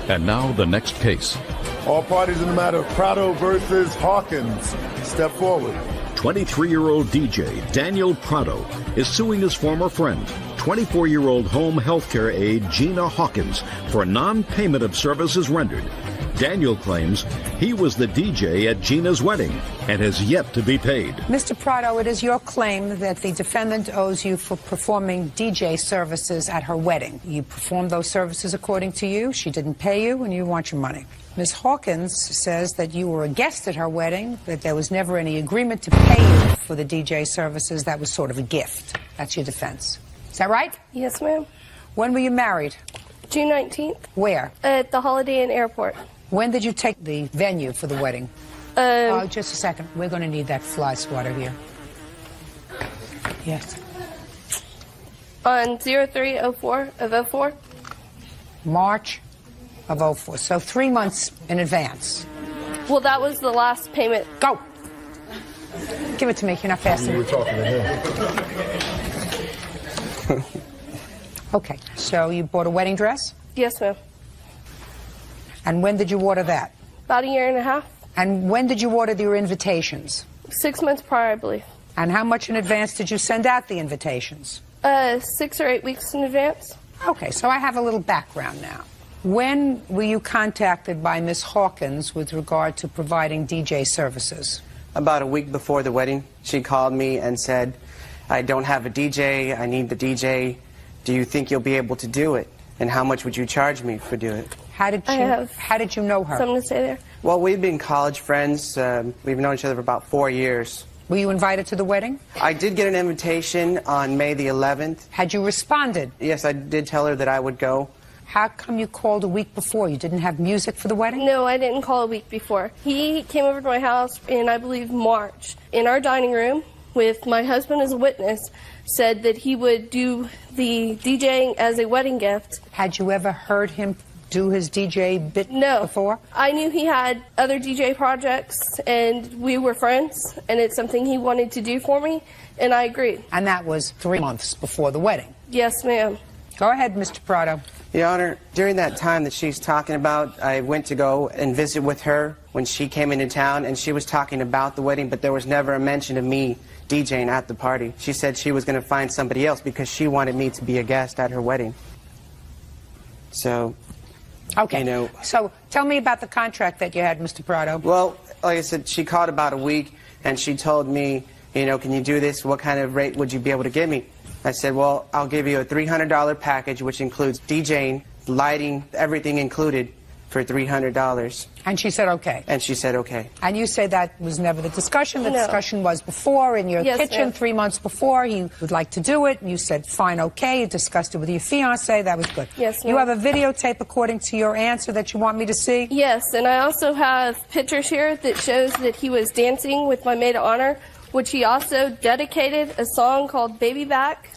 And now the next case. All parties in the matter of Prado versus Hawkins. Step forward. 23-year-old DJ Daniel Prado is suing his former friend, 24-year-old home healthcare aide Gina Hawkins, for non-payment of services rendered. Daniel claims he was the DJ at Gina's wedding and has yet to be paid. Mr. Prado, it is your claim that the defendant owes you for performing DJ services at her wedding. You performed those services according to you. She didn't pay you, and you want your money. Ms. Hawkins says that you were a guest at her wedding, that there was never any agreement to pay you for the DJ services. That was sort of a gift. That's your defense. Is that right? Yes, ma'am. When were you married? June 19th. Where? At the Holiday Inn Airport. When did you take the venue for the wedding? Just a second. We're going to need that fly swatter here. Yes. On 03/04 of 04. March of 04. So 3 months in advance. Well, that was the last payment. Go. Give it to me. You're not fast enough. You were talking to him. Okay. So you bought a wedding dress? Yes, ma'am. And when did you order that? About a year and a half. And when did you order your invitations? 6 months prior, I believe. And how much in advance did you send out the invitations? 6 or 8 weeks in advance. Okay, so I have a little background now. When were you contacted by Miss Hawkins with regard to providing DJ services? About a week before the wedding, she called me and said, I don't have a DJ, I need the DJ. Do you think you'll be able to do it? And how much would you charge me for doing it? How did you know her? Something to say there. Well, we've been college friends. We've known each other for about 4 years. Were you invited to the wedding? I did get an invitation on May the 11th. Had you responded? Yes, I did tell her that I would go. How come you called a week before? You didn't have music for the wedding? No, I didn't call a week before. He came over to my house in, I believe, March. In our dining room, with my husband as a witness, said that he would do the DJing as a wedding gift. Had you ever heard him do his DJ bit before? I knew he had other DJ projects, and we were friends, and it's something he wanted to do for me, and I agreed. And that was 3 months before the wedding? Yes, ma'am. Go ahead, Mr. Prado. Your Honor, during that time that she's talking about, I went to go and visit with her when she came into town, and she was talking about the wedding, but there was never a mention of me DJing at the party. She said she was going to find somebody else because she wanted me to be a guest at her wedding. So, okay. You know. So tell me about the contract that you had, Mr. Prado. Well, like I said, she called about a week, and she told me, you know, can you do this? What kind of rate would you be able to give me? I said, well, I'll give you a $300 package, which includes DJing, lighting, everything included, for $300. And she said okay. And she said okay. And you say that was never the discussion. The discussion was before in your kitchen, 3 months before. He would like to do it. And you said fine, okay. You discussed it with your fiancé. That was good. Yes, ma'am. You have a videotape according to your answer that you want me to see? Yes, and I also have pictures here that shows that he was dancing with my maid of honor, which he also dedicated a song called Baby Back.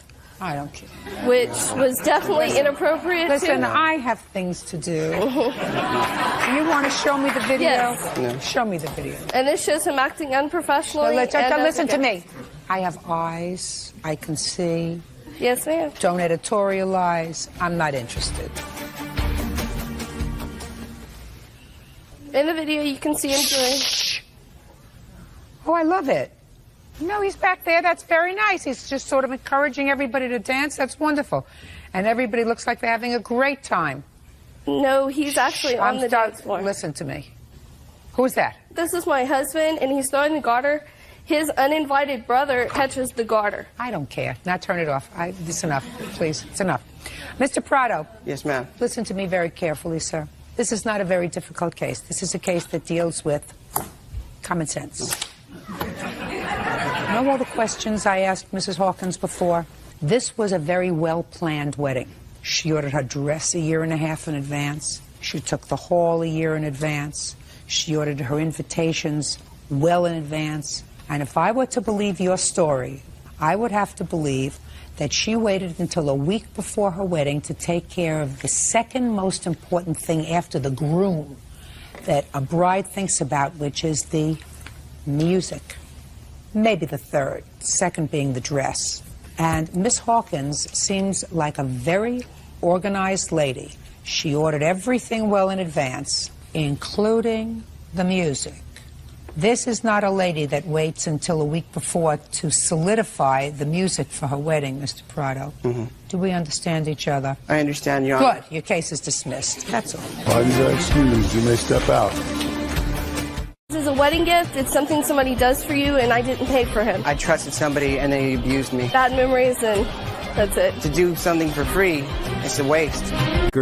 I don't care. Which was definitely inappropriate. Listen, I have things to do. You want to show me the video? Yes. No. Show me the video. And this shows him acting unprofessionally. Listen to me. I have eyes. I can see. Yes, ma'am. Don't editorialize. I'm not interested. In the video, you can see him doing. Oh, I love it. No, he's back there. That's very nice. He's just sort of encouraging everybody to dance. That's wonderful. And everybody looks like they're having a great time. No, he's actually on the dance floor. Listen to me. Who's that? This is my husband, and he's throwing the garter. His uninvited brother touches the garter. I don't care. Now turn it off. It's enough, please. It's enough. Mr. Prado. Yes, ma'am. Listen to me very carefully, sir. This is not a very difficult case. This is a case that deals with common sense. You know all the questions I asked Mrs. Hawkins before? This was a very well-planned wedding. She ordered her dress a year and a half in advance. She took the hall a year in advance. She ordered her invitations well in advance. And if I were to believe your story, I would have to believe that she waited until a week before her wedding to take care of the second most important thing after the groom that a bride thinks about, which is the music. Maybe the third, second being the dress. And Miss Hawkins seems like a very organized lady. She ordered everything well in advance, including the music. This is not a lady that waits until a week before to solidify the music for her wedding, Mr. Prado. Do we understand each other? I understand, Your Honor. Good. Your case is dismissed. That's all. Parties are excused. You may step out. This is a wedding gift. It's something somebody does for you, and I didn't pay for him. I trusted somebody and they abused me. Bad memories, and that's it. To do something for free, it's a waste.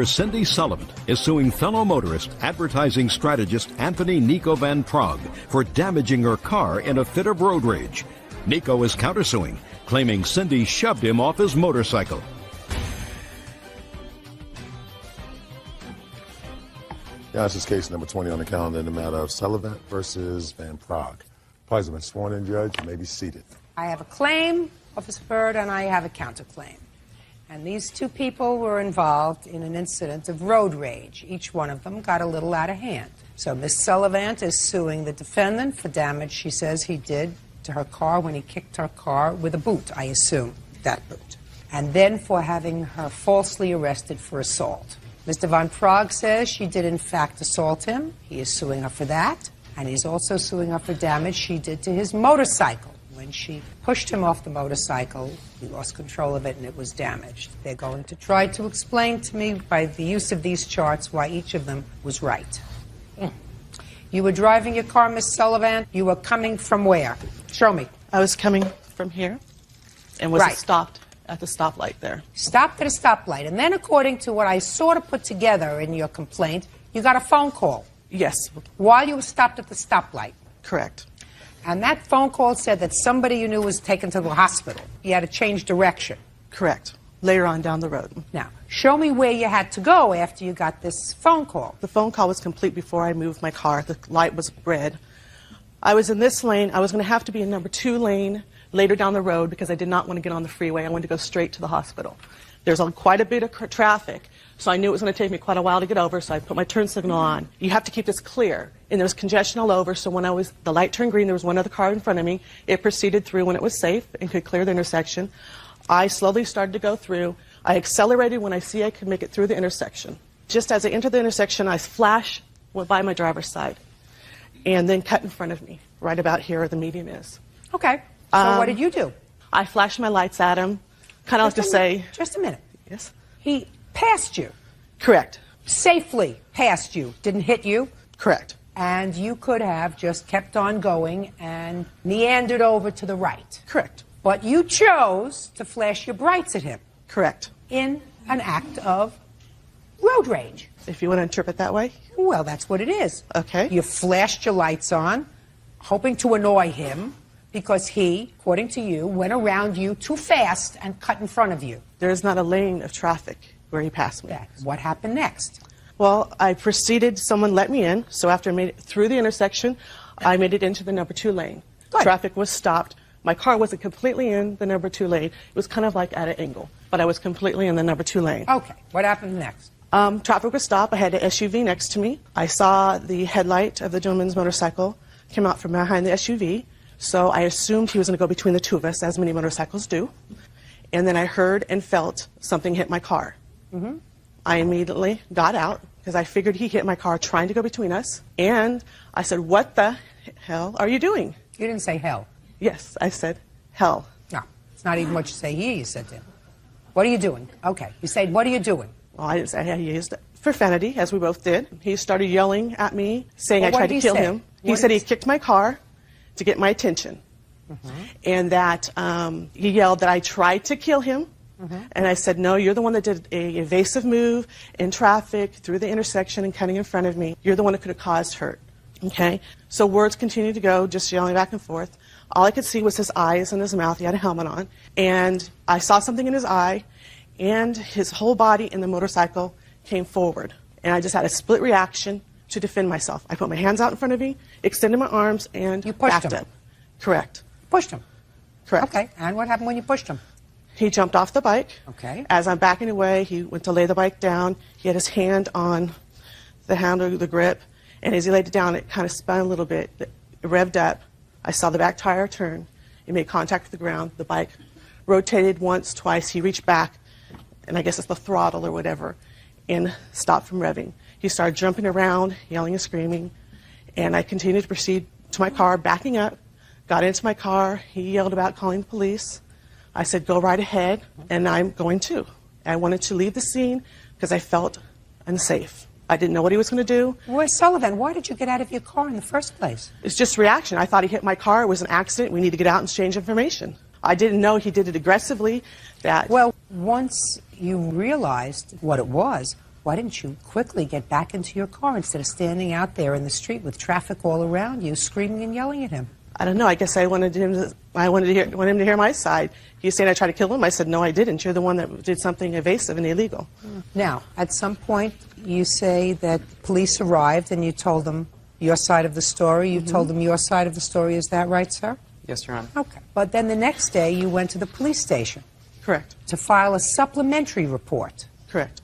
Cindy Sullivan is suing fellow motorist, advertising strategist Anthony Nico Van Prague for damaging her car in a fit of road rage. Nico is countersuing, claiming Cindy shoved him off his motorcycle. Yeah, this is case number 20 on the calendar in the matter of Sullivan versus Van Prague. Parties have been sworn in, Judge. You may be seated. I have a claim, Officer Byrd, and I have a counterclaim. And these two people were involved in an incident of road rage. Each one of them got a little out of hand. So Miss Sullivan is suing the defendant for damage she says he did to her car when he kicked her car with a boot, I assume, that boot. And then for having her falsely arrested for assault. Mr. Van Prague says she did in fact assault him. He is suing her for that. And he's also suing her for damage she did to his motorcycle. When she pushed him off the motorcycle, he lost control of it and it was damaged. They're going to try to explain to me by the use of these charts why each of them was right. You were driving your car, Miss Sullivan. You were coming from where? Show me. I was coming from here and was stopped at the stoplight there. Stopped at a stoplight. And then according to what I sort of put together in your complaint, you got a phone call. Yes. While you were stopped at the stoplight. Correct. And that phone call said that somebody you knew was taken to the hospital. You had to change direction. Correct. Later on down the road. Now, show me where you had to go after you got this phone call. The phone call was complete before I moved my car. The light was red. I was in this lane. I was going to have to be in number 2 lane later down the road because I did not want to get on the freeway. I wanted to go straight to the hospital. There's quite a bit of traffic, so I knew it was going to take me quite a while to get over, so I put my turn signal on. You have to keep this clear. And there was congestion all over, so when the light turned green, there was one other car in front of me. It proceeded through when it was safe and could clear the intersection. I slowly started to go through. I accelerated when I see I could make it through the intersection. Just as I entered the intersection, I flashed by my driver's side and then cut in front of me, right about here where the median is. Okay. So what did you do? I flashed my lights at him, kind of like to say... Just a minute. Yes? He passed you. Correct. Safely passed you. Didn't hit you. Correct. And you could have just kept on going and meandered over to the right. Correct. But you chose to flash your brights at him. Correct. In an act of road rage. If you want to interpret that way. Well, that's what it is. Okay. You flashed your lights on, hoping to annoy him, because he, according to you, went around you too fast and cut in front of you. There is not a lane of traffic where he passed me. What happened next? Well, I proceeded, someone let me in, so after I made it through the intersection, I made it into the number 2 lane. Good. Traffic was stopped. My car wasn't completely in the number 2 lane. It was kind of like at an angle, but I was completely in the number 2 lane. Okay. What happened next? Traffic was stopped. I had an SUV next to me. I saw the headlight of the gentleman's motorcycle come out from behind the SUV, so I assumed he was going to go between the two of us, as many motorcycles do. And then I heard and felt something hit my car. Mm-hmm. I immediately got out because I figured he hit my car trying to go between us. And I said, "What the hell are you doing?" You didn't say hell. Yes, I said, hell. No, it's not even what you say here, you said to him. What are you doing? Okay, you said, what are you doing? Well, I didn't say I used profanity, as we both did. He started yelling at me, saying I tried to kill him. He said he kicked my car to get my attention. Mm-hmm. And that he yelled that I tried to kill him. Mm-hmm. And I said, no, you're the one that did an evasive move in traffic through the intersection and cutting in front of me. You're the one that could have caused hurt. Okay? So words continued to go, just yelling back and forth. All I could see was his eyes and his mouth. He had a helmet on. And I saw something in his eye, and his whole body in the motorcycle came forward. And I just had a split reaction to defend myself. I put my hands out in front of me, extended my arms, and you pushed backed him. up. Correct. Pushed him. Correct. Okay, and what happened when you pushed him? He jumped off the bike. Okay. As I'm backing away, he went to lay the bike down. He had his hand on the handle, the grip, and as he laid it down, it kind of spun a little bit. It revved up. I saw the back tire turn. It made contact with the ground. The bike rotated once, twice. He reached back, and I guess it's the throttle or whatever, and stopped from revving. He started jumping around, yelling and screaming, and I continued to proceed to my car, backing up, got into my car. He yelled about calling the police. I said, go right ahead, and I'm going to. I wanted to leave the scene because I felt unsafe. I didn't know what he was going to do. Where's Sullivan? Why did you get out of your car in the first place? It's just reaction. I thought he hit my car. It was an accident. We need to get out and exchange information. I didn't know he did it aggressively. Well, once you realized what it was, why didn't you quickly get back into your car instead of standing out there in the street with traffic all around you, screaming and yelling at him? I don't know. I guess I wanted him to hear my side. He was saying I tried to kill him. I said, no, I didn't. You're the one that did something evasive and illegal. Now, at some point, you say that police arrived and you told them your side of the story. You told them your side of the story. Is that right, sir? Yes, Your Honor. Okay. But then the next day, you went to the police station. Correct. To file a supplementary report. Correct.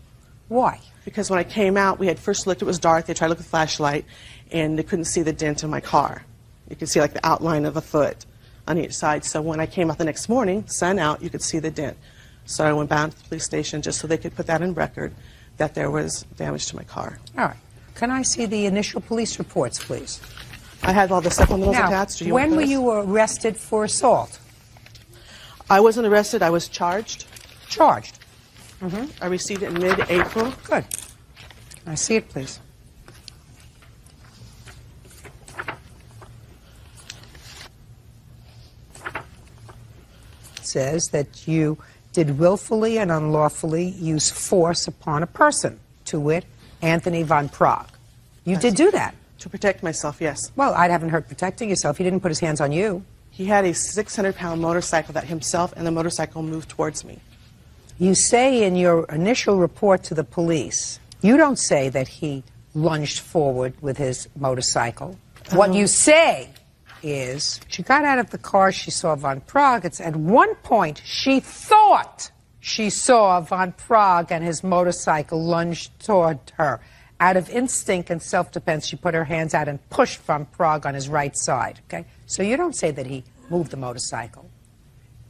Why? Because when I came out, we had first looked, it was dark. They tried to look with a flashlight, and they couldn't see the dent in my car. You could see like the outline of a foot on each side. So when I came out the next morning, sun out, you could see the dent. So I went back to the police station just so they could put that in record that there was damage to my car. All right. Can I see the initial police reports, please? I had all the supplementals Now, attached. Do you when want were those? you arrested for assault? I wasn't arrested. I was charged. Charged. I received it in mid-April. Good. Can I see it, please? It says that you did willfully and unlawfully use force upon a person, to wit, Anthony Von Prague. You did do that. To protect myself, yes. Well, I haven't heard protecting yourself. He didn't put his hands on you. He had a 600-pound motorcycle that himself and the motorcycle moved towards me. You say in your initial report to the police, you don't say that he lunged forward with his motorcycle. What you say is she got out of the car, she saw Von Prague. It's at one point she thought she saw Von Prague and his motorcycle lunge toward her. Out of instinct and self-defense, she put her hands out and pushed Von Prague on his right side. Okay? So you don't say that he moved the motorcycle.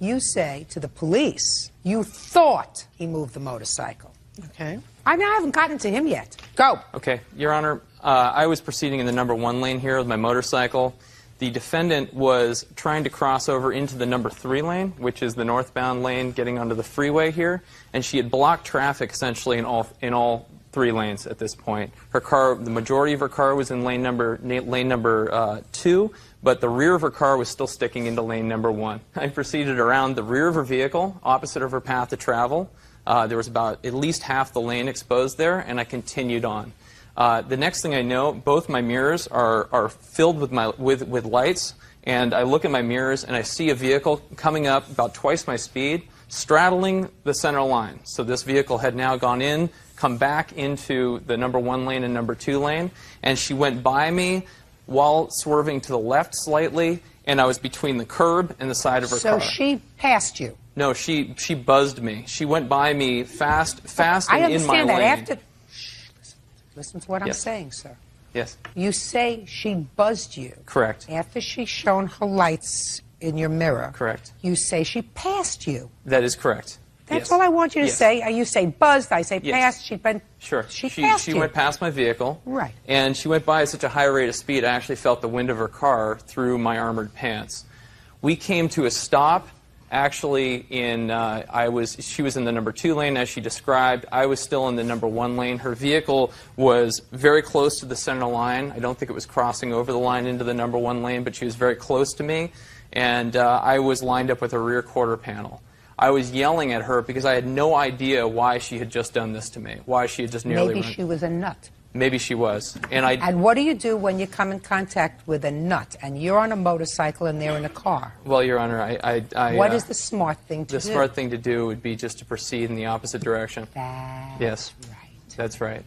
You say to the police, you thought he moved the motorcycle. Okay. I haven't gotten to him yet. Go. Okay, Your Honor, I was proceeding in the number 1 lane here with my motorcycle. The defendant was trying to cross over into the number 3 lane, which is the northbound lane getting onto the freeway here, and she had blocked traffic essentially in all 3 lanes at this point. Her car, the majority of her car was in lane number 2, but the rear of her car was still sticking into lane number 1. I proceeded around the rear of her vehicle, opposite of her path of travel. There was about at least half the lane exposed there, and I continued on. The next thing I know, both my mirrors are filled with lights, and I look at my mirrors and I see a vehicle coming up about twice my speed, straddling the center line. So this vehicle had now gone in, come back into the number 1 lane and number 2 lane, and she went by me while swerving to the left slightly, and I was between the curb and the side of her car. So she passed you. No, she buzzed me. She went by me fast I and in my understand lane. that. After, listen to what I'm saying, sir. Yes. You say she buzzed you. Correct. After she's shown her lights in your mirror. Correct. You say she passed you. That is correct. That's yes. all I want you to Yes. say. You say buzzed, I say Yes. passed. She passed you. Went past my vehicle. Right. And she went by at such a high rate of speed, I actually felt the wind of her car through my armored pants. We came to a stop. Actually, she was in the number 2 lane, as she described. I was still in the number 1 lane. Her vehicle was very close to the center line. I don't think it was crossing over the line into the number 1 lane, but she was very close to me. And I was lined up with her rear quarter panel. I was yelling at her because I had no idea why she had just done this to me, why she had just nearly Maybe run. she was a nut. Maybe she was. And what do you do when you come in contact with a nut and you're on a motorcycle and they're in a car? Well, Your Honor, what is the smart thing to do? The smart thing to do would be just to proceed in the opposite direction. That's yes. right. That's right.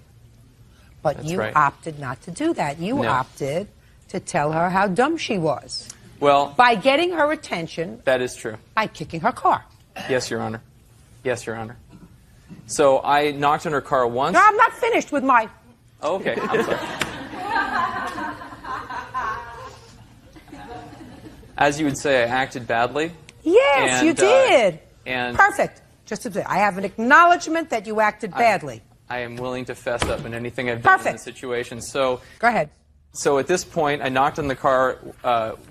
But That's you right. opted not to do that. You No. opted to tell her how dumb she was. Well, by getting her attention. That is true. By kicking her car. Yes, Your Honor. Yes, Your Honor. So I knocked on her car once. No, I'm not finished with my... Oh, okay, I'm sorry. As you would say, I acted badly. Yes, you did. And perfect. Just to say, I have an acknowledgement that you acted badly. I am willing to fess up in anything I've done in this situation. So go ahead. So at this point, I knocked on the car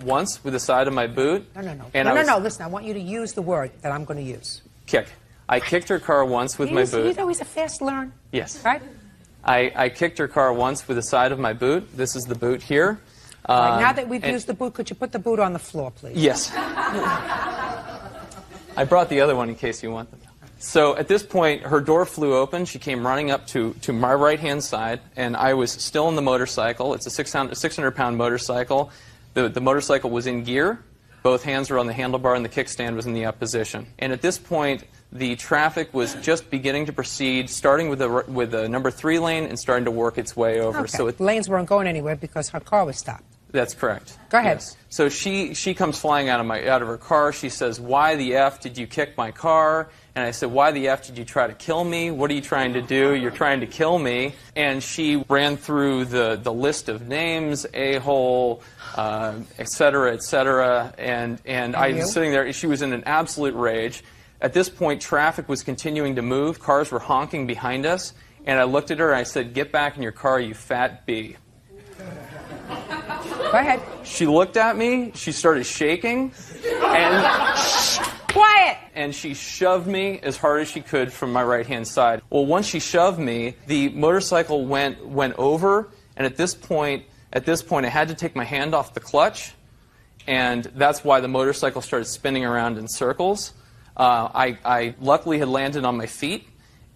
once with the side of my boot. No. Listen, I want you to use the word that I'm going to use. Kick. I kicked her car once with my boot. You know he's a fast learner. Yes. Right? I kicked her car once with the side of my boot. This is the boot here. All right, now that we've used the boot, could you put the boot on the floor, please? Yes. I brought the other one in case you want them. So at this point, her door flew open. She came running up to my right-hand side, and I was still in the motorcycle. It's a 600-pound motorcycle. The motorcycle was in gear. Both hands were on the handlebar, and the kickstand was in the up position. And at this point, the traffic was just beginning to proceed, starting with the number 3 lane and starting to work its way over. Okay. So lanes weren't going anywhere because her car was stopped. That's correct. Go ahead. Yes. So she comes flying out of her car. She says, "Why the F did you kick my car?" And I said, "Why the F did you try to kill me? What are you trying to do? You're trying to kill me." And she ran through the list of names, a-hole, et cetera, and I was sitting there. She was in an absolute rage. At this point, traffic was continuing to move. Cars were honking behind us. And I looked at her and I said, "Get back in your car, you fat bee." Go ahead. She looked at me, she started shaking, and quiet! And she shoved me as hard as she could from my right-hand side. Well, once she shoved me, the motorcycle went over, and at this point, I had to take my hand off the clutch, and that's why the motorcycle started spinning around in circles. I luckily had landed on my feet,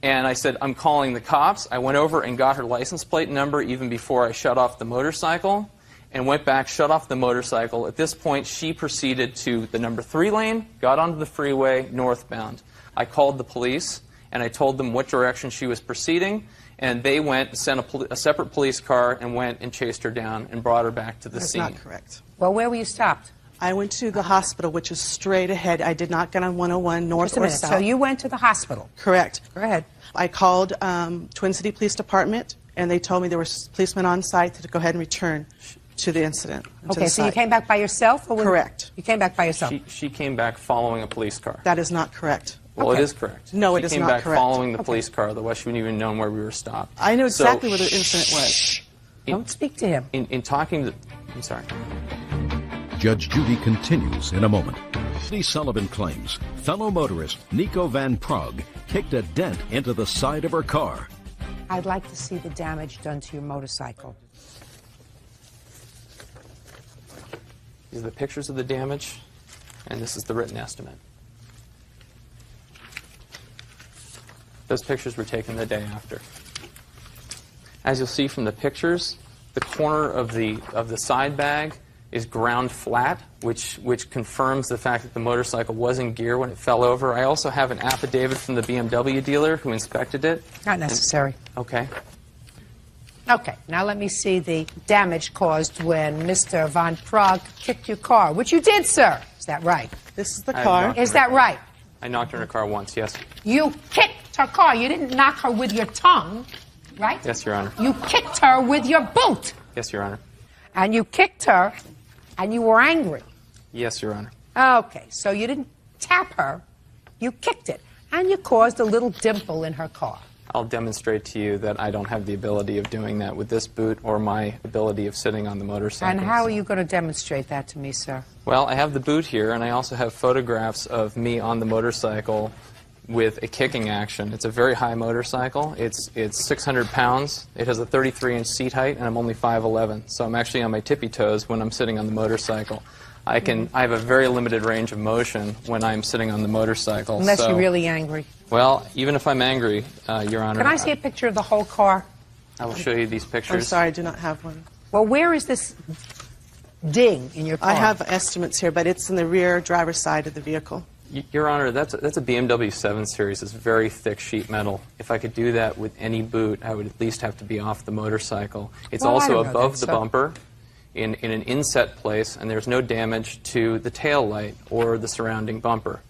and I said, "I'm calling the cops." I went over and got her license plate number even before I shut off the motorcycle, and went back, shut off the motorcycle. At this point, she proceeded to the number 3 lane, got onto the freeway, northbound. I called the police, and I told them what direction she was proceeding, and they went and sent a separate police car and went and chased her down and brought her back to the scene. That's not correct. Well, where were you stopped? I went to the hospital, which is straight ahead. I did not get on 101 north or south. So you went to the hospital? Correct. Go ahead. I called Twin City Police Department, and they told me there were policemen on site to go ahead and return to the incident. Okay, so you came back by yourself? Or correct. You came back by yourself? She came back following a police car. That is not correct. Well, it is correct. No, it is not correct. She came back following the police car, otherwise she wouldn't even known where we were stopped. I know exactly where the incident was. Don't speak to him. In talking to... I'm sorry. Judge Judy continues in a moment. Judy Sullivan claims fellow motorist Nico Van Prague kicked a dent into the side of her car. I'd like to see the damage done to your motorcycle. These are the pictures of the damage, and this is the written estimate. Those pictures were taken the day after. As you'll see from the pictures, the corner of the side bag is ground flat, which confirms the fact that the motorcycle was in gear when it fell over. I also have an affidavit from the BMW dealer who inspected it. Not necessary. Okay. Okay, now let me see the damage caused when Mr. Van Prague kicked your car, which you did, sir. Is that right? This is the car. Is that right? I knocked on her car once, yes. You kicked her car. You didn't knock her with your tongue, right? Yes, Your Honor. You kicked her with your boot. Yes, Your Honor. And you kicked her, and you were angry. Yes, Your Honor. Okay, so you didn't tap her. You kicked it, and you caused a little dimple in her car. I'll demonstrate to you that I don't have the ability of doing that with this boot or my ability of sitting on the motorcycle. And how are you going to demonstrate that to me, sir? Well, I have the boot here, and I also have photographs of me on the motorcycle with a kicking action. It's a very high motorcycle. It's 600 pounds. It has a 33-inch seat height, and I'm only 5'11", so I'm actually on my tippy toes when I'm sitting on the motorcycle. I have a very limited range of motion when I'm sitting on the motorcycle. Unless you're really angry. Well, even if I'm angry, Your Honor... Can I see a picture of the whole car? I will show you these pictures. I'm sorry, I do not have one. Well, where is this ding in your car? I have estimates here, but it's in the rear driver's side of the vehicle. Your Honor, that's a BMW 7 Series. It's very thick sheet metal. If I could do that with any boot, I would at least have to be off the motorcycle. It's also above the bumper in an inset place, and there's no damage to the tail light or the surrounding bumper.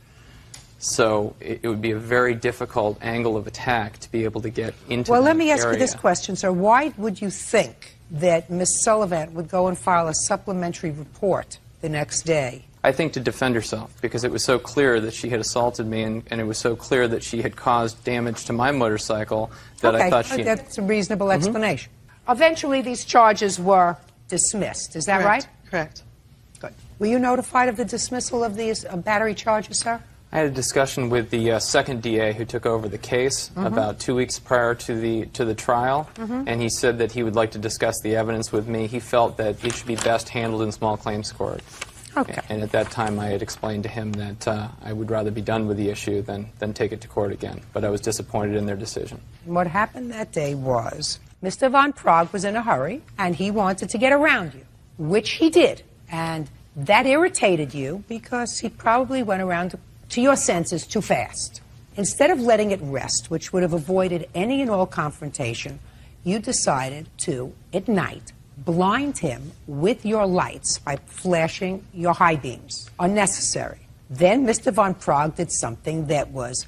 So it would be a very difficult angle of attack to be able to get into Well, that let me ask you area. this question, sir. Why would you think that Ms. Sullivan would go and file a supplementary report the next day I think to defend herself, because it was so clear that she had assaulted me, and it was so clear that she had caused damage to my motorcycle that I thought she... That's a reasonable explanation. Eventually, these charges were dismissed. Is that right? Correct. Good. Were you notified of the dismissal of these battery charges, sir? I had a discussion with the second DA who took over the case about 2 weeks prior to the trial, and he said that he would like to discuss the evidence with me. He felt that it should be best handled in small claims court. Okay. And at that time, I had explained to him that I would rather be done with the issue than take it to court again. But I was disappointed in their decision. What happened that day was Mr. Von Prague was in a hurry, and he wanted to get around you, which he did. And that irritated you because he probably went around to your senses too fast. Instead of letting it rest, which would have avoided any and all confrontation, you decided to, at night, blind him with your lights by flashing your high beams. Unnecessary. Then Mr. Von Prague did something that was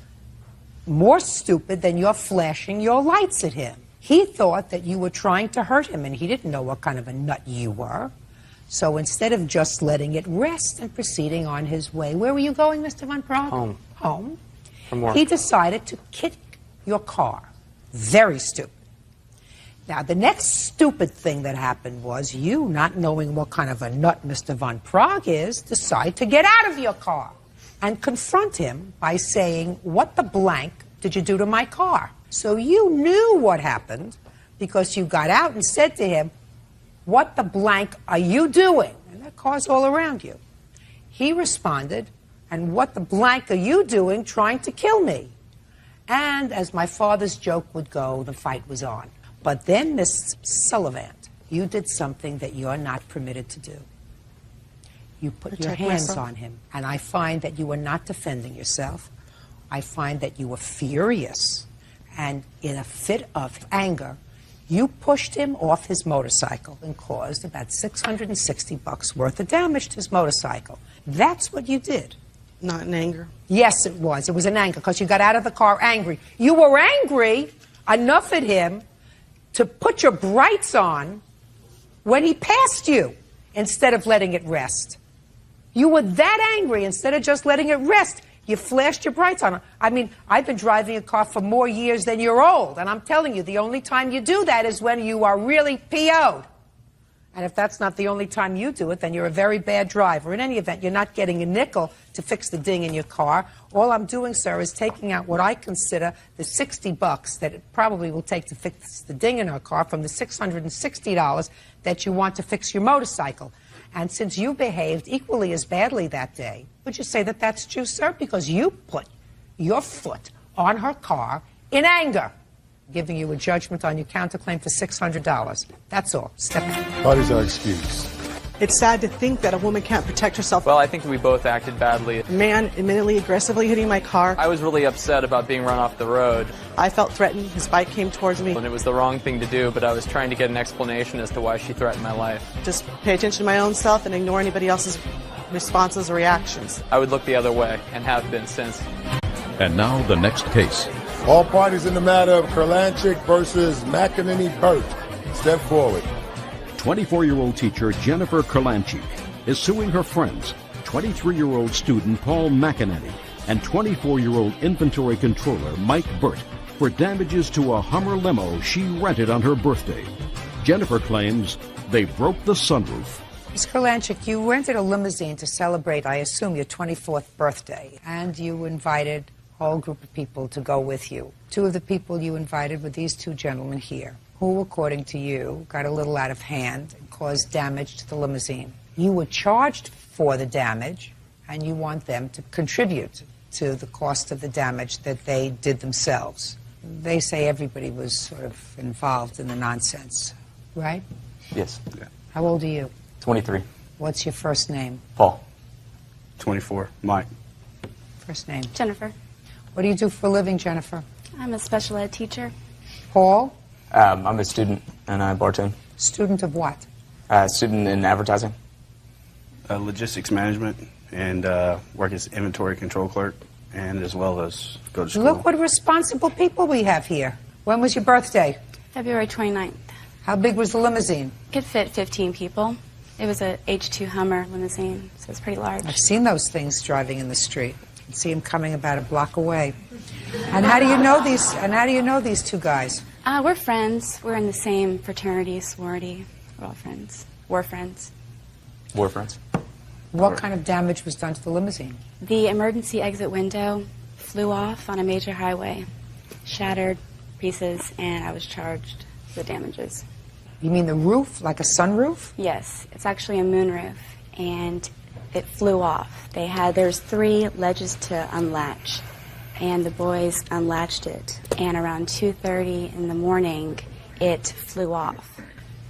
more stupid than your flashing your lights at him. He thought that you were trying to hurt him, and he didn't know what kind of a nut you were. So instead of just letting it rest and proceeding on his way, where were you going, Mr. Von Prague? Home. Home. From work. He decided to kick your car. Very stupid. Now, the next stupid thing that happened was you, not knowing what kind of a nut Mr. Von Prague is, decide to get out of your car and confront him by saying, "What the blank did you do to my car?" So you knew what happened because you got out and said to him, "What the blank are you doing?" And that car's all around you. He responded, "And what the blank are you doing trying to kill me?" And as my father's joke would go, the fight was on. But then, Miss Sullivan, you did something that you're not permitted to do. You put your hands on him. And I find that you were not defending yourself. I find that you were furious. And in a fit of anger, you pushed him off his motorcycle and caused about $660 worth of damage to his motorcycle. That's what you did. Not in anger. Yes, it was. It was in anger because you got out of the car angry. You were angry enough at him to put your brights on when he passed you instead of letting it rest. You were that angry. Instead of just letting it rest, you flashed your brights on him. I mean, I've been driving a car for more years than you're old, and I'm telling you, the only time you do that is when you are really PO'd. And if that's not the only time you do it, then you're a very bad driver. In any event, you're not getting a nickel to fix the ding in your car. All I'm doing, sir, is taking out what I consider the $60 that it probably will take to fix the ding in our car from the $660 that you want to fix your motorcycle. And since you behaved equally as badly that day, would you say that that's true, sir? Because you put your foot on her car in anger, giving you a judgment on your counterclaim for $600. That's all. Step back. Parties are excused. It's sad to think that a woman can't protect herself. Well, I think we both acted badly. A man admittedly aggressively hitting my car. I was really upset about being run off the road. I felt threatened. His bike came towards me. And it was the wrong thing to do, but I was trying to get an explanation as to why she threatened my life. Just pay attention to my own self and ignore anybody else's responses or reactions. I would look the other way and have been since. And now the next case. All parties in the matter of Kurlanchik versus McEnany Byrd. Step forward. 24-year-old teacher Jennifer Kurlanchik is suing her friends, 23-year-old student Paul McEnany and 24-year-old inventory controller Mike Byrd for damages to a Hummer limo she rented on her birthday. Jennifer claims they broke the sunroof. Ms. Kurlanchik, you rented a limousine to celebrate, I assume, your 24th birthday, and you invited a whole group of people to go with you. Two of the people you invited were these two gentlemen here, who, according to you, got a little out of hand and caused damage to the limousine. You were charged for the damage, and you want them to contribute to the cost of the damage that they did themselves. They say everybody was sort of involved in the nonsense, right? Yes. Yeah. How old are you? 23. What's your first name? Paul. 24. Mike. First name. Jennifer. What do you do for a living, Jennifer? I'm a special ed teacher. Paul? I'm a student and I bartend. Student of what? Student in advertising. Logistics management and work as inventory control clerk and as well as go to school. Look what responsible people we have here. When was your birthday? February 29th. How big was the limousine? Could fit 15 people. It was a H2 Hummer limousine, so it's pretty large. I've seen those things driving in the street. I can see them coming about a block away. And how do you know these? And how do you know these two guys? We're friends. We're in the same fraternity, sorority. We're all friends. We're friends. We're friends. What kind of damage was done to the limousine? The emergency exit window flew off on a major highway, shattered pieces, and I was charged with damages. You mean the roof, like a sunroof? Yes, it's actually a moonroof, and it flew off. There's 3 ledges to unlatch, and the boys unlatched it, and around 2:30 in the morning, it flew off.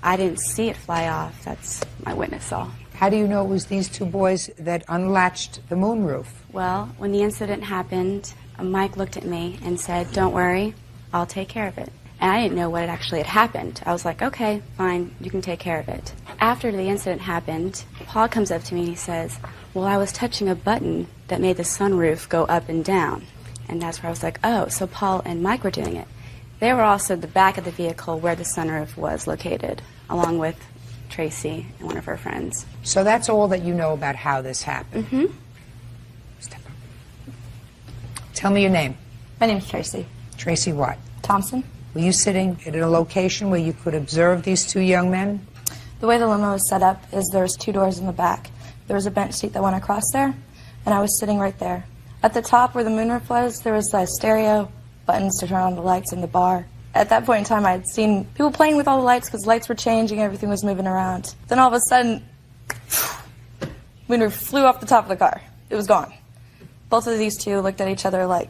I didn't see it fly off. That's my witness saw. How do you know it was these 2 boys that unlatched the moonroof? Well, when the incident happened, Mike looked at me and said, "Don't worry, I'll take care of it." And I didn't know what actually had happened. I was like, "Okay, fine, you can take care of it." After the incident happened, Paul comes up to me and he says, "Well, I was touching a button that made the sunroof go up and down." And that's where I was like, oh, so Paul and Mike were doing it. They were also at the back of the vehicle where the sunroof was located, along with Tracy and one of her friends. So that's all that you know about how this happened? Mm-hmm. Step up. Tell me your name. My name's Tracy. Tracy what? Thompson. Were you sitting at a location where you could observe these 2 young men? The way the limo was set up is there's 2 doors in the back. There was a bench seat that went across there, and I was sitting right there. At the top where the moonroof was, there was a stereo, buttons to turn on the lights in the bar. At that point in time, I had seen people playing with all the lights because lights were changing, everything was moving around. Then all of a sudden, moonroof flew off the top of the car. It was gone. Both of these 2 looked at each other like,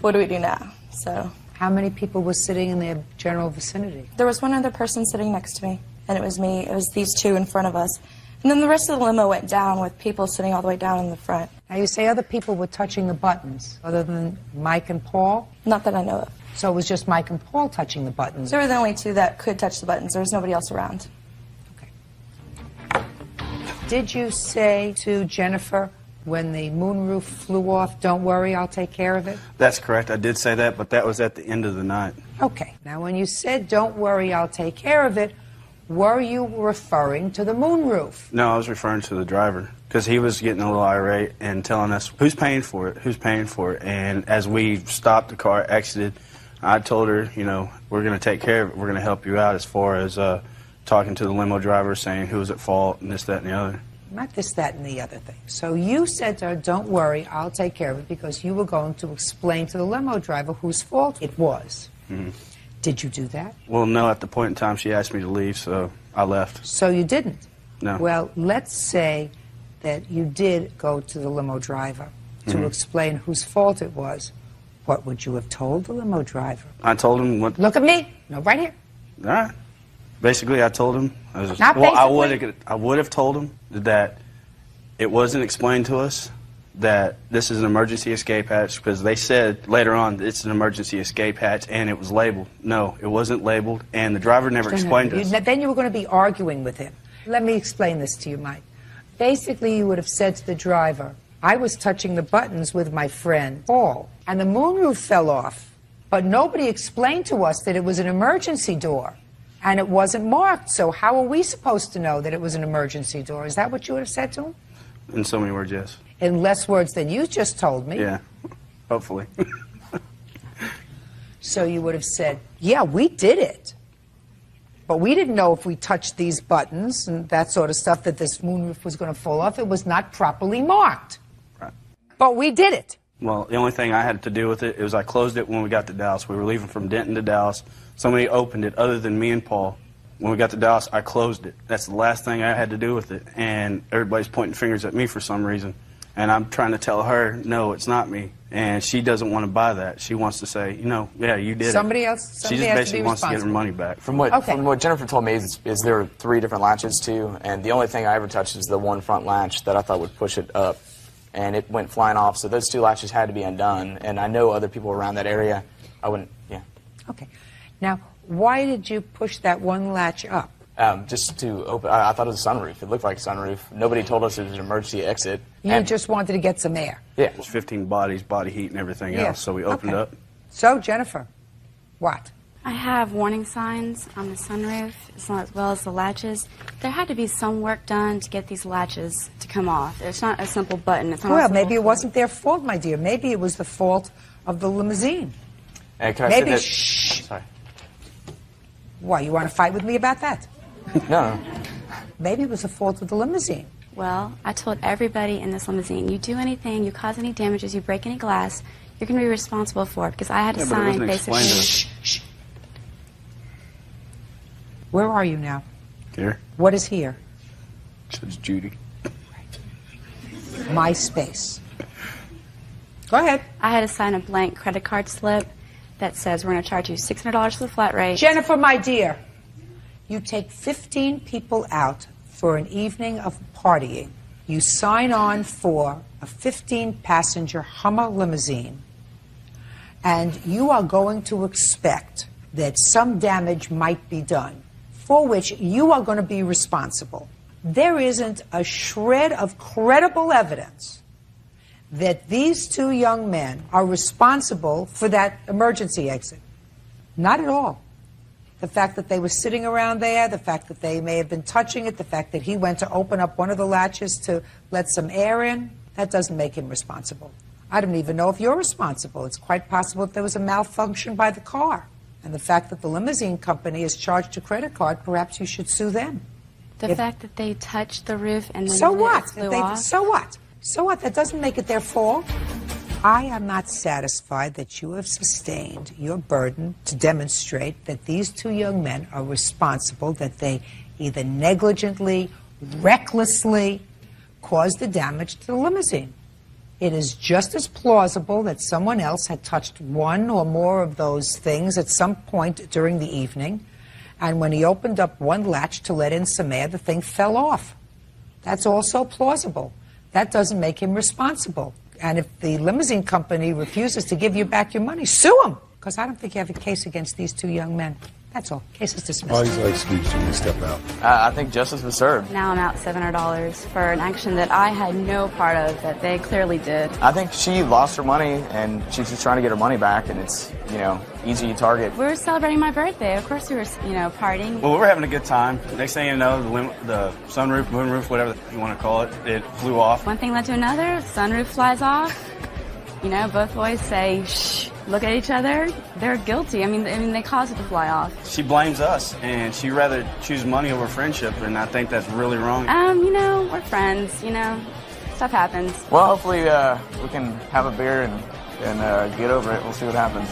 what do we do now? So, how many people were sitting in their general vicinity? There was one other person sitting next to me, and it was me. It was these 2 in front of us. And then the rest of the limo went down with people sitting all the way down in the front. Now, you say other people were touching the buttons, other than Mike and Paul? Not that I know of. So it was just Mike and Paul touching the buttons? There were the only 2 that could touch the buttons. There was nobody else around. Okay. Did you say to Jennifer when the moonroof flew off, "Don't worry, I'll take care of it"? That's correct. I did say that, but that was at the end of the night. Okay. Now, when you said, "Don't worry, I'll take care of it," were you referring to the moonroof? No, I was referring to the driver because he was getting a little irate and telling us, who's paying for it, who's paying for it. And as we stopped the car, exited, I told her, you know, we're going to take care of it. We're going to help you out as far as talking to the limo driver, saying who was at fault and this, that, and the other. Not this, that, and the other thing. So you said to her, "Don't worry, I'll take care of it," because you were going to explain to the limo driver whose fault it was. Mm-hmm. Did you do that? Well, no, at the point in time she asked me to leave, so I left. So you didn't? No. Well, let's say that you did go to the limo driver to explain whose fault it was. What would you have told the limo driver? I told him what... Look at me. No, right here. All right. Basically, I told him... Not well, basically. I would have told him that it wasn't explained to us that this is an emergency escape hatch, because they said later on it's an emergency escape hatch, and it was labeled. No, it wasn't labeled, and the driver never explained to us. Then you were going to be arguing with him. Let me explain this to you, Mike. Basically, you would have said to the driver, "I was touching the buttons with my friend Paul, and the moonroof fell off, but nobody explained to us that it was an emergency door, and it wasn't marked, so how are we supposed to know that it was an emergency door?" Is that what you would have said to him? In so many words, yes. In less words than you just told me. Yeah, hopefully. So you would have said, "Yeah, we did it. But we didn't know if we touched these buttons and that sort of stuff that this moonroof was going to fall off. It was not properly marked. Right. But we did it." Well, the only thing I had to do with it was I closed it when we got to Dallas. We were leaving from Denton to Dallas. Somebody opened it other than me and Paul. When we got to Dallas, I closed it. That's the last thing I had to do with it. And everybody's pointing fingers at me for some reason. And I'm trying to tell her, no, it's not me. And she doesn't want to buy that. She wants to say, you know, yeah, you did Somebody it. else She just has basically to be wants to get her responsible. money back. From what Jennifer told me is there are 3 different latches too, and the only thing I ever touched is the one front latch that I thought would push it up, and it went flying off. So those 2 latches had to be undone, and I know other people around that area. I wouldn't, yeah. Okay. Now, why did you push that one latch up? Just to open. I thought it was a sunroof. It looked like a sunroof. Nobody told us it was an emergency exit. You just wanted to get some air. Yeah. There's 15 bodies, body heat, and everything else. So we opened up. So, Jennifer, what? I have warning signs on the sunroof as well as the latches. There had to be some work done to get these latches to come off. It's not a simple button. It's not Well, maybe it wasn't their fault, my dear. Maybe it was the fault of the limousine. Hey, can I Maybe. say that? Shh. Sorry. Why, you want to fight with me about that? No. Maybe it was the fault of the limousine. Well, I told everybody in this limousine, you do anything, you cause any damages, you break any glass, you're going to be responsible for it, because I had to sign basically. Shh. Where are you now? Here. What is here? Says Judy. My space. Go ahead. I had to sign a blank credit card slip that says we're going to charge you $600 for the flat rate. Jennifer, my dear, you take 15 people out for an evening of partying. You sign on for a 15-passenger Hummer limousine, and you are going to expect that some damage might be done, for which you are going to be responsible. There isn't a shred of credible evidence that these two young men are responsible for that emergency exit. Not at all. The fact that they were sitting around there, the fact that they may have been touching it, the fact that he went to open up one of the latches to let some air in, that doesn't make him responsible. I don't even know if you're responsible. It's quite possible that there was a malfunction by the car. And the fact that the limousine company is charged a credit card, perhaps you should sue them. The fact that they touched the roof and then So it what? flew off. So what? So what? That doesn't make it their fault. I am not satisfied that you have sustained your burden to demonstrate that these two young men are responsible, that they either negligently, recklessly caused the damage to the limousine. It is just as plausible that someone else had touched one or more of those things at some point during the evening, and when he opened up one latch to let in some air, the thing fell off. That's also plausible. That doesn't make him responsible. And if the limousine company refuses to give you back your money, sue them, because I don't think you have a case against these two young men. That's all. Case is dismissed. Why is that excuse you to step out? I think justice was served. Now I'm out $700 for an action that I had no part of, that they clearly did. I think she lost her money, and she's just trying to get her money back, and it's, easy target. We were celebrating my birthday. Of course we were, partying. Well, we were having a good time. Next thing you know, the sunroof, moonroof, whatever you want to call it, it flew off. One thing led to another. Sunroof flies off. Both boys say, shh, look at each other. They're guilty. I mean, they caused it to fly off. She blames us, and she'd rather choose money over friendship, and I think that's really wrong. We're friends, Stuff happens. Well, hopefully we can have a beer and get over it. We'll see what happens.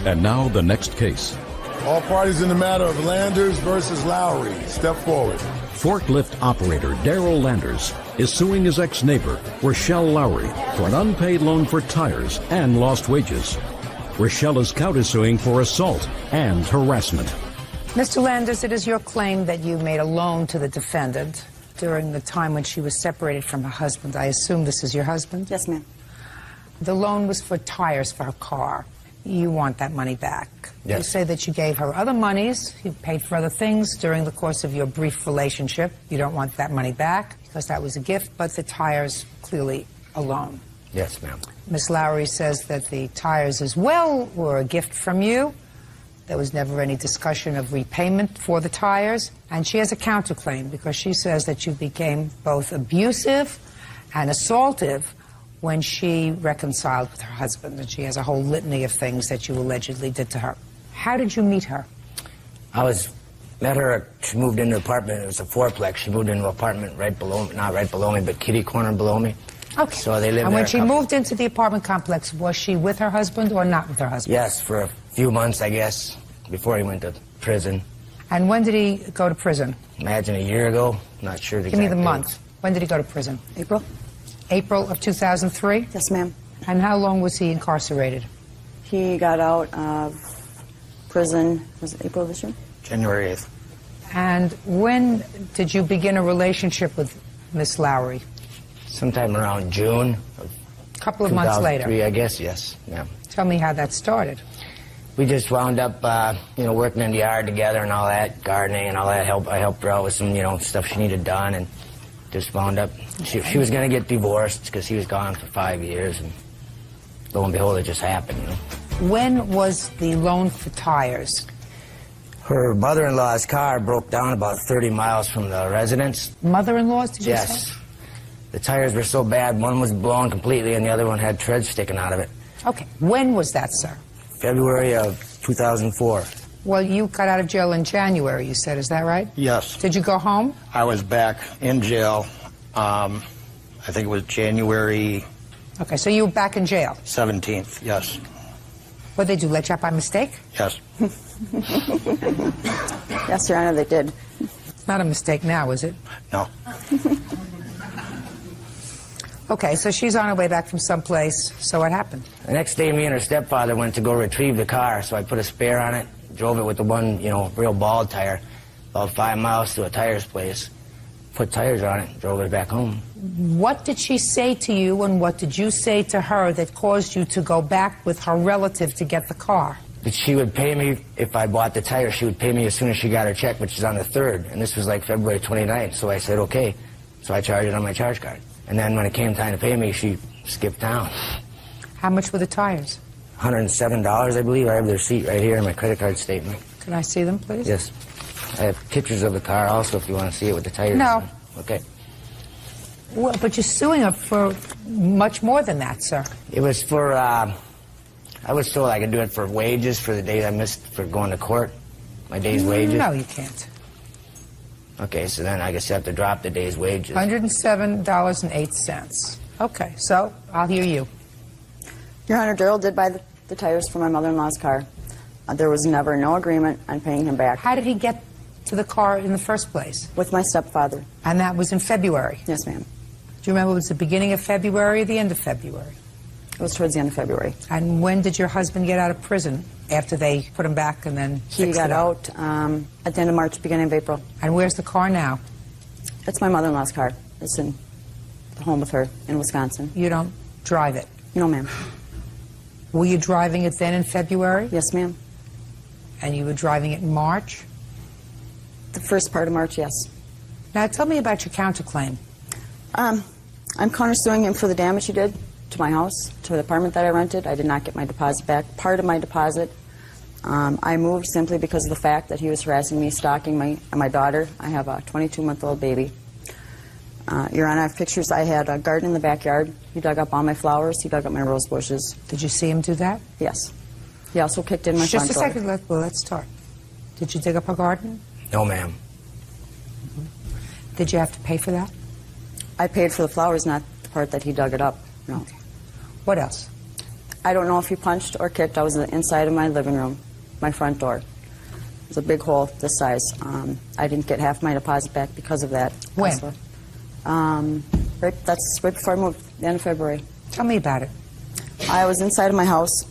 And now the next case. All parties in the matter of Landers versus Lowry. Step forward. Forklift operator Daryl Landers is suing his ex-neighbor, Rochelle Lowry, for an unpaid loan for tires and lost wages. Rochelle is countersuing for assault and harassment. Mr. Landers, it is your claim that you made a loan to the defendant during the time when she was separated from her husband. I assume this is your husband? Yes, ma'am. The loan was for tires for her car. You want that money back. Yes. You say that you gave her other monies, you paid for other things during the course of your brief relationship. You don't want that money back because that was a gift, but the tires clearly a loan. Yes, ma'am. Miss Lowry says that the tires as well were a gift from you. There was never any discussion of repayment for the tires. And she has a counterclaim because she says that you became both abusive and assaultive when she reconciled with her husband, and she has a whole litany of things that you allegedly did to her. How did you meet her? Met her, she moved into an apartment, it was a fourplex. She moved into an apartment right below me, not right below me, but kitty corner below me. Okay. So they lived and there when she moved into the apartment complex, was she with her husband or not with her husband? Yes, for a few months, I guess, before he went to prison. And when did he go to prison? Imagine a year ago, not sure the Give me exact the date. month. When did he go to prison? April? April of 2003? Yes, ma'am. And how long was he incarcerated? He got out of prison, was it April of this year? January 8th. And when did you begin a relationship with Miss Lowry? Sometime around June of A couple of months later. 2003, I guess, yes. Yeah. Tell me how that started. We just wound up, working in the yard together and all that, gardening and all that. I helped her out with some, stuff she needed done, and just wound up. She was going to get divorced because he was gone for 5 years, and lo and behold, it just happened, When was the loan for tires? Her mother-in-law's car broke down about 30 miles from the residence. Mother-in-law's, did you Yes. say? The tires were so bad, one was blown completely and the other one had treads sticking out of it. Okay. When was that, sir? February of 2004. Well, you got out of jail in January, you said. Is that right? Yes. Did you go home? I was back in jail. I think it was January Okay, so you were back in jail. 17th, yes. What did they do, let you out by mistake? Yes. Yes, Your Honor, they did. It's not a mistake now, is it? No. Okay, so she's on her way back from someplace. So what happened? The next day, me and her stepfather went to go retrieve the car, so I put a spare on it, drove it with the one, real bald tire, about 5 miles to a tires place, put tires on it, drove it back home. What did she say to you, and what did you say to her that caused you to go back with her relative to get the car? That she would pay me, if I bought the tire, she would pay me as soon as she got her check, which is on the 3rd, and this was like February 29th, so I said, okay. So I charged it on my charge card. And then when it came time to pay me, she skipped town. How much were the tires? $107, I believe. I have the receipt right here in my credit card statement. Can I see them, please? Yes. I have pictures of the car also if you want to see it with the tires. No. Okay. Well, but you're suing her for much more than that, sir. It was for, I was told I could do it for wages for the days I missed for going to court. My day's wages. No, you can't. Okay, so then I guess you have to drop the day's wages. $107.08. Okay, so I'll hear you. Your Honor, Daryl did buy the tires for my mother-in-law's car. There was never no agreement on paying him back. How did he get to the car in the first place? With my stepfather. And that was in February? Yes, ma'am. Do you remember it was the beginning of February or the end of February? It was towards the end of February. And when did your husband get out of prison after they put him back and then He got out at the end of March, beginning of April. And where's the car now? It's my mother-in-law's car. It's in the home with her in Wisconsin. You don't drive it? No, ma'am. Were you driving it then in February? Yes, ma'am. And you were driving it in March? The first part of March, yes. Now tell me about your counterclaim. I'm countersuing him for the damage he did to my house, to the apartment that I rented. I did not get my deposit back. Part of my deposit, I moved simply because of the fact that he was harassing me, stalking my daughter. I have a 22-month-old baby. Your Honor, I have pictures. I had a garden in the backyard. He dug up all my flowers. He dug up my rose bushes. Did you see him do that? Yes. He also kicked in my front door. Just a second. Let's start. Did you dig up her garden? No, ma'am. Did you have to pay for that? I paid for the flowers, not the part that he dug it up. No. Okay. What else? I don't know if he punched or kicked. I was inside of my living room, my front door. It was a big hole this size. I didn't get half my deposit back because of that. When? That's right before I moved, the end of February. Tell me about it. I was inside of my house.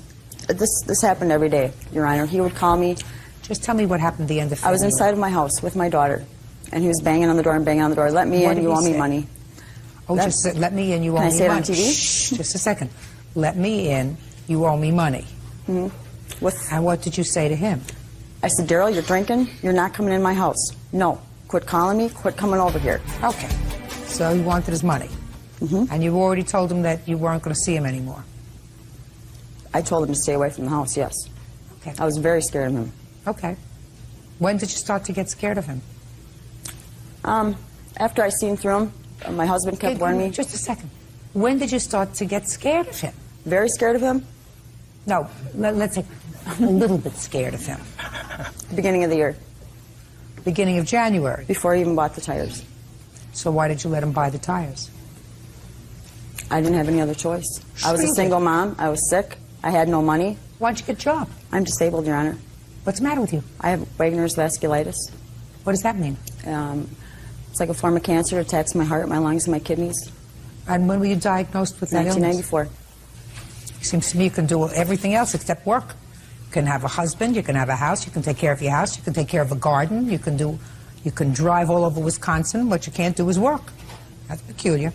This happened every day, Your Honor. He would call me. Just tell me what happened at the end of February. I was inside of my house with my daughter, and he was banging on the door and banging on the door. Let me in, you owe me money. Oh, just let me in, you owe me money. Can I say it on TV? Shh, just a second. Let me in, you owe me money. Mm-hmm. And what did you say to him? I said, Daryl, you're drinking. You're not coming in my house. No. Quit calling me. Quit coming over here. Okay. So he wanted his money. Mm-hmm. And you already told him that you weren't going to see him anymore. I told him to stay away from the house, yes. Okay. I was very scared of him. Okay. When did you start to get scared of him? After I seen through him, my husband kept warning me. Just a second. When did you start to get scared of him? Very scared of him? No, let's say a little bit scared of him. Beginning of the year. Beginning of January? Before he even bought the tires. So why did you let him buy the tires? I didn't have any other choice. I was a single mom. I was sick. I had no money. Why'd you get a job? I'm disabled, Your Honor. What's the matter with you? I have Wegener's vasculitis. What does that mean? It's like a form of cancer. It attacks my heart, my lungs, and my kidneys. And when were you diagnosed with that illness? 1994. It seems to me you can do everything else except work. You can have a husband, you can have a house, you can take care of your house, you can take care of a garden, you can drive all over Wisconsin. What you can't do is work. That's peculiar.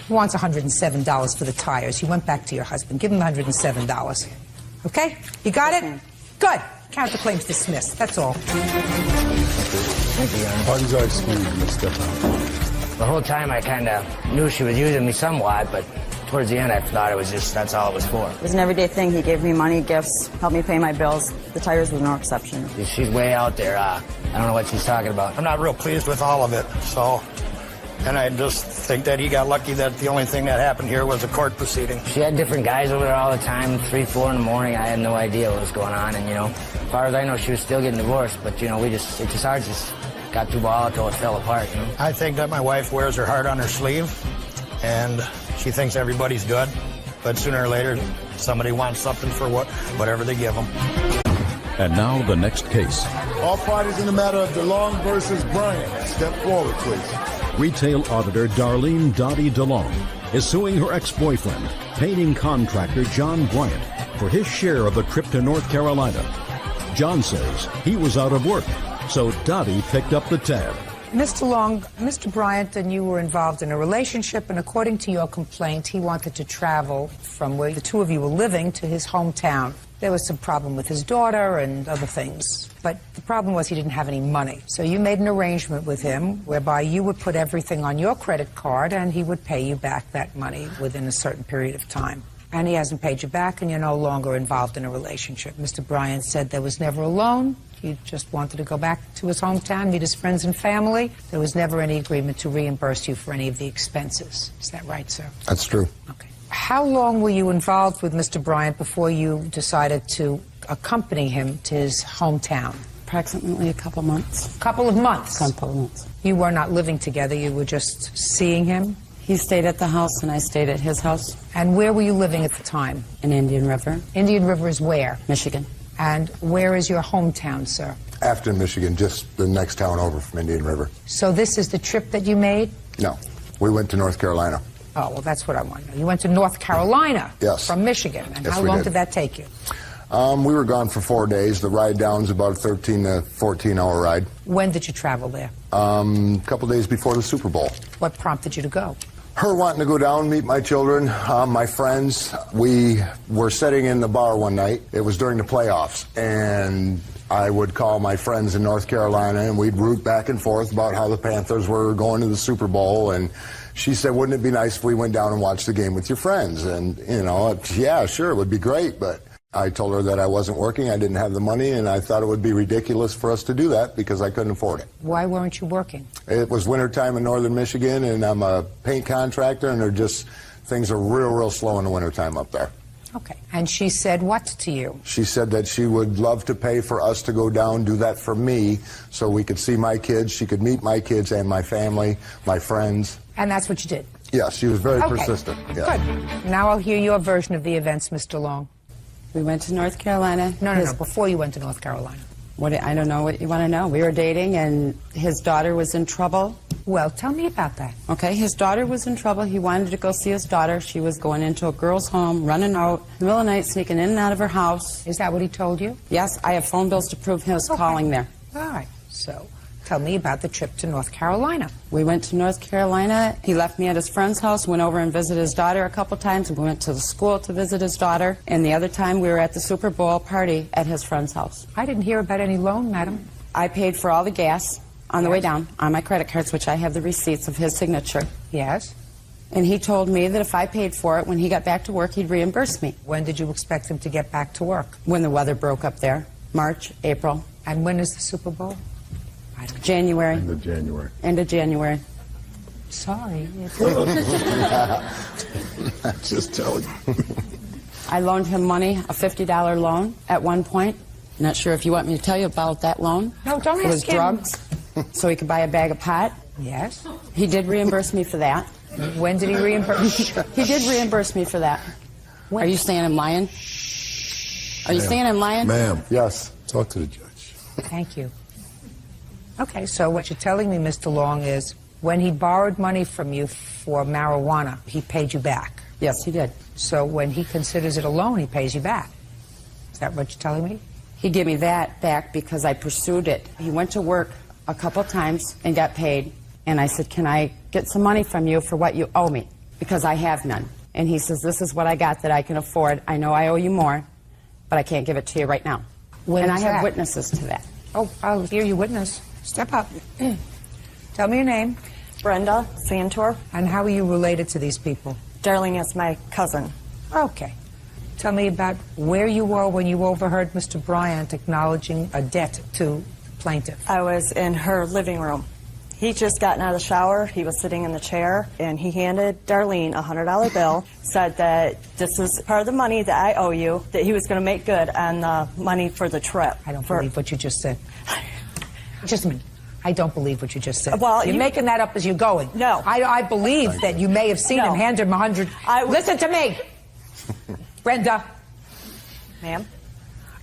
He wants $107 for the tires. You went back to your husband. Give him the $107. Okay? You got it? Good. Counterclaim's dismissed. That's all. Thank you, Your Honor. Parties are excused. You step out. The whole time I kind of knew she was using me somewhat, but towards the end, I thought it was just, that's all it was for. It was an everyday thing. He gave me money, gifts, helped me pay my bills. The tires were no exception. She's way out there. I don't know what she's talking about. I'm not real pleased with all of it, so... And I just think that he got lucky that the only thing that happened here was a court proceeding. She had different guys over there all the time, 3, 4 in the morning. I had no idea what was going on, and, as far as I know, she was still getting divorced, but, ours just got too volatile, it fell apart, I think that my wife wears her heart on her sleeve, and she thinks everybody's good, but sooner or later, somebody wants something for whatever they give them. And now the next case. All parties in the matter of DeLong versus Bryant. Step forward, please. Retail auditor Darlene Dottie DeLong is suing her ex-boyfriend, painting contractor John Bryant, for his share of the trip to North Carolina. John says he was out of work, so Dottie picked up the tab. Mr. Long, Mr. Bryant and you were involved in a relationship, and according to your complaint, he wanted to travel from where the two of you were living to his hometown. There was some problem with his daughter and other things, but the problem was he didn't have any money. So you made an arrangement with him whereby you would put everything on your credit card and he would pay you back that money within a certain period of time. And he hasn't paid you back, and you're no longer involved in a relationship. Mr. Bryant said there was never a loan. He just wanted to go back to his hometown, meet his friends and family. There was never any agreement to reimburse you for any of the expenses. Is that right, sir? That's true. Okay. How long were you involved with Mr. Bryant before you decided to accompany him to his hometown? Approximately a couple months. Couple of months? Couple of months. You were not living together, you were just seeing him? He stayed at the house and I stayed at his house. And where were you living at the time? In Indian River. Indian River is where? Michigan. And where is your hometown, sir? Afton, Michigan, just the next town over from Indian River. So this is the trip that you made? No, we went to North Carolina. Oh, well, that's what I want to know. You went to North Carolina? Yes. From Michigan. And yes, how long did that take you? We were gone for 4 days. The ride down's about a 13 to 14-hour ride. When did you travel there? A couple days before the Super Bowl. What prompted you to go? Her wanting to go down, meet my children, my friends. We were sitting in the bar one night. It was during the playoffs, and I would call my friends in North Carolina, and we'd root back and forth about how the Panthers were going to the Super Bowl, and she said, wouldn't it be nice if we went down and watched the game with your friends? And, yeah, sure, it would be great, but I told her that I wasn't working, I didn't have the money, and I thought it would be ridiculous for us to do that because I couldn't afford it. Why weren't you working? It was wintertime in northern Michigan, and I'm a paint contractor, and things are real slow in the wintertime up there. Okay. And she said what to you? She said that she would love to pay for us to go down, do that for me, so we could see my kids, she could meet my kids and my family, my friends. And that's what you did? Yes, she was very persistent. Yeah. Good. Now I'll hear your version of the events, Mr. Long. We went to North Carolina. No, before you went to North Carolina. I don't know what you want to know. We were dating, and his daughter was in trouble. Well, tell me about that. Okay, his daughter was in trouble. He wanted to go see his daughter. She was going into a girl's home, running out in the middle of the night, sneaking in and out of her house. Is that what he told you? Yes, I have phone bills to prove he was calling there. All right. So, tell me about the trip to North Carolina. We went to North Carolina. He left me at his friend's house, went over and visited his daughter a couple times. We went to the school to visit his daughter. And the other time, we were at the Super Bowl party at his friend's house. I didn't hear about any loan, madam. I paid for all the gas on the way down on my credit cards, which I have the receipts of his signature. Yes. And he told me that if I paid for it, when he got back to work, he'd reimburse me. When did you expect him to get back to work? When the weather broke up there. March, April. And when is the Super Bowl? January. End of January. End of January. Sorry. Just tell you. I loaned him money, a $50 loan at one point. Not sure if you want me to tell you about that loan. No, don't ask him. It was drugs, so he could buy a bag of pot. Yes. He did reimburse me for that. When did he reimburse? He did reimburse me for that. When? Are you saying I'm lying? Are you saying I'm lying? Ma'am, yes. Talk to the judge. Thank you. Okay, so what you're telling me, Mr. Long, is when he borrowed money from you for marijuana, he paid you back. Yes, he did. So when he considers it a loan, he pays you back. Is that what you're telling me? He gave me that back because I pursued it. He went to work a couple times and got paid. And I said, can I get some money from you for what you owe me? Because I have none. And he says, this is what I got that I can afford. I know I owe you more, but I can't give it to you right now. When and I is have that? witnesses to that. Oh, I'll hear you witness. Step up. Tell me your name. Brenda Santor. And how are you related to these people? Darlene is my cousin. Okay. Tell me about where you were when you overheard Mr. Bryant acknowledging a debt to the plaintiff. I was in her living room. He just gotten out of the shower. He was sitting in the chair, and he handed Darlene a $100 bill, said that this is part of the money that I owe you, that he was going to make good on the money for the trip. I don't believe what you just said. Just a minute. I don't believe what you just said. Well, you're making that up as you're going. No. I believe that you may have seen him hand him 100. Listen to me, Brenda. Ma'am?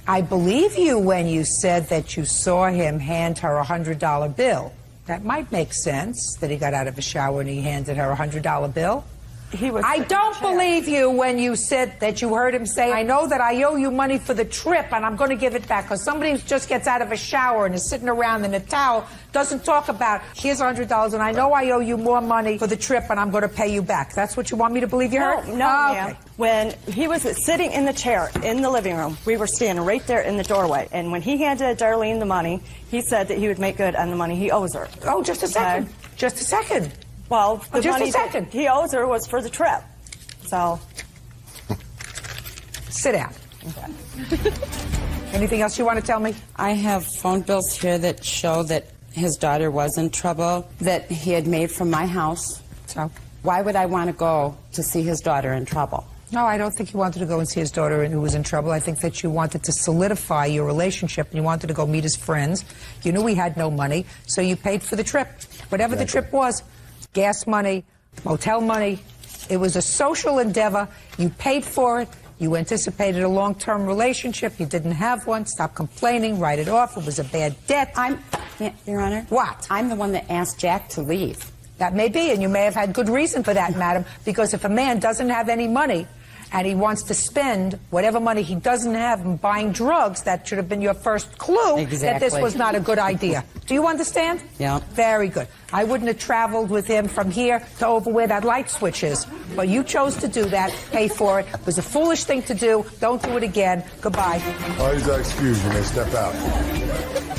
I believe you when you said that you saw him hand her a $100 bill. That might make sense, that he got out of a shower and he handed her a $100 bill. I don't believe you when you said that you heard him say, I know that I owe you money for the trip and I'm going to give it back. Because somebody who just gets out of a shower and is sitting around in a towel doesn't talk about, here's $100 and I know I owe you more money for the trip and I'm going to pay you back. That's what you want me to believe you heard? No, ma'am. When he was sitting in the chair in the living room, we were standing right there in the doorway. And when he handed Darlene the money, he said that he would make good on the money he owes her. Oh, just a second. Just a second. Well, the just money a second. that he owes her was for the trip. So. Sit down. Okay. Anything else you want to tell me? I have phone bills here that show that his daughter was in trouble, that he had made from my house. So? Why would I want to go to see his daughter in trouble? No, I don't think you wanted to go and see his daughter who was in trouble. I think that you wanted to solidify your relationship and you wanted to go meet his friends. You knew he had no money, so you paid for the trip. Whatever the trip was. Gas money, motel money. It was a social endeavor. You paid for it. You anticipated a long-term relationship. You didn't have one. Stop complaining. Write it off. It was a bad debt. Your Honor? What? I'm the one that asked Jack to leave. That may be, and you may have had good reason for that, madam, because if a man doesn't have any money and he wants to spend whatever money he doesn't have in buying drugs, that should have been your first clue that this was not a good idea. Do you understand? Yeah. Very good. I wouldn't have traveled with him from here to over where that light switch is. But you chose to do that, pay for it. It was a foolish thing to do. Don't do it again. Goodbye. Parties are excused. You may step out.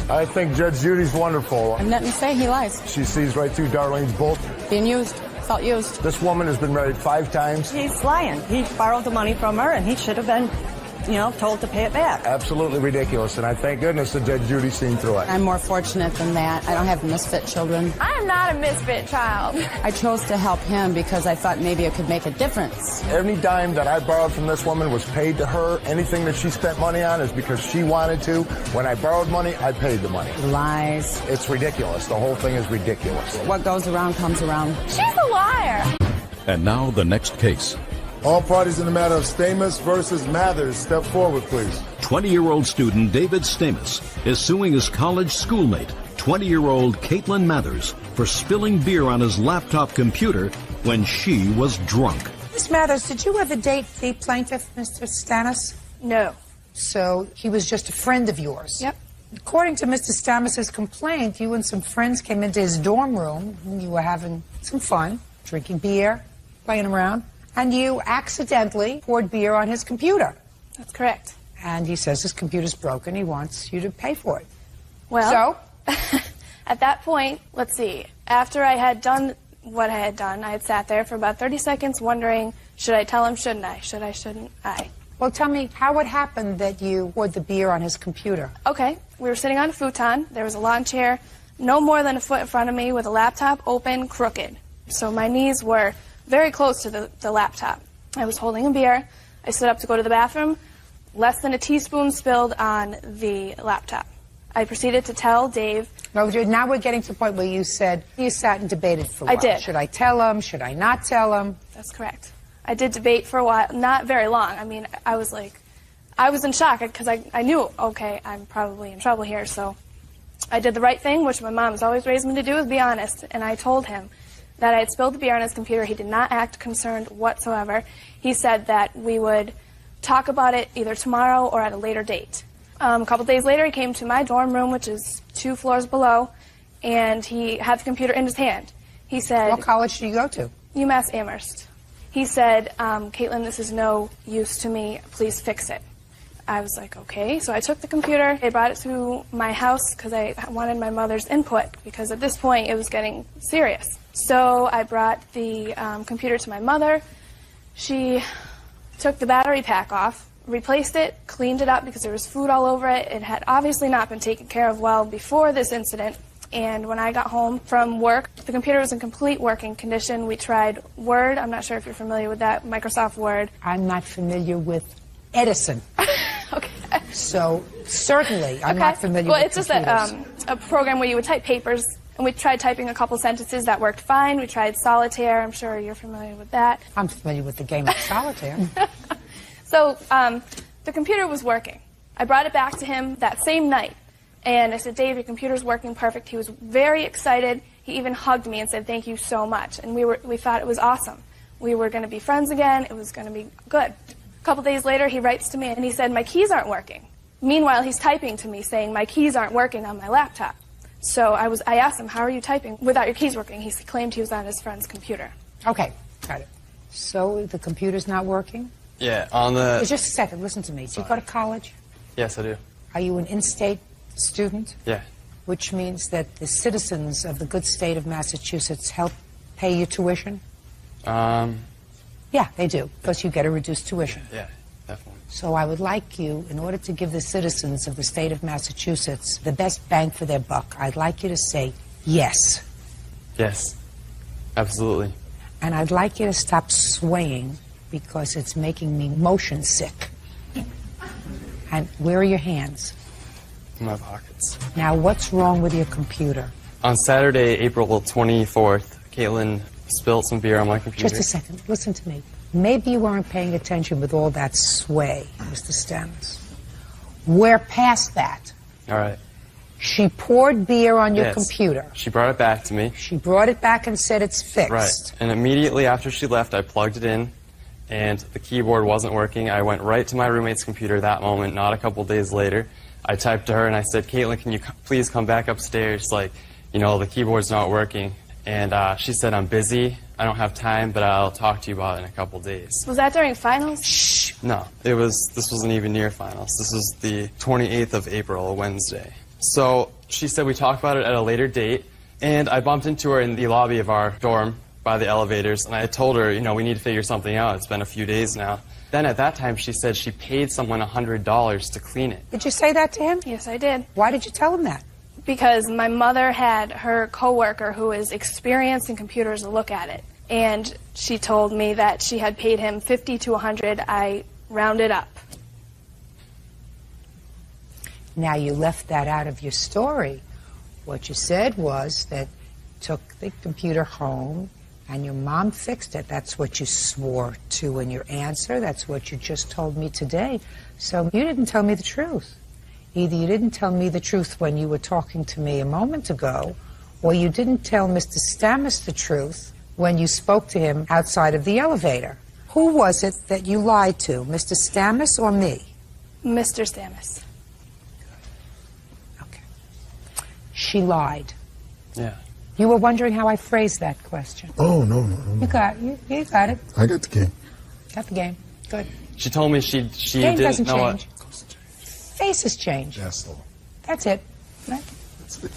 I think Judge Judy's wonderful. I'm not to say he lies. She sees right through Darlene's bull. Being used. Felt used. This woman has been married 5 times. He's lying. He borrowed the money from her, and he should have been, told to pay it back. Absolutely ridiculous, and I thank goodness that Judge Judy's seen through it. I'm more fortunate than that. I don't have misfit children. I am not a misfit child. I chose to help him because I thought maybe it could make a difference. Any dime that I borrowed from this woman was paid to her. Anything that she spent money on is because she wanted to. When I borrowed money, I paid the money. Lies. It's ridiculous. The whole thing is ridiculous. What goes around comes around. She's a liar. And now the next case. All parties in the matter of Stamos versus Mathers, step forward, please. 20-year-old student David Stamos is suing his college schoolmate, 20-year-old Caitlin Mathers, for spilling beer on his laptop computer when she was drunk. Miss Mathers, did you ever date the plaintiff, Mr. Stanis? No. So he was just a friend of yours? Yep. According to Mr. Stanis' complaint, you and some friends came into his dorm room and you were having some fun, drinking beer, playing around, and you accidentally poured beer on his computer. That's correct. And he says his computer's broken. He wants you to pay for it. Well, so? At that point, let's see, after I had done what I had done, I had sat there for about 30 seconds wondering, should I tell him, shouldn't I? Should I, shouldn't I? Well, tell me how it happened that you poured the beer on his computer. Okay, we were sitting on a futon. There was a lawn chair no more than a foot in front of me with a laptop open, crooked. So my knees were very close to the laptop. I was holding a beer. I stood up to go to the bathroom. Less than a teaspoon spilled on the laptop. I proceeded to tell Dave. No, now we're getting to the point where you said you sat and debated for a while. I did. Should I tell him? Should I not tell him? That's correct. I did debate for a while, not very long. I mean, I was in shock because I knew, okay, I'm probably in trouble here. So I did the right thing, which my mom has always raised me to do, is be honest. And I told him that I had spilled the beer on his computer. He did not act concerned whatsoever. He said that we would talk about it either tomorrow or at a later date. A couple days later, he came to my dorm room, which is 2 floors below, and he had the computer in his hand. He said... What college did you go to? UMass Amherst. He said, Caitlin, this is no use to me. Please fix it. I was like, okay. So I took the computer. I brought it to my house because I wanted my mother's input, because at this point it was getting serious. So I brought the computer to my mother. She took the battery pack off, replaced it, cleaned it up because there was food all over it. It had obviously not been taken care of well before this incident. And when I got home from work, the computer was in complete working condition. We tried Word. I'm not sure if you're familiar with that, Microsoft Word. I'm not familiar with Edison. Okay. So certainly I'm not familiar with computers. Well, it's just a program where you would type papers, and we tried typing a couple sentences that worked fine. We tried Solitaire. I'm sure you're familiar with that. I'm familiar with the game of Solitaire. So the computer was working. I brought it back to him that same night, and I said, Dave, your computer's working perfect. He was very excited. He even hugged me and said, thank you so much. And we thought it was awesome. We were going to be friends again. It was going to be good. A couple days later, he writes to me, and he said, my keys aren't working. Meanwhile, he's typing to me saying, my keys aren't working on my laptop. So I asked him, how are you typing without your keys working? He claimed he was on his friend's computer. Okay, got it. So the computer's not working? Yeah, on the... Just a second, listen to me. Do you go to college? Yes, I do. Are you an in-state student? Yeah. Which means that the citizens of the good state of Massachusetts help pay your tuition? Yeah, they do, because you get a reduced tuition. Yeah, definitely. So I would like you, in order to give the citizens of the state of Massachusetts the best bang for their buck, I'd like you to say yes. Yes, absolutely. And I'd like you to stop swaying because it's making me motion sick. And where are your hands? In my pockets. Now, what's wrong with your computer? On Saturday, April 24th, Caitlin spilled some beer on my computer. Just a second. Listen to me. Maybe you weren't paying attention with all that sway, Mr. Stamets. We're past that. All right. She poured beer on your Yes. computer. She brought it back to me. She brought it back and said it's fixed. Right. And immediately after she left, I plugged it in, and the keyboard wasn't working. I went right to my roommate's computer that moment, not a couple days later. I typed to her, and I said, Caitlin, can you please come back upstairs? Like, you know, the keyboard's not working. And she said, I'm busy. I don't have time, but I'll talk to you about it in a couple days. Was that during finals? Shh. No, this wasn't even near finals. This was the 28th of April, a Wednesday. So she said we talked about it at a later date, and I bumped into her in the lobby of our dorm by the elevators, and I told her, you know, we need to figure something out. It's been a few days now. Then at that time, she said she paid someone $100 to clean it. Did you say that to him? Yes, I did. Why did you tell him that? Because my mother had her coworker who is experienced in computers look at it, and she told me that she had paid him $50 to $100. I rounded up. Now, you left that out of your story. What you said was that you took the computer home and your mom fixed it. That's what you swore to in your answer. That's what you just told me today. So you didn't tell me the truth. Either you didn't tell me the truth when you were talking to me a moment ago, or you didn't tell Mr. Stamets the truth when you spoke to him outside of the elevator. Who was it that you lied to, Mr. Stamets or me? Mr. Stamets. Okay. She lied. Yeah. You were wondering how I phrased that question. Oh, no. You got it. I got the game. Got the game. Good. She told me she Game didn't doesn't know change. Faces change. That's all. That's it. Right? That's it.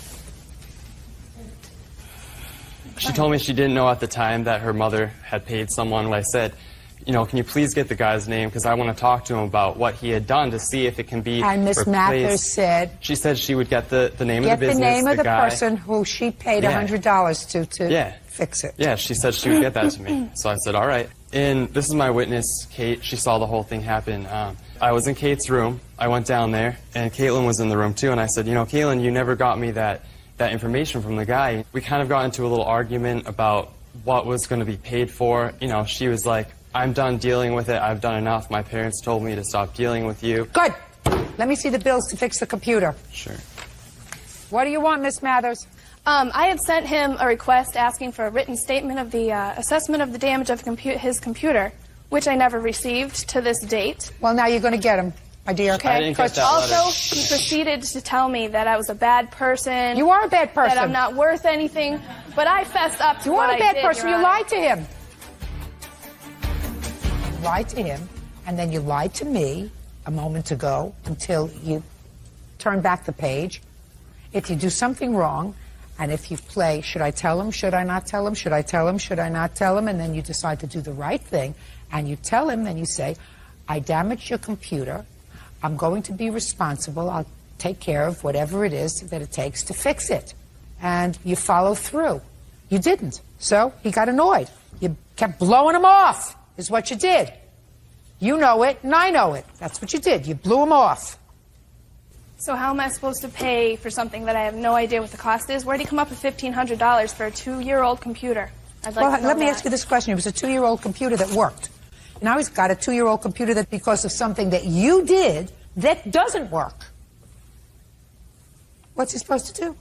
She told me she didn't know at the time that her mother had paid someone. I said, you know, can you please get the guy's name? Because I want to talk to him about what he had done to see if it can be And Miss replaced. Mathers said, She said she would get the name of get the business, the name of the guy. person who she paid Yeah. $100 to Yeah. fix it. Yeah, she said she would get that to me. So I said, all right. And this is my witness, Kate. She saw the whole thing happen. I was in Kate's room. I went down there, and Caitlin was in the room too. And I said, you know, Caitlin, you never got me that information from the guy. We kind of got into a little argument about what was going to be paid for. You know, she was like, I'm done dealing with it. I've done enough. My parents told me to stop dealing with you. Good. Let me see the bills to fix the computer. Sure. What do you want, Miss Mathers? I had sent him a request asking for a written statement of the assessment of the damage of his computer, which I never received to this date. Well, now you're going to get him, my dear. I didn't get that Also, letter. he proceeded to tell me that I was a bad person. You are a bad person. That I'm not worth anything. But I fessed up to You what are a I bad did, person. Your You Honor. lied to him. You lied to him, and then you lied to me a moment ago until you turn back the page. If you do something wrong, And if you play, should I tell him, should I not tell him, should I tell him, should I not tell him, and then you decide to do the right thing, and you tell him, then you say, I damaged your computer, I'm going to be responsible, I'll take care of whatever it is that it takes to fix it. And you follow through. You didn't. So he got annoyed. You kept blowing him off, is what you did. You know it, and I know it. That's what you did. You blew him off. So how am I supposed to pay for something that I have no idea what the cost is? Where did he come up with $1,500 for a 2-year-old computer? I'd like to know Let me that. ask you this question. It was a 2-year-old computer that worked. Now he's got a 2-year-old computer that because of something that you did that doesn't work. What's he supposed to do?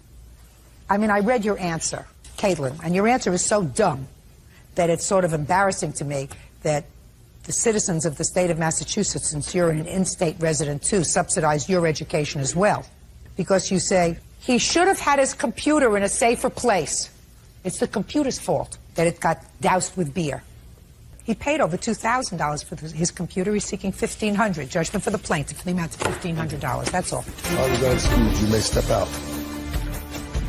I mean, I read your answer, Caitlin, and your answer is so dumb that it's sort of embarrassing to me that the citizens of the state of Massachusetts, since you're an in-state resident too, subsidize your education as well. Because you say, he should have had his computer in a safer place. It's the computer's fault that it got doused with beer. He paid over $2,000 for his computer. He's seeking $1,500. Judgment for the plaintiff for the amount of $1,500. That's all. All you guys do, you may step out.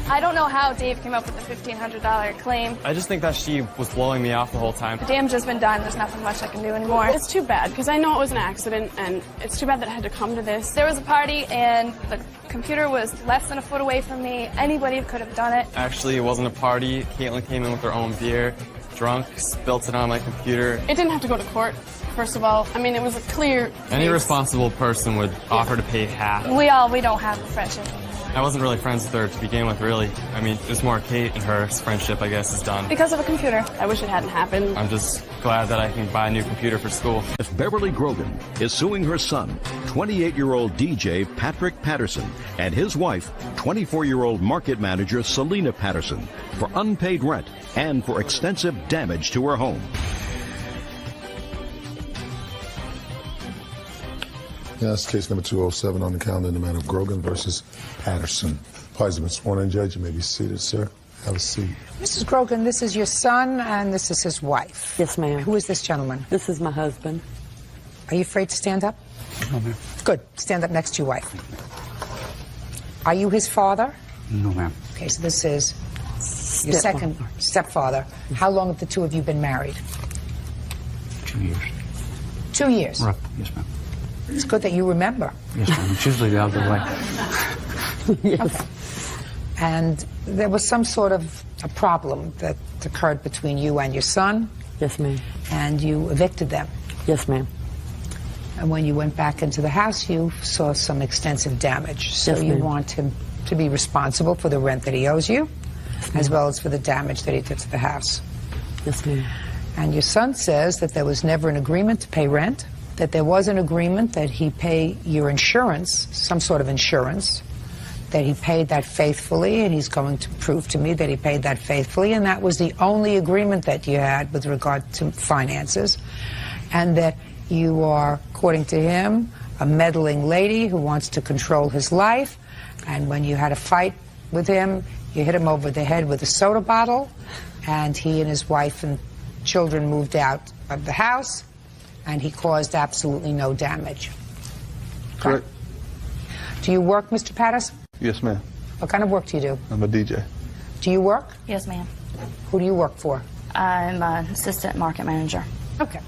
I don't know how Dave came up with the $1,500 claim. I just think that she was blowing me off the whole time. The damage has been done. There's nothing much I can do anymore. It's too bad, because I know it was an accident, and it's too bad that it had to come to this. There was a party, and the computer was less than a foot away from me. Anybody could have done it. Actually, it wasn't a party. Caitlin came in with her own beer, drunk, spilt it on my computer. It didn't have to go to court, first of all. I mean, it was a clear Any case. responsible person would offer to pay half. We don't have a friendship. I wasn't really friends with her to begin with, really. I mean, it was more Kate and her friendship, I guess, is done. Because of a computer. I wish it hadn't happened. I'm just glad that I can buy a new computer for school. Beverly Grogan is suing her son, 28-year-old DJ Patrick Patterson, and his wife, 24-year-old market manager Selena Patterson, for unpaid rent and for extensive damage to her home. Yes, case number 207 on the calendar in the matter of Grogan versus Patterson. Parties have been sworn in, Judge. You may be seated, sir. Have a seat. Mrs. Grogan, this is your son, and this is his wife. Yes, ma'am. Who is this gentleman? This is my husband. Are you afraid to stand up? No, ma'am. Good. Stand up next to your wife. Are you his father? No, ma'am. Okay, so this is your second stepfather. How long have the two of you been married? 2 years. 2 years? Right. Yes, ma'am. It's good that you remember. Yes, ma'am. It's usually out of the way. Yes. Okay. And there was some sort of a problem that occurred between you and your son. Yes, ma'am. And you evicted them. Yes, ma'am. And when you went back into the house, you saw some extensive damage. So Yes, you ma'am. want him to be responsible for the rent that he owes you, as well as for the damage that he did to the house. Yes, ma'am. And your son says that there was never an agreement to pay rent, that there was an agreement that he pay your insurance, some sort of insurance, that he paid that faithfully, and he's going to prove to me that he paid that faithfully, and that was the only agreement that you had with regard to finances, and that you are, according to him, a meddling lady who wants to control his life, and when you had a fight with him, you hit him over the head with a soda bottle, and he and his wife and children moved out of the house, and he caused absolutely no damage. Correct. Do you work, Mr. Patterson? Yes, ma'am. What kind of work do you do? I'm a DJ. Do you work? Yes, ma'am. Who do you work for? I'm an assistant market manager. Okay.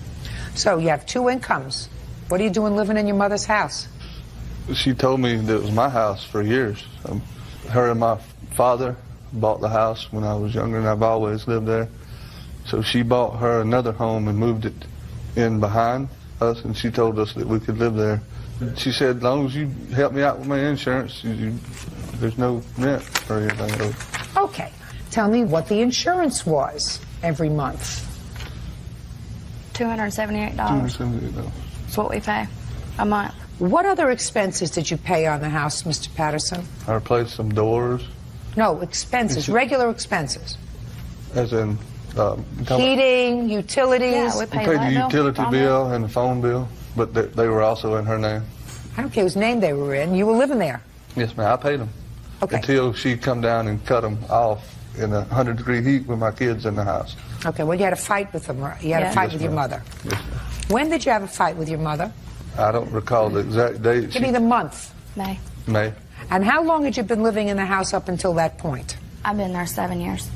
So you have two incomes. What are you doing living in your mother's house? She told me that it was my house for years. Her and my father bought the house when I was younger, and I've always lived there. So she bought her another home and moved it in behind us, and she told us that we could live there. She said, as long as you help me out with my insurance, there's no rent or anything. Okay. Tell me what the insurance was every month. $278. $278. That's what we pay a month. What other expenses did you pay on the house, Mr. Patterson? I replaced some doors. No, expenses, regular expenses. As in... Heating, utilities. Yeah, we paid the utility bill and the phone bill, but they were also in her name. I don't care whose name they were in. You were living there. Yes, ma'am. I paid them. Okay. Until she'd come down and cut them off in 100-degree heat with my kids in the house. Okay, well, you had a fight with them. You had a fight with your mother. Yes, ma'am. When did you have a fight with your mother? I don't recall the exact date. Give me the month. May. May. And how long had you been living in the house up until that point? I've been there 7 years.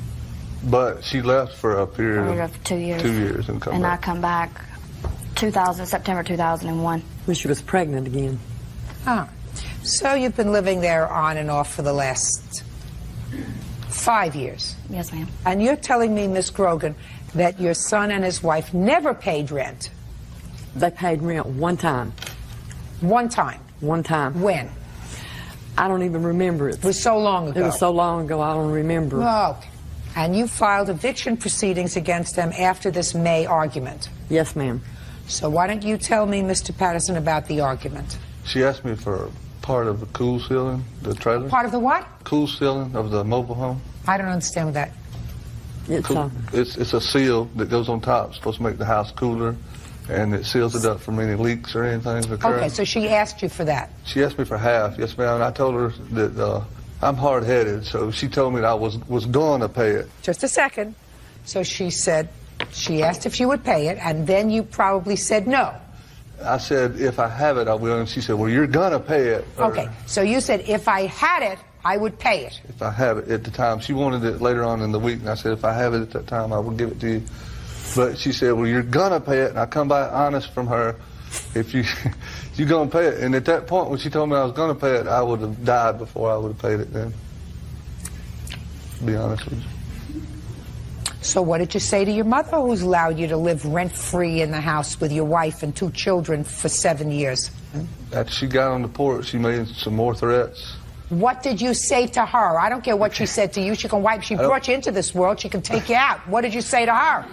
But she left for a period of 2 years. 2 years and come and back. I come back September 2001. When she was pregnant again. Ah, so you've been living there on and off for the last 5 years. Yes, ma'am. And you're telling me, Miss Grogan, that your son and his wife never paid rent? They paid rent one time. One time? One time. When? I don't even remember it. It was so long ago. It was so long ago, I don't remember. Oh, and you filed eviction proceedings against them after this May argument? Yes, ma'am. So why don't you tell me, Mr. Patterson, about the argument? She asked me for part of the cool ceiling, the trailer. Part of the what? Cool ceiling of the mobile home. I don't understand what that... It's a seal that goes on top. It's supposed to make the house cooler, and it seals it up from any leaks or anything occurring. Okay, so she asked you for that? She asked me for half, yes, ma'am. And I told her that I'm hard-headed, so she told me that I was going to pay it. Just a second. So she said, she asked if you would pay it, and then you probably said no. I said, if I have it, I will. And she said, well, you're going to pay it. Okay, so you said, if I had it, I would pay it. If I have it at the time. She wanted it later on in the week, and I said, if I have it at that time, I will give it to you. But she said, well, you're going to pay it. And I come back honest from her. If you're going to pay it. And at that point, when she told me I was going to pay it, I would have died before I would have paid it then. To be honest with you. So what did you say to your mother, who's allowed you to live rent-free in the house with your wife and 2 children for 7 years? After she got on the porch, she made some more threats. What did you say to her? I don't care what she said to you. She can wipe. She brought you into this world. She can take you out. What did you say to her?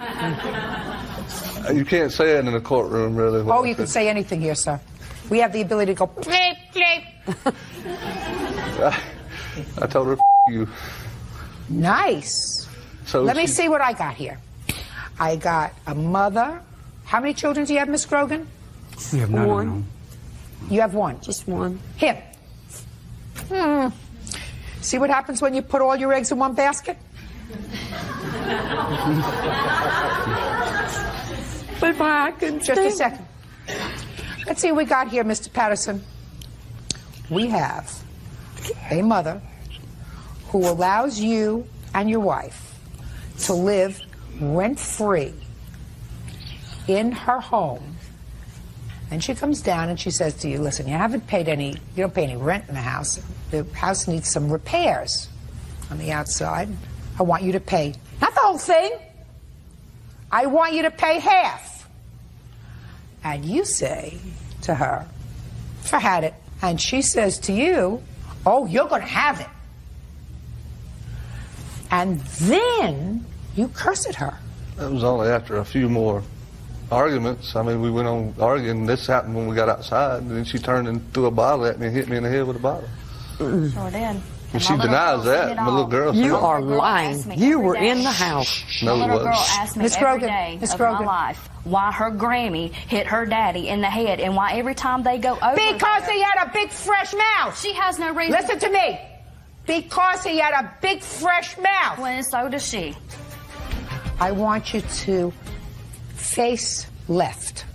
You can't say it in a courtroom, really. Oh, you can say anything here, sir. We have the ability to go, bleep, bleep. I told her, you. Nice. So let me see what I got here. I got a mother. How many children do you have, Miss Grogan? We have none. One. You have one? Just one. Him. See what happens when you put all your eggs in one basket? But if I can Just a second. Let's see what we got here, Mr. Patterson. We have a mother who allows you and your wife to live rent-free in her home. And she comes down and she says to you, listen, you don't pay any rent in the house. The house needs some repairs on the outside. I want you to pay, not the whole thing. I want you to pay half. And you say to her, if I had it. And she says to you, oh, you're going to have it. And then you curse at her. That was only after a few more arguments. I mean, we went on arguing. This happened when we got outside, and then she turned and threw a bottle at me and hit me in the head with a bottle. Sure did. And she denies that. My little girl. You are lying. You were in the house. My No, it little girl wasn't. asked me Miss every Grogan, day Miss of Grogan. my life why her Grammy hit her daddy in the head, and why every time they go over Because there, he had a big fresh mouth. she has no reason. Listen to me. Because he had a big fresh mouth. Well, and so does she. I want you to face left.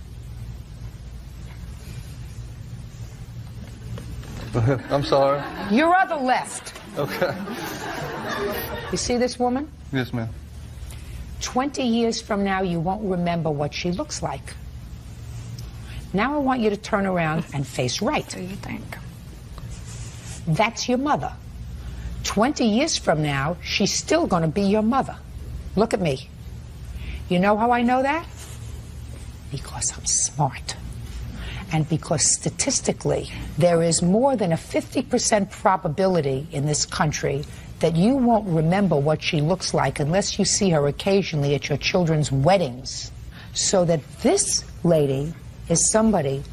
I'm sorry. Your other left. Okay. You see this woman? Yes, ma'am. 20 years from now, you won't remember what she looks like. Now I want you to turn around and face right. What do you think? That's your mother. 20 years from now, she's still going to be your mother. Look at me. You know how I know that? Because I'm smart. And because statistically, there is more than a 50% probability in this country that you won't remember what she looks like unless you see her occasionally at your children's weddings. So that this lady is somebody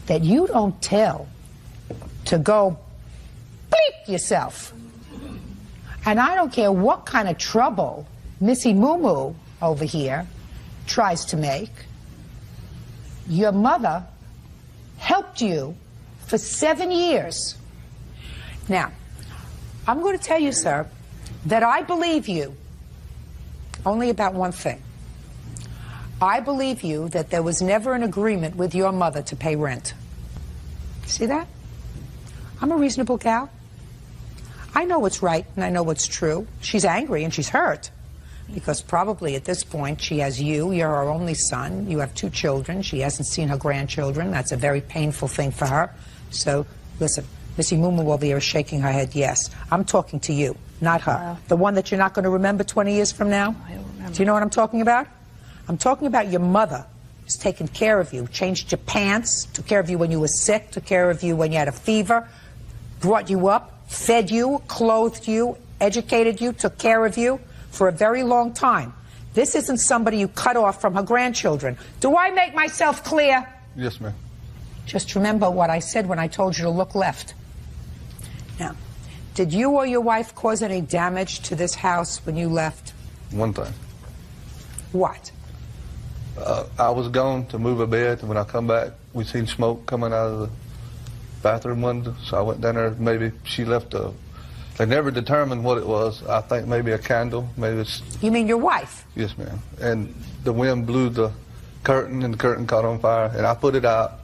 that you don't tell to go bleep yourself. And I don't care what kind of trouble Missy Moo Moo over here tries to make. Your mother helped you for 7 years. Now, I'm going to tell you, sir, that I believe you only about one thing. I believe you that there was never an agreement with your mother to pay rent. See that? I'm a reasonable gal. I know what's right and I know what's true. She's angry and she's hurt because probably at this point she has you. You're her only son. You have 2 children. She hasn't seen her grandchildren. That's a very painful thing for her. So, listen, Missy Mumu over here is shaking her head yes. I'm talking to you, not her. Wow. The one that you're not going to remember 20 years from now? I don't remember. Do you know what I'm talking about? I'm talking about your mother who's taken care of you, changed your pants, took care of you when you were sick, took care of you when you had a fever, brought you up, fed you, clothed you, educated you, took care of you for a very long time. This isn't somebody you cut off from her grandchildren. Do I make myself clear? Yes, ma'am. Just remember what I said when I told you to look left. Now, did you or your wife cause any damage to this house when you left? One thing. What? I was gone to move a bed, and when I come back, we seen smoke coming out of the bathroom window, so I went down there. Maybe she left a... They never determined what it was. I think maybe a candle, maybe it's... You mean your wife? Yes, ma'am. And the wind blew the curtain, and the curtain caught on fire, and I put it out.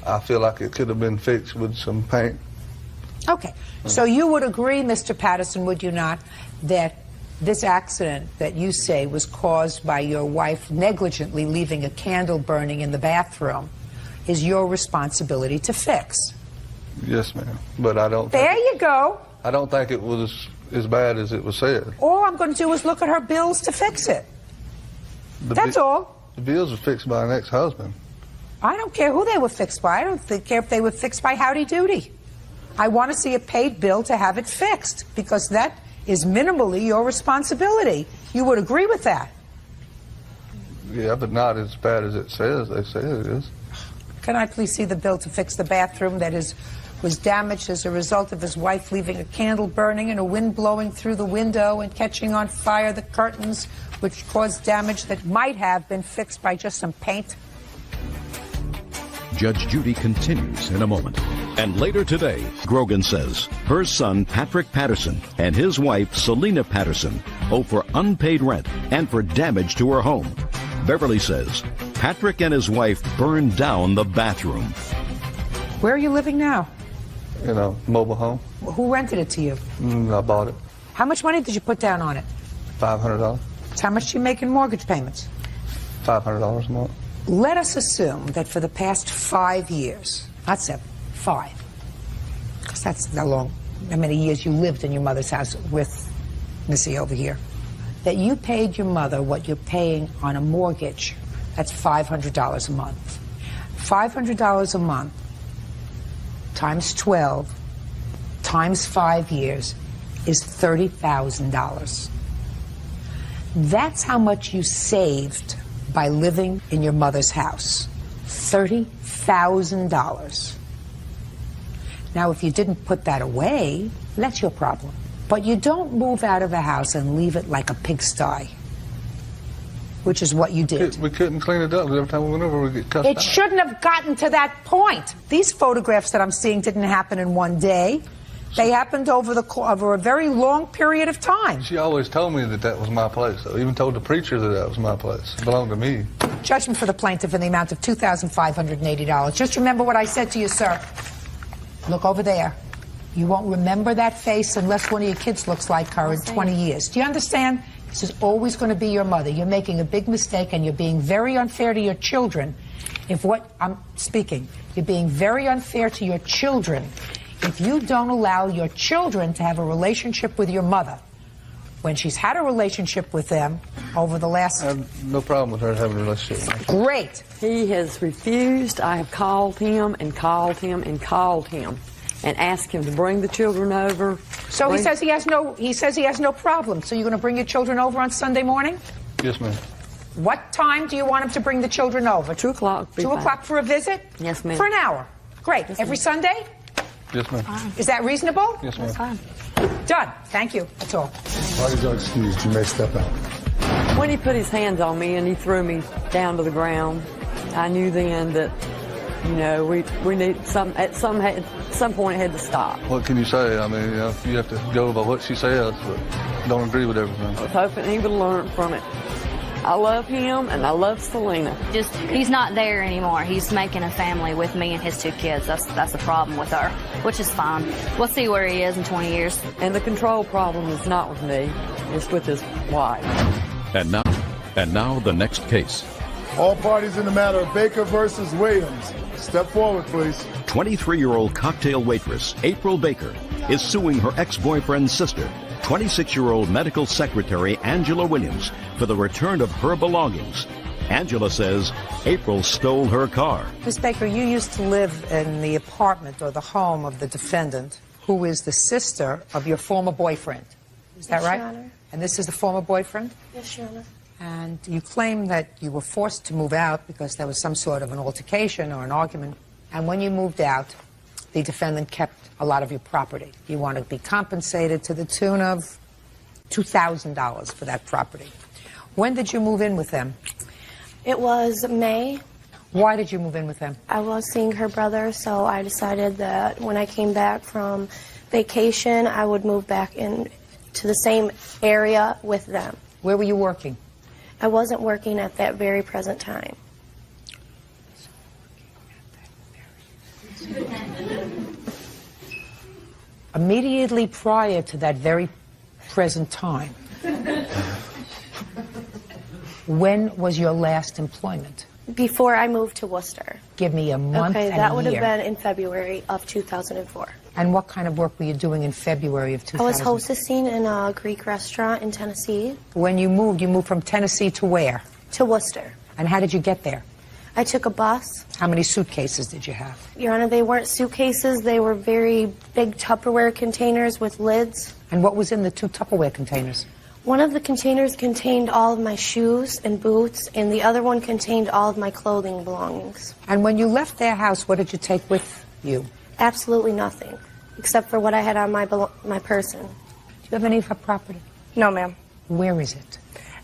I feel like it could have been fixed with some paint. Okay. So you would agree, Mr. Patterson, would you not, that this accident that you say was caused by your wife negligently leaving a candle burning in the bathroom is your responsibility to fix? Yes, ma'am. But I don't... There you go. I don't think it was as bad as it was said. All I'm going to do is look at her bills to fix it. That's all. The bills were fixed by an ex-husband. I don't care who they were fixed by. I don't care if they were fixed by Howdy Doody. I want to see a paid bill to have it fixed because that is minimally your responsibility. You would agree with that? Yeah, but not as bad as it says. They say it is. Can I please see the bill to fix the bathroom that was damaged as a result of his wife leaving a candle burning and a wind blowing through the window and catching on fire the curtains, which caused damage that might have been fixed by just some paint? Judge Judy continues in a moment. And later today, Grogan says her son, Patrick Patterson, and his wife, Selena Patterson, owe for unpaid rent and for damage to her home. Beverly says Patrick and his wife burned down the bathroom. Where are you living now? In a mobile home. Who rented it to you? I bought it. How much money did you put down on it? $500. How much do you make in mortgage payments? $500 a month. Let us assume that for the past 5 years, not 7, 5, because that's how many years you lived in your mother's house with Missy over here, that you paid your mother what you're paying on a mortgage. That's $500 a month. $500 a month times 12 times 5 years is $30,000. That's how much you saved by living in your mother's house. $30,000. Now, if you didn't put that away, that's your problem. But you don't move out of the house and leave it like a pigsty, which is what you did. We couldn't clean it up. Every time we went over, we get cussed out. It shouldn't have gotten to that point. These photographs that I'm seeing didn't happen in one day. They happened over a very long period of time. She always told me that that was my place. I even told the preacher that that was my place. It belonged to me. Judgment for the plaintiff in the amount of $2,580. Just remember what I said to you, sir. Look over there. You won't remember that face unless one of your kids looks like her in 20 years. Do you understand? This is always going to be your mother. You're making a big mistake and you're being very unfair to your children. You're being very unfair to your children if you don't allow your children to have a relationship with your mother when she's had a relationship with them over the last... I have no problem with her having a relationship. Great. He has refused. I have called him and called him and called him and asked him to bring the children over. So he says he has no problem. So you're going to bring your children over on Sunday morning? Yes, ma'am. What time do you want him to bring the children over? 2 o'clock. 2 o'clock for a visit? Yes, ma'am. For an hour. Great. Yes, Every Sunday? Yes, ma'am. Is that reasonable? Yes, ma'am. That's fine. Done. Thank you. That's all. Why is your excuse? You may step out. When he put his hands on me and he threw me down to the ground, I knew then that, you know, we need at some point it had to stop. What can you say? I mean, you have to go by what she says, but don't agree with everything. I was hoping he would learn from it. I love him, and I love Selena. Just, he's not there anymore. He's making a family with me and his 2 kids. That's the problem with her, which is fine. We'll see where he is in 20 years. And the control problem is not with me. It's with his wife. And now the next case. All parties in the matter of Baker versus Williams. Step forward, please. 23-year-old cocktail waitress April Baker is suing her ex-boyfriend's sister, 26-year-old medical secretary Angela Williams, for the return of her belongings. Angela says April stole her car. Ms. Baker, you used to live in the apartment or the home of the defendant, who is the sister of your former boyfriend. Is that right? Your Honor. And this is the former boyfriend? Yes, Your Honor. And you claim that you were forced to move out because there was some sort of an altercation or an argument. And when you moved out, the defendant kept a lot of your property. You want to be compensated to the tune of $2,000 for that property. When did you move in with them? It was May. Why did you move in with them? I was seeing her brother, so I decided that when I came back from vacation, I would move back in to the same area with them. Where were you working? I wasn't working at that very present time. Immediately prior to that very present time, when was your last employment? Before I moved to Worcester. Give me a month and a year. Okay, that would have been in February of 2004. And what kind of work were you doing in February of 2000? I was hostessing in a Greek restaurant in Tennessee. When you moved from Tennessee to where? To Worcester. And how did you get there? I took a bus. How many suitcases did you have? Your Honor, they weren't suitcases. They were very big Tupperware containers with lids. And what was in the 2 Tupperware containers? One of the containers contained all of my shoes and boots, and the other one contained all of my clothing belongings. And when you left their house, what did you take with you? Absolutely nothing, except for what I had on my person. Do you have any of her property? No, ma'am. Where is it?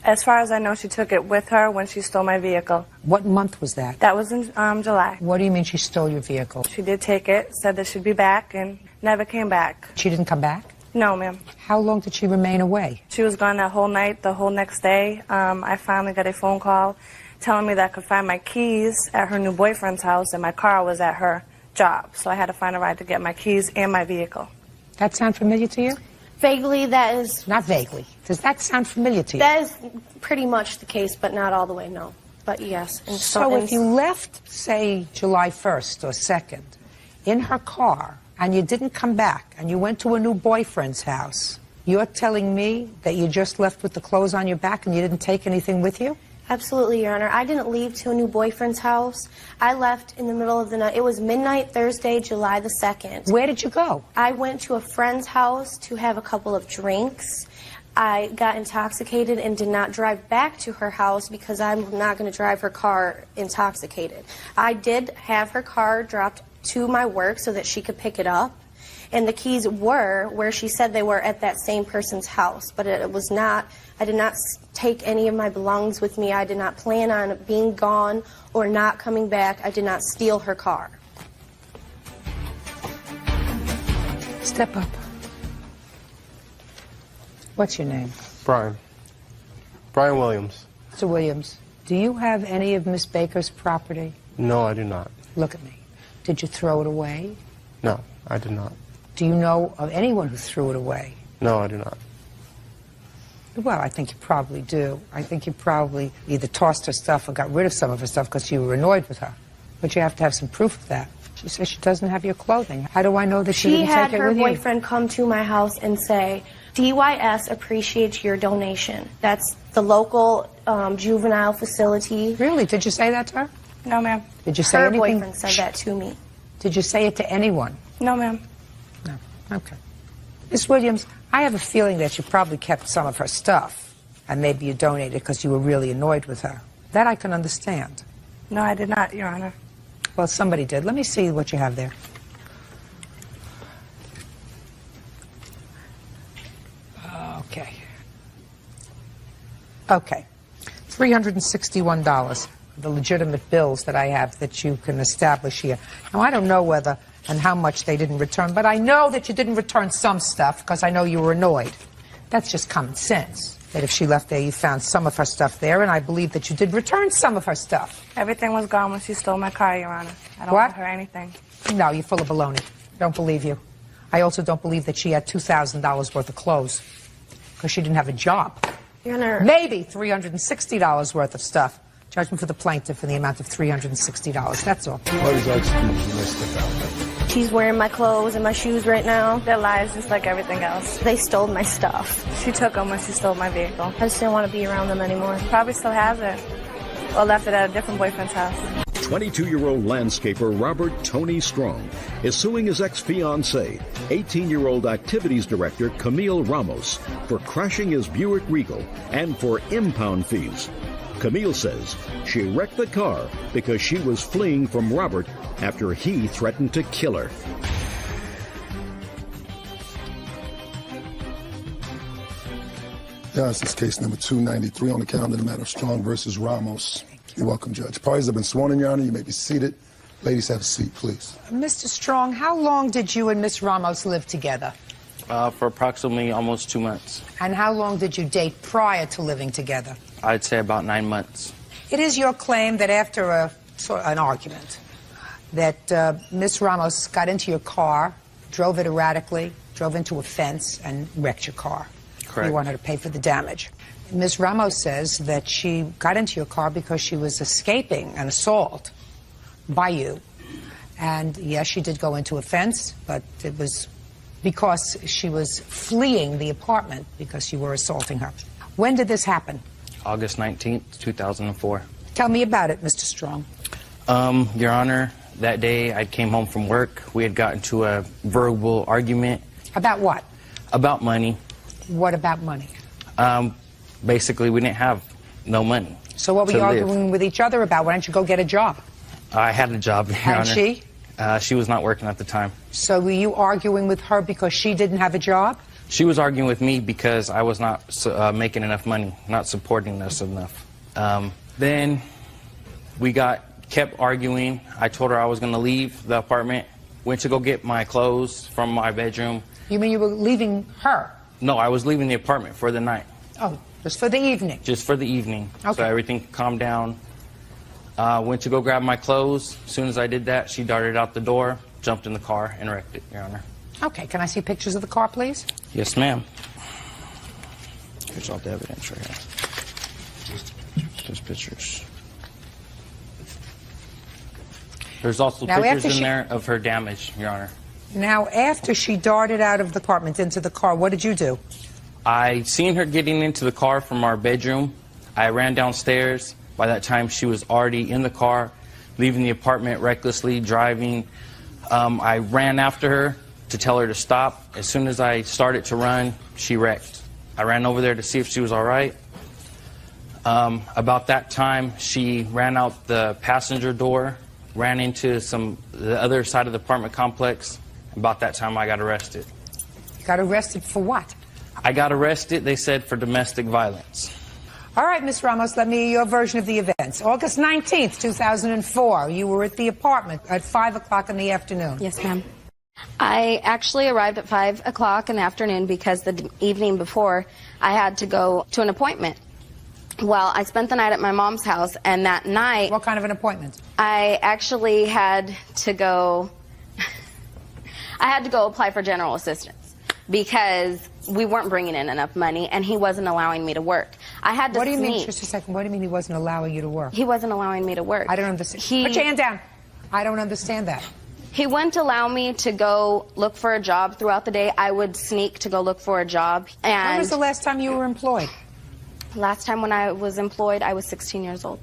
As far as I know, she took it with her when she stole my vehicle. What month was that? That was in July. What do you mean she stole your vehicle? She did take it, said that she'd be back, and never came back. She didn't come back? No, ma'am. How long did she remain away? She was gone that whole night, the whole next day. I finally got a phone call telling me that I could find my keys at her new boyfriend's house, and my car was at her job. So I had to find a ride to get my keys and my vehicle. That sound familiar to you? Vaguely, that is... Not vaguely. Does that sound familiar to you? That is pretty much the case, but not all the way, no. But yes. So if you left, say, July 1st or 2nd, in her car, and you didn't come back, and you went to a new boyfriend's house, you're telling me that you just left with the clothes on your back and you didn't take anything with you? Absolutely, Your Honor. I didn't leave to a new boyfriend's house. I left in the middle of the night. It was midnight Thursday, July the 2nd. Where did you go? I went to a friend's house to have a couple of drinks. I got intoxicated and did not drive back to her house because I'm not going to drive her car intoxicated. I did have her car dropped to my work so that she could pick it up, and the keys were where she said they were at that same person's house, but it was not. I did not take any of my belongings with me. I did not plan on being gone or not coming back. I did not steal her car. Step up. What's your name? Brian. Brian Williams. Mr. Williams, do you have any of Miss Baker's property? No, I do not. Look at me. Did you throw it away? No, I did not. Do you know of anyone who threw it away? No, I do not. Well, I think you probably do. I think you probably either tossed her stuff or got rid of some of her stuff because you were annoyed with her. But you have to have some proof of that. She says she doesn't have your clothing. How do I know that she didn't take it with you? She had her boyfriend come to my house and say, DYS appreciates your donation. That's the local juvenile facility. Really? Did you say that to her? No, ma'am. Did you say her anything? boyfriend said that to me. Did you say it to anyone? No, ma'am. No. Okay. Miss Williams, I have a feeling that you probably kept some of her stuff, and maybe you donated because you were really annoyed with her. That I can understand. No, I did not, Your Honor. Well, somebody did. Let me see what you have there. Okay. Okay. $361. The legitimate bills that I have that you can establish here. Now, I don't know whether and how much they didn't return, but I know that you didn't return some stuff because I know you were annoyed. That's just common sense. that if she left there, you found some of her stuff there, and I believe that you did return some of her stuff. Everything was gone when she stole my car, Your Honor. I don't owe her anything. No, you're full of baloney. Don't believe you. I also don't believe that she had $2,000 worth of clothes, because she didn't have a job. Your Honor. Maybe $360 worth of stuff. Judgment for the plaintiff in the amount of $360. That's all. What is that stick out? She's wearing my clothes and my shoes right now. They're lies just like everything else. They stole my stuff. She took them when she stole my vehicle. I just didn't want to be around them anymore. Probably still has it. Or left it at a different boyfriend's house. 22-year-old landscaper Robert Tony Strong is suing his ex-fiancée, 18-year-old activities director Camille Ramos, for crashing his Buick Regal and for impound fees. Camille says she wrecked the car because she was fleeing from Robert after he threatened to kill her. Yes, it's case number 293 on the calendar, the matter of Strong versus Ramos. You're welcome, Judge. Parties have been sworn in, Your Honor. You may be seated. Ladies, have a seat, please. Mr. Strong, how long did you and Miss Ramos live together? For approximately almost 2 months. And how long did you date prior to living together? I'd say about 9 months. It is your claim that after an argument, that Miss Ramos got into your car, drove it erratically, drove into a fence, and wrecked your car. Correct. You want her to pay for the damage. Ms. Ramos says that she got into your car because she was escaping an assault by you. And yes, she did go into a fence, but it was because she was fleeing the apartment because you were assaulting her. When did this happen? August 19th, 2004. Tell me about it, Mr. Strong. Your Honor, that day I came home from work. We had gotten to a verbal argument. About what? About money. What about money? Basically, we didn't have no money. So what were you arguing with each other about? Why don't you go get a job? I had a job, Your Honor. And she? She was not working at the time. So were you arguing with her because she didn't have a job? She was arguing with me because I was not making enough money, not supporting us enough. Then we kept arguing. I told her I was going to leave the apartment, went to go get my clothes from my bedroom. You mean you were leaving her? No, I was leaving the apartment for the night. Oh, just for the evening? Just for the evening. Okay. So everything calmed down. Went to go grab my clothes. As soon as I did that, she darted out the door, jumped in the car, and wrecked it, Your Honor. Okay, can I see pictures of the car, please? Yes, ma'am. Here's all the evidence right here. Just pictures. There's also pictures in there of her damage, Your Honor. Now, after she darted out of the apartment into the car, what did you do? I seen her getting into the car from our bedroom. I ran downstairs. By that time, she was already in the car, leaving the apartment recklessly, driving. I ran after her to tell her to stop. As soon as I started to run, she wrecked. I ran over there to see if she was all right. About that time, she ran out the passenger door, ran into the other side of the apartment complex. About that time, I got arrested. You got arrested for what? I got arrested, they said, for domestic violence. All right, Ms. Ramos, let me hear your version of the events. August 19th, 2004, you were at the apartment at 5 o'clock in the afternoon. Yes, ma'am. I actually arrived at 5 o'clock in the afternoon because the evening before I had to go to an appointment. Well, I spent the night at my mom's house, and that night... What kind of an appointment? I actually had to go... I had to go apply for general assistance because we weren't bringing in enough money, and he wasn't allowing me to work. I had to What do you sneak. mean, just a second, what do you mean he wasn't allowing you to work? He wasn't allowing me to work. I don't understand. Put your hand down. I don't understand that. He wouldn't allow me to go look for a job throughout the day. I would sneak to go look for a job. And when was the last time you were employed? Last time when I was employed, I was 16 years old.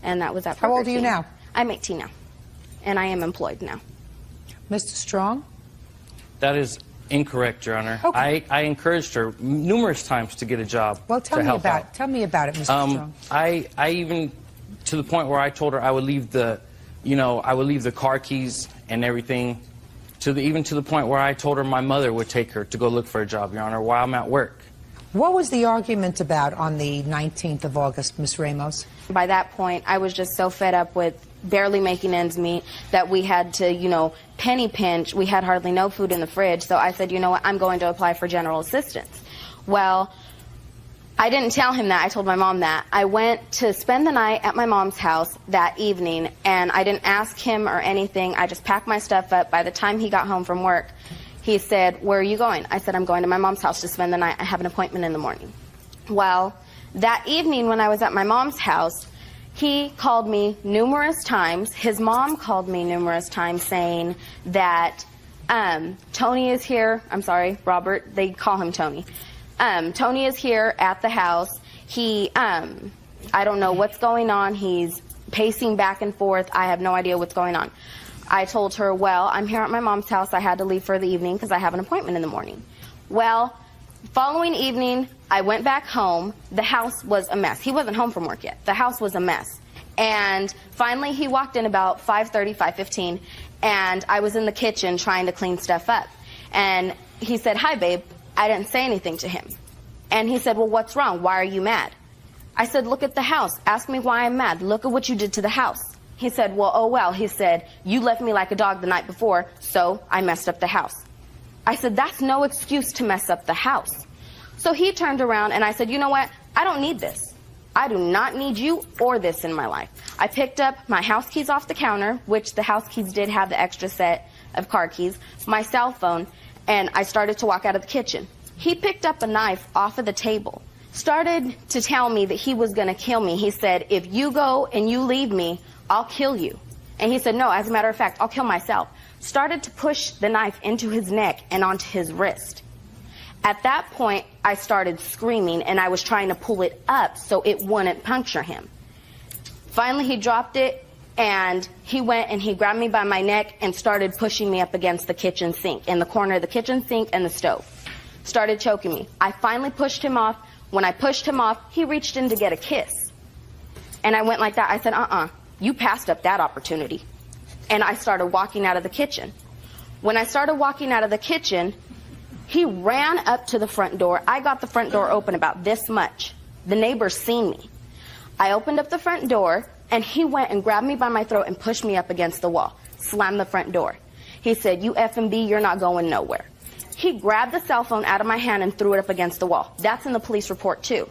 And that was at How Burger old are you King. now? I'm 18 now. And I am employed now. Mr. Strong? That is incorrect, Your Honor. Okay. I encouraged her numerous times to get a job. Well, tell me about it. Tell me about it, Mr. Strong. I even, to the point where I told her I would leave the, I would leave the car keys and everything, even to the point where I told her my mother would take her to go look for a job, Your Honor, while I'm at work. What was the argument about on the 19th of August, Ms. Ramos? By that point, I was just so fed up with barely making ends meet that we had to, penny pinch. We had hardly no food in the fridge. So I said, you know what, I'm going to apply for general assistance. Well, I didn't tell him that. I told my mom that. I went to spend the night at my mom's house that evening, and I didn't ask him or anything. I just packed my stuff up. By the time he got home from work, he said, "Where are you going?" I said, "I'm going to my mom's house to spend the night. I have an appointment in the morning." Well, that evening when I was at my mom's house, he called me numerous times. His mom called me numerous times saying that Tony is here. I'm sorry, Robert. They call him Tony. Tony is here at the house. He, I don't know what's going on. He's pacing back and forth. I have no idea what's going on. I told her, well, I'm here at my mom's house. I had to leave for the evening because I have an appointment in the morning. Well, following evening, I went back home. The house was a mess. He wasn't home from work yet. The house was a mess. And finally, he walked in about 5:30, 5:15, and I was in the kitchen trying to clean stuff up. And he said, "Hi, babe." I didn't say anything to him. And he said, "Well, what's wrong? Why are you mad?" I said, "Look at the house. Ask me why I'm mad. Look at what you did to the house." He said, "Well, oh well." He said, "You left me like a dog the night before, so I messed up the house." I said, "That's no excuse to mess up the house." So he turned around and I said, "You know what? I don't need this. I do not need you or this in my life." I picked up my house keys off the counter, which the house keys did have the extra set of car keys, my cell phone, and I started to walk out of the kitchen. He picked up a knife off of the table, started to tell me that he was going to kill me. He said, "If you go and you leave me, I'll kill you." And he said, "No, as a matter of fact, I'll kill myself." Started to push the knife into his neck and onto his wrist. At that point, I started screaming, and I was trying to pull it up so it wouldn't puncture him. Finally, he dropped it, and he went and he grabbed me by my neck and started pushing me up against the kitchen sink, in the corner of the kitchen sink and the stove. Started choking me. I finally pushed him off. When I pushed him off, he reached in to get a kiss. And I went like that. I said, you passed up that opportunity. And I started walking out of the kitchen. When I started walking out of the kitchen, he ran up to the front door. I got the front door open about this much. The neighbors seen me. I opened up the front door, and he went and grabbed me by my throat and pushed me up against the wall. Slammed the front door. He said, "You F&B, you're not going nowhere." He grabbed the cell phone out of my hand and threw it up against the wall. That's in the police report, too.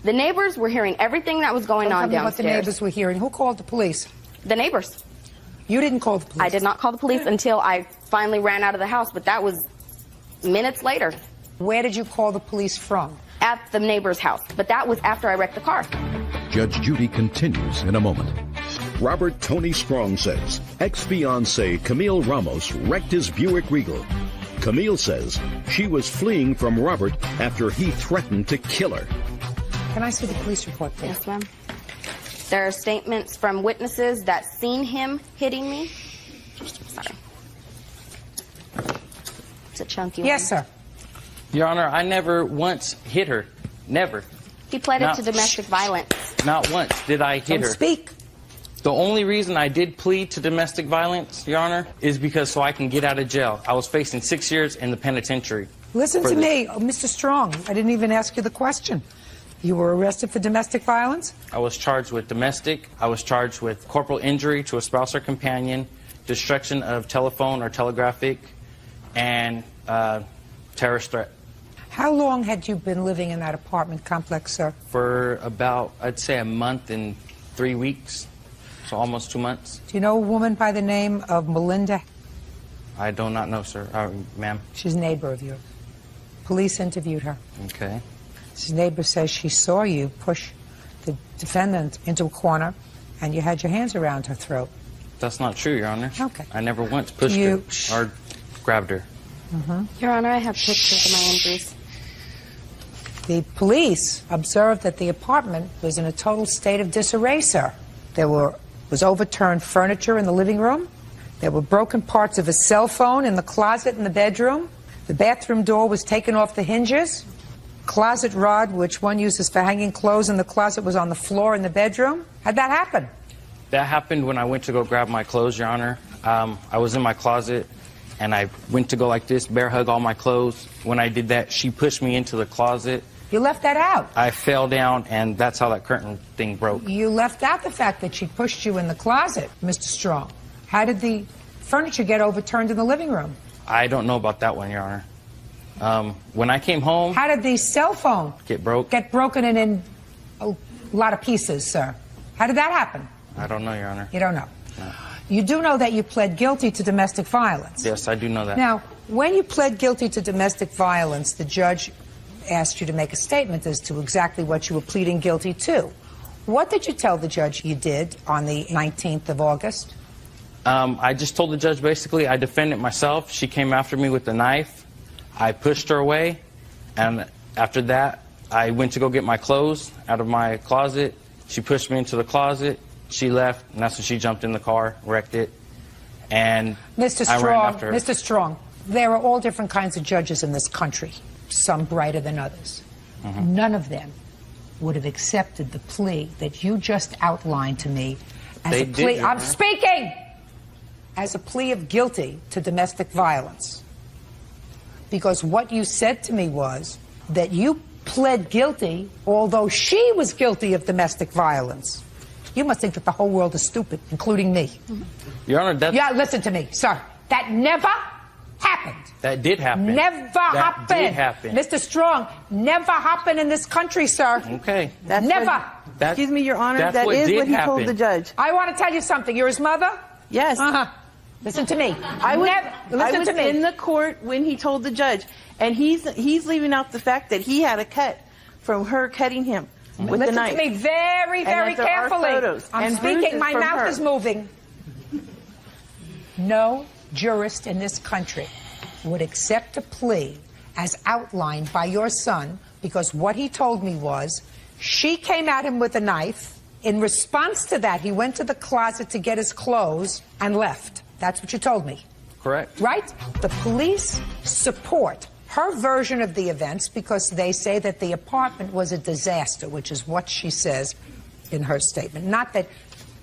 The neighbors were hearing everything that was going on downstairs. What the neighbors were hearing. Who called the police? The neighbors. You didn't call the police? I did not call the police until I finally ran out of the house, but that was minutes later. Where did you call the police from? At the neighbor's house, but that was after I wrecked the car. Judge Judy continues in a moment. Robert Tony Strong says ex-fiancée Camille Ramos wrecked his Buick Regal. Camille says she was fleeing from Robert after he threatened to kill her. Can I see the police report, please? Yes, ma'am. There are statements from witnesses that seen him hitting me. Sorry. It's a chunky one. Yes, sir. Your Honor, I never once hit her. Never. He pleaded to domestic violence. Not once did I hit her. Speak. The only reason I did plead to domestic violence, Your Honor, is because so I can get out of jail. I was facing 6 years in the penitentiary. Listen to me, Mr. Strong. I didn't even ask you the question. You were arrested for domestic violence? I was charged with domestic. I was charged with corporal injury to a spouse or companion, destruction of telephone or telegraphic, and terrorist threat. How long had you been living in that apartment complex, sir? For about, I'd say, a month and 3 weeks, so almost 2 months. Do you know a woman by the name of Melinda? I do not know, sir. Ma'am. She's a neighbor of yours. Police interviewed her. Okay. This neighbor says she saw you push the defendant into a corner and you had your hands around her throat. That's not true, Your Honor. Okay. I never once pushed her or grabbed her. Your Honor, I have pictures of my injuries. The police observed that the apartment was in a total state of disarray, sir. There was overturned furniture in the living room. There were broken parts of a cell phone in the closet in the bedroom. The bathroom door was taken off the hinges. Closet rod, which one uses for hanging clothes in the closet, was on the floor in the bedroom. How'd that happen? That happened when I went to go grab my clothes, Your Honor. I was in my closet, and I went to go like this, bear hug all my clothes. When I did that, she pushed me into the closet. You left that out. I fell down, and that's how that curtain thing broke. You left out the fact that she pushed you in the closet, Mr. Strong. How did the furniture get overturned in the living room? I don't know about that one, Your Honor. When I came home... How did the cell phone get broken in a lot of pieces, sir? How did that happen? I don't know, Your Honor. You don't know? No. You do know that you pled guilty to domestic violence. Yes, I do know that. Now, when you pled guilty to domestic violence, the judge asked you to make a statement as to exactly what you were pleading guilty to. What did you tell the judge you did on the 19th of August? I just told the judge, basically, I defended myself. She came after me with a knife. I pushed her away, and after that, I went to go get my clothes out of my closet. She pushed me into the closet. She left, and that's when she jumped in the car, wrecked it, and Mr. I ran Strong, after her. Mr. Strong, there are all different kinds of judges in this country, some brighter than others. None of them would have accepted the plea that you just outlined to me as They a plea. did, I'm speaking as a plea of guilty to domestic violence. Because what you said to me was that you pled guilty, although she was guilty of domestic violence. You must think that the whole world is stupid, including me. Your Honor, that... Yeah, listen to me, sir. That never happened. That did happen. Never happened. That did happen. Mr. Strong, never happened in this country, sir. Okay. Never. Excuse me, Your Honor, that's that what is did what he happen. told the judge. I want to tell you something. You're his mother? Yes. Listen to me. I was Listen to me. in the court when he told the judge, and he's leaving out the fact that he had a cut from her cutting him with the knife. Listen to me very, very And that there are carefully. photos I'm and speaking. bruises My from mouth her. is moving. No jurist in this country would accept a plea as outlined by your son, because what he told me was she came at him with a knife. In response to that, he went to the closet to get his clothes and left. That's what you told me. Correct. Right? The police support her version of the events because they say that the apartment was a disaster, which is what she says in her statement. Not that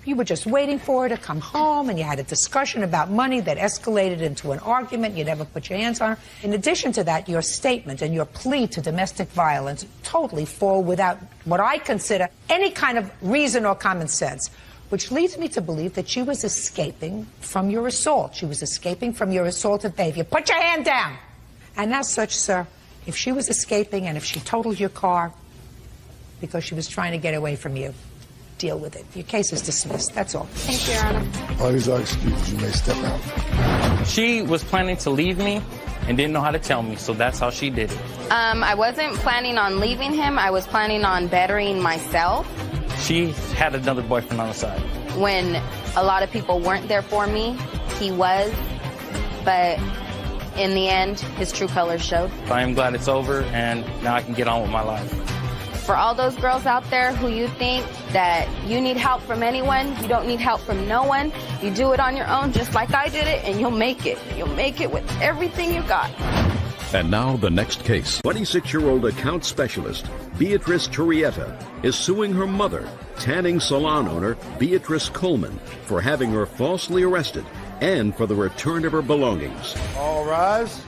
you were just waiting for her to come home and you had a discussion about money that escalated into an argument. You never put your hands on her. In addition to that, your statement and your plea to domestic violence totally fall without what I consider any kind of reason or common sense, which leads me to believe that she was escaping from your assault. She was escaping from your assaultive behavior. Put your hand down. And as such, sir, if she was escaping and if she totaled your car because she was trying to get away from you, deal with it. Your case is dismissed. That's all. Thank you, Your Honor. All these are excuses. You may step out. She was planning to leave me and didn't know how to tell me, so that's how she did it. I wasn't planning on leaving him. I was planning on bettering myself. She had another boyfriend on the side. When a lot of people weren't there for me, he was. But in the end, his true colors showed. I am glad it's over, and now I can get on with my life. For all those girls out there who you think that you need help from anyone, you don't need help from no one. You do it on your own, just like I did it, and you'll make it. You'll make it with everything you got. And now the next case. 26-year-old account specialist Beatrice Turrieta is suing her mother, tanning salon owner Beatrice Coleman, for having her falsely arrested and for the return of her belongings. All rise.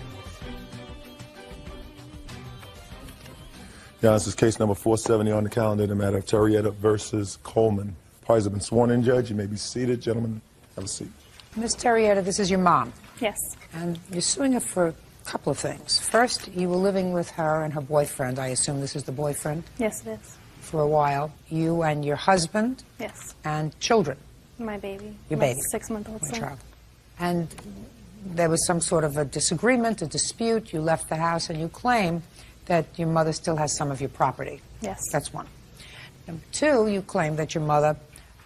Yeah, this is case number 470 on the calendar in the matter of Turrieta versus Coleman. Parties have been sworn in, Judge. You may be seated. Gentlemen, have a seat. Ms. Turrieta, this is your mom. Yes. And you're suing her for a couple of things. First, you were living with her and her boyfriend. I assume this is the boyfriend? Yes, it is. For a while. You and your husband? Yes. And children? My baby. Your My baby? 6-month-old Your son. child. And there was some sort of a disagreement, a dispute. You left the house and you claim that your mother still has some of your property. Yes. That's one. Number two, you claim that your mother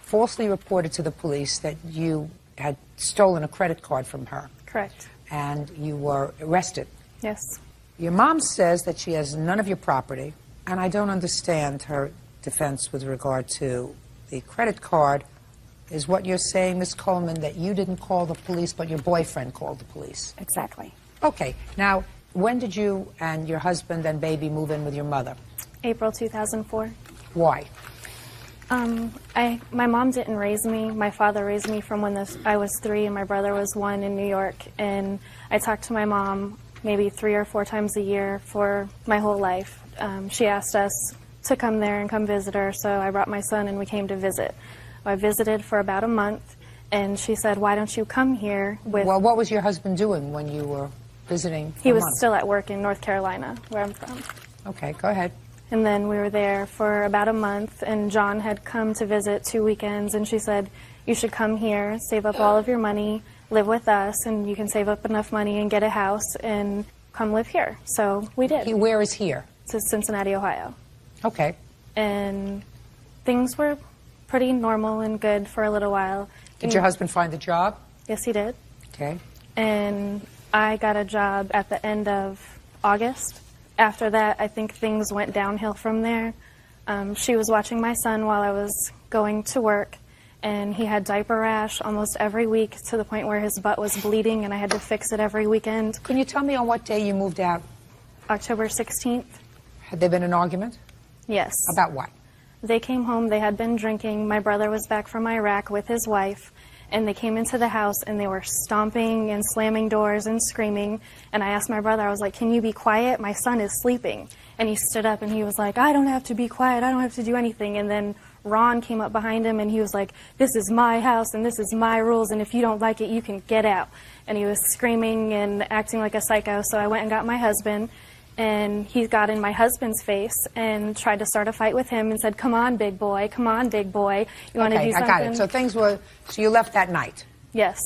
falsely reported to the police that you had stolen a credit card from her. Correct. And you were arrested. Yes. Your mom says that she has none of your property, and I don't understand her defense with regard to the credit card. Is what you're saying, Ms. Coleman, that you didn't call the police, but your boyfriend called the police? Exactly. Okay. Now, when did you and your husband and baby move in with your mother? April 2004. Why? My mom didn't raise me. My father raised me from when I was 3 and my brother was 1 in New York. And I talked to my mom maybe 3 or 4 times a year for my whole life. She asked us to come there and come visit her, so I brought my son and we came to visit. I visited for about a month, and she said, why don't you come here with... Well, what was your husband doing when you were visiting? He was still at work in North Carolina, where I'm from. Okay, go ahead. And then we were there for about a month, and John had come to visit 2 weekends, and she said, you should come here, save up all of your money, live with us, and you can save up enough money and get a house and come live here. So we did. Where is here? It's Cincinnati, Ohio. Okay. And things were pretty normal and good for a little while. Did your husband find a job? Yes, he did. Okay. And I got a job at the end of August. After that, I think things went downhill from there. She was watching my son while I was going to work, and he had diaper rash almost every week to the point where his butt was bleeding, and I had to fix it every weekend. Can you tell me on what day you moved out? October 16th. Had there been an argument? Yes. About what? They came home, they had been drinking. My brother was back from Iraq with his wife, and they came into the house and they were stomping and slamming doors and screaming. And I asked my brother, I was like, can you be quiet? My son is sleeping. And he stood up and he was like, I don't have to be quiet, I don't have to do anything. And then Ron came up behind him and he was like, this is my house and this is my rules, and if you don't like it, you can get out. And he was screaming and acting like a psycho. So I went and got my husband, and he got in my husband's face and tried to start a fight with him and said, come on, big boy, come on, big boy. You want to do something? I got it. So things were, so you left that night? Yes.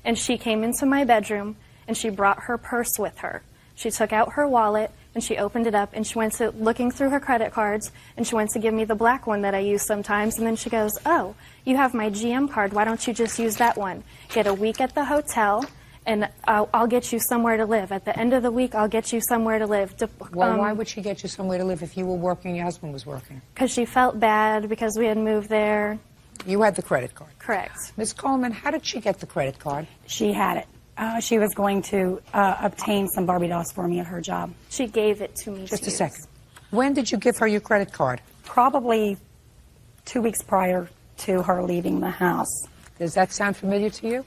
And she came into my bedroom and she brought her purse with her. She took out her wallet and she opened it up and she went to looking through her credit cards and she went to give me the black one that I use sometimes, and then she goes, oh, you have my GM card, why don't you just use that one? Get a week at the hotel, and I'll get you somewhere to live. At the end of the week, I'll get you somewhere to live. Well, why would she get you somewhere to live if you were working and your husband was working? Because she felt bad because we had moved there. You had the credit card? Correct. Ms. Coleman, how did she get the credit card? She had it. She was going to obtain some Barbie dolls for me at her job. She gave it to me. Just a second. When did you give her your credit card? Probably 2 weeks prior to her leaving the house. Does that sound familiar to you?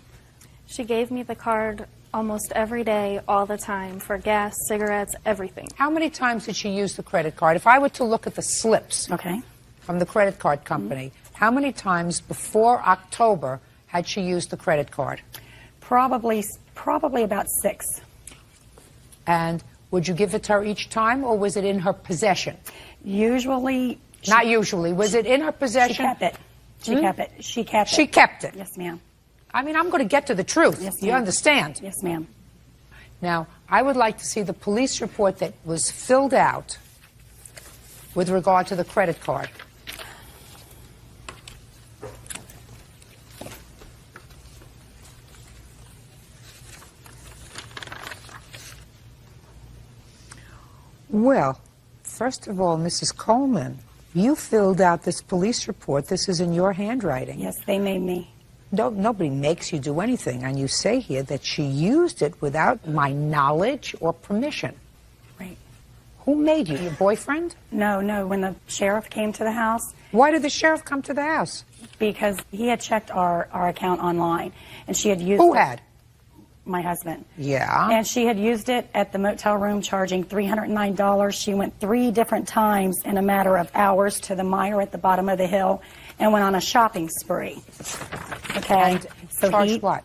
She gave me the card almost every day, all the time, for gas, cigarettes, everything. How many times did she use the credit card? If I were to look at the slips from the credit card company, how many times before October had she used the credit card? Probably about 6. And would you give it to her each time, or was it in her possession? Usually. Not usually. Was it in her possession? She kept it. She kept it. She kept it. She kept it? Yes, ma'am. I mean, I'm going to get to the truth. Yes, you understand? Yes, ma'am. Now, I would like to see the police report that was filled out with regard to the credit card. Well, first of all, Mrs. Coleman, you filled out this police report. This is in your handwriting. Yes, they made me. Nobody makes you do anything, and you say here that she used it without my knowledge or permission. Right. Who made you? Your boyfriend? No, when the sheriff came to the house. Why did the sheriff come to the house? Because he had checked our account online, and she had used Who it. had? My husband. Yeah. And she had used it at the motel room, charging $309. She went 3 different times in a matter of hours to the Meijer at the bottom of the hill and went on a shopping spree. Okay. And so charged what?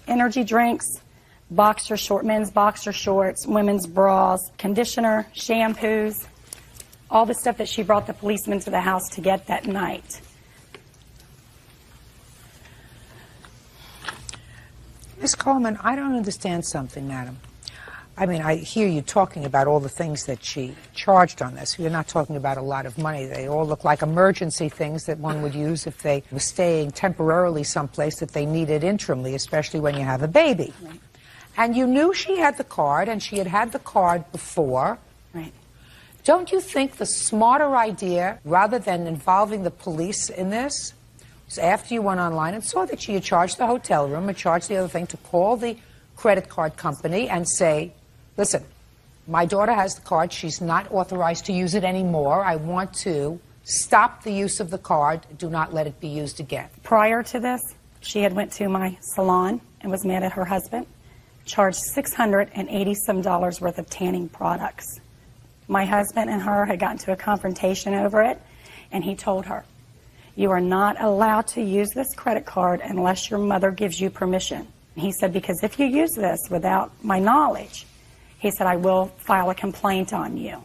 Energy drinks, men's boxer shorts, women's bras, conditioner, shampoos, all the stuff that she brought the policeman to the house to get that night. Ms. Coleman, I don't understand something, madam. I mean, I hear you talking about all the things that she charged on this. You're not talking about a lot of money. They all look like emergency things that one would use if they were staying temporarily someplace that they needed interimly, especially when you have a baby. Right. And you knew she had the card, and she had had the card before. Right. Don't you think the smarter idea, rather than involving the police in this, after you went online and saw that she had charged the hotel room and charged the other thing, to call the credit card company and say, listen, my daughter has the card. She's not authorized to use it anymore. I want to stop the use of the card. Do not let it be used again. Prior to this, she had went to my salon and was mad at her husband, charged $680 some worth of tanning products. My husband and her had gotten to a confrontation over it, and he told her, you are not allowed to use this credit card unless your mother gives you permission. He said, because if you use this without my knowledge, he said, I will file a complaint on you.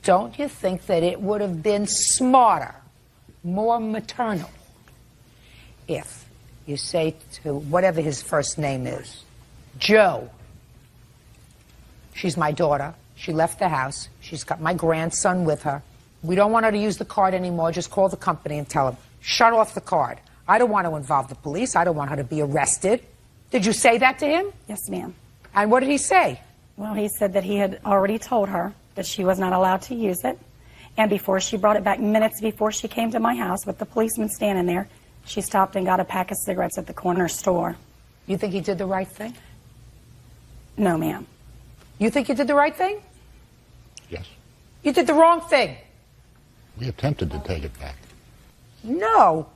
Don't you think that it would have been smarter, more maternal, if you say to whatever his first name is, Joe, she's my daughter, she left the house, she's got my grandson with her, we don't want her to use the card anymore, just call the company and tell them, shut off the card. I don't want to involve the police, I don't want her to be arrested. Did you say that to him? Yes, ma'am. And what did he say? Well, he said that he had already told her that she was not allowed to use it. And before she brought it back, minutes before she came to my house with the policeman standing there, she stopped and got a pack of cigarettes at the corner store. You think he did the right thing? No, ma'am. You think you did the right thing? Yes. You did the wrong thing. We attempted to take it back. No.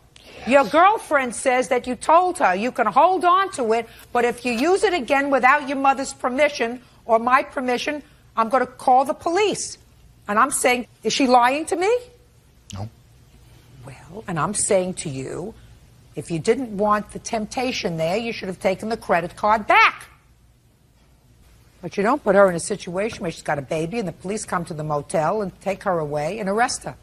Your girlfriend says that you told her you can hold on to it, but if you use it again without your mother's permission or my permission, I'm going to call the police. And I'm saying, is she lying to me? No. Well, and I'm saying to you, if you didn't want the temptation there, you should have taken the credit card back. But you don't put her in a situation where she's got a baby and the police come to the motel and take her away and arrest her.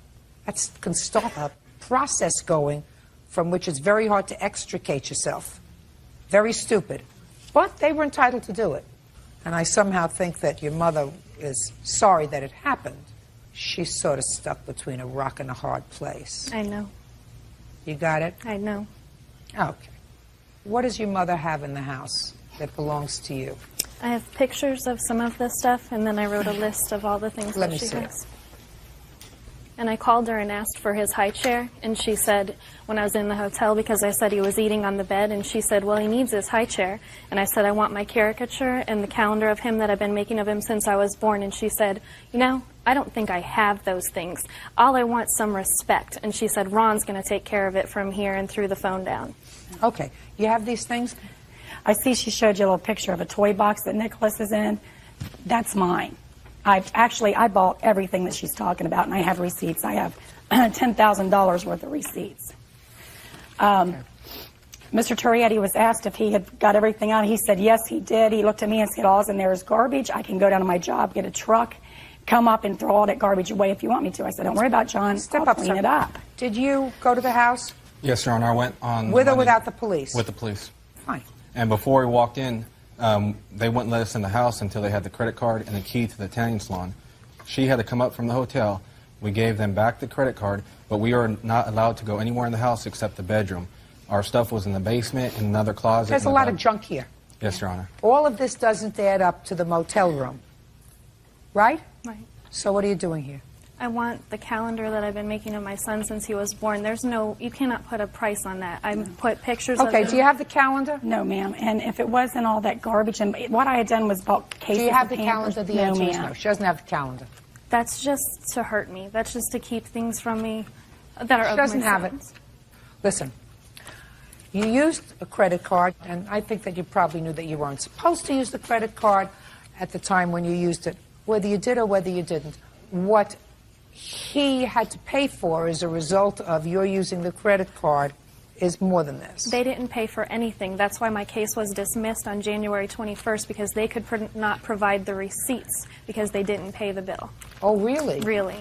That can stop a process going from which it's very hard to extricate yourself. Very stupid. But they were entitled to do it. And I somehow think that your mother is sorry that it happened. She's sort of stuck between a rock and a hard place. I know. You got it? I know. Okay. What does your mother have in the house that belongs to you? I have pictures of some of the stuff, and then I wrote a list of all the things Let that me she see. has. And I called her and asked for his high chair, and she said, when I was in the hotel, because I said he was eating on the bed, and she said, well, he needs his high chair. And I said, I want my caricature and the calendar of him that I've been making of him since I was born. And she said, you know, I don't think I have those things. All I want is some respect. And she said, Ron's going to take care of it from here, and threw the phone down. Okay. You have these things? I see she showed you a little picture of a toy box that Nicholas is in. That's mine. I bought everything that she's talking about, and I have receipts. I have $10,000 worth of receipts. Mr. Turietti was asked if he had got everything out. He said, yes, he did. He looked at me and said, all's in there is garbage. I can go down to my job, get a truck, come up and throw all that garbage away if you want me to. I said, don't worry about it, John. I'll clean it up. Did you go to the house? Yes, Your Honor. I went on... With or without the police? With the police. Fine. And before we walked in, they wouldn't let us in the house until they had the credit card and the key to the tanning salon. She had to come up from the hotel. We gave them back the credit card, but we are not allowed to go anywhere in the house except the bedroom. Our stuff was in the basement, in another closet. There's a lot of junk here. Yes, Your Honor. All of this doesn't add up to the motel room, right? Right. So what are you doing here? I want the calendar that I've been making of my son since he was born. There's no, you cannot put a price on that. I put pictures of Okay, him. do you have the calendar? No, ma'am. And if it wasn't all that garbage, and what I had done was bought cases Do you have of the Pampers. calendar? The No, answer is ma'am. no. She doesn't have the calendar. That's just to hurt me. That's just to keep things from me that are She of doesn't my have it. sons. Listen, you used a credit card, and I think that you probably knew that you weren't supposed to use the credit card at the time when you used it, whether you did or whether you didn't. What he had to pay for as a result of your using the credit card is more than this. They didn't pay for anything. That's why my case was dismissed on January 21st, because they could not provide the receipts because they didn't pay the bill. Oh, really? Really.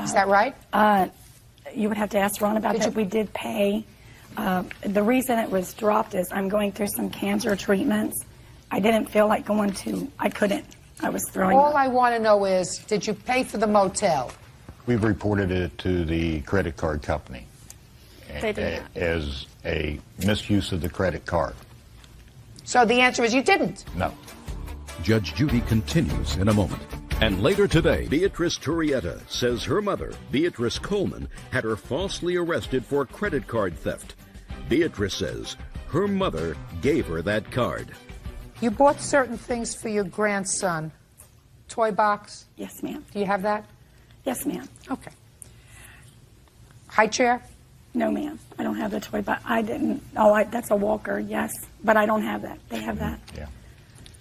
Is that right? You would have to ask Ron about that. We did pay. The reason it was dropped is I'm going through some cancer treatments. I didn't feel like going to, I couldn't. I was throwing All up. I want to know is, did you pay for the motel? We've reported it to the credit card company They did not. as a misuse of the credit card. So the answer is you didn't. No. Judge Judy continues in a moment. And later today, Beatrice Turrieta says her mother, Beatrice Coleman, had her falsely arrested for credit card theft. Beatrice says her mother gave her that card. You bought certain things for your grandson. Toy box? Yes, ma'am. Do you have that? Yes, ma'am. Okay. High chair? No, ma'am. I don't have the toy, but I didn't. Oh, that's a walker, yes. But I don't have that. They have that. Yeah.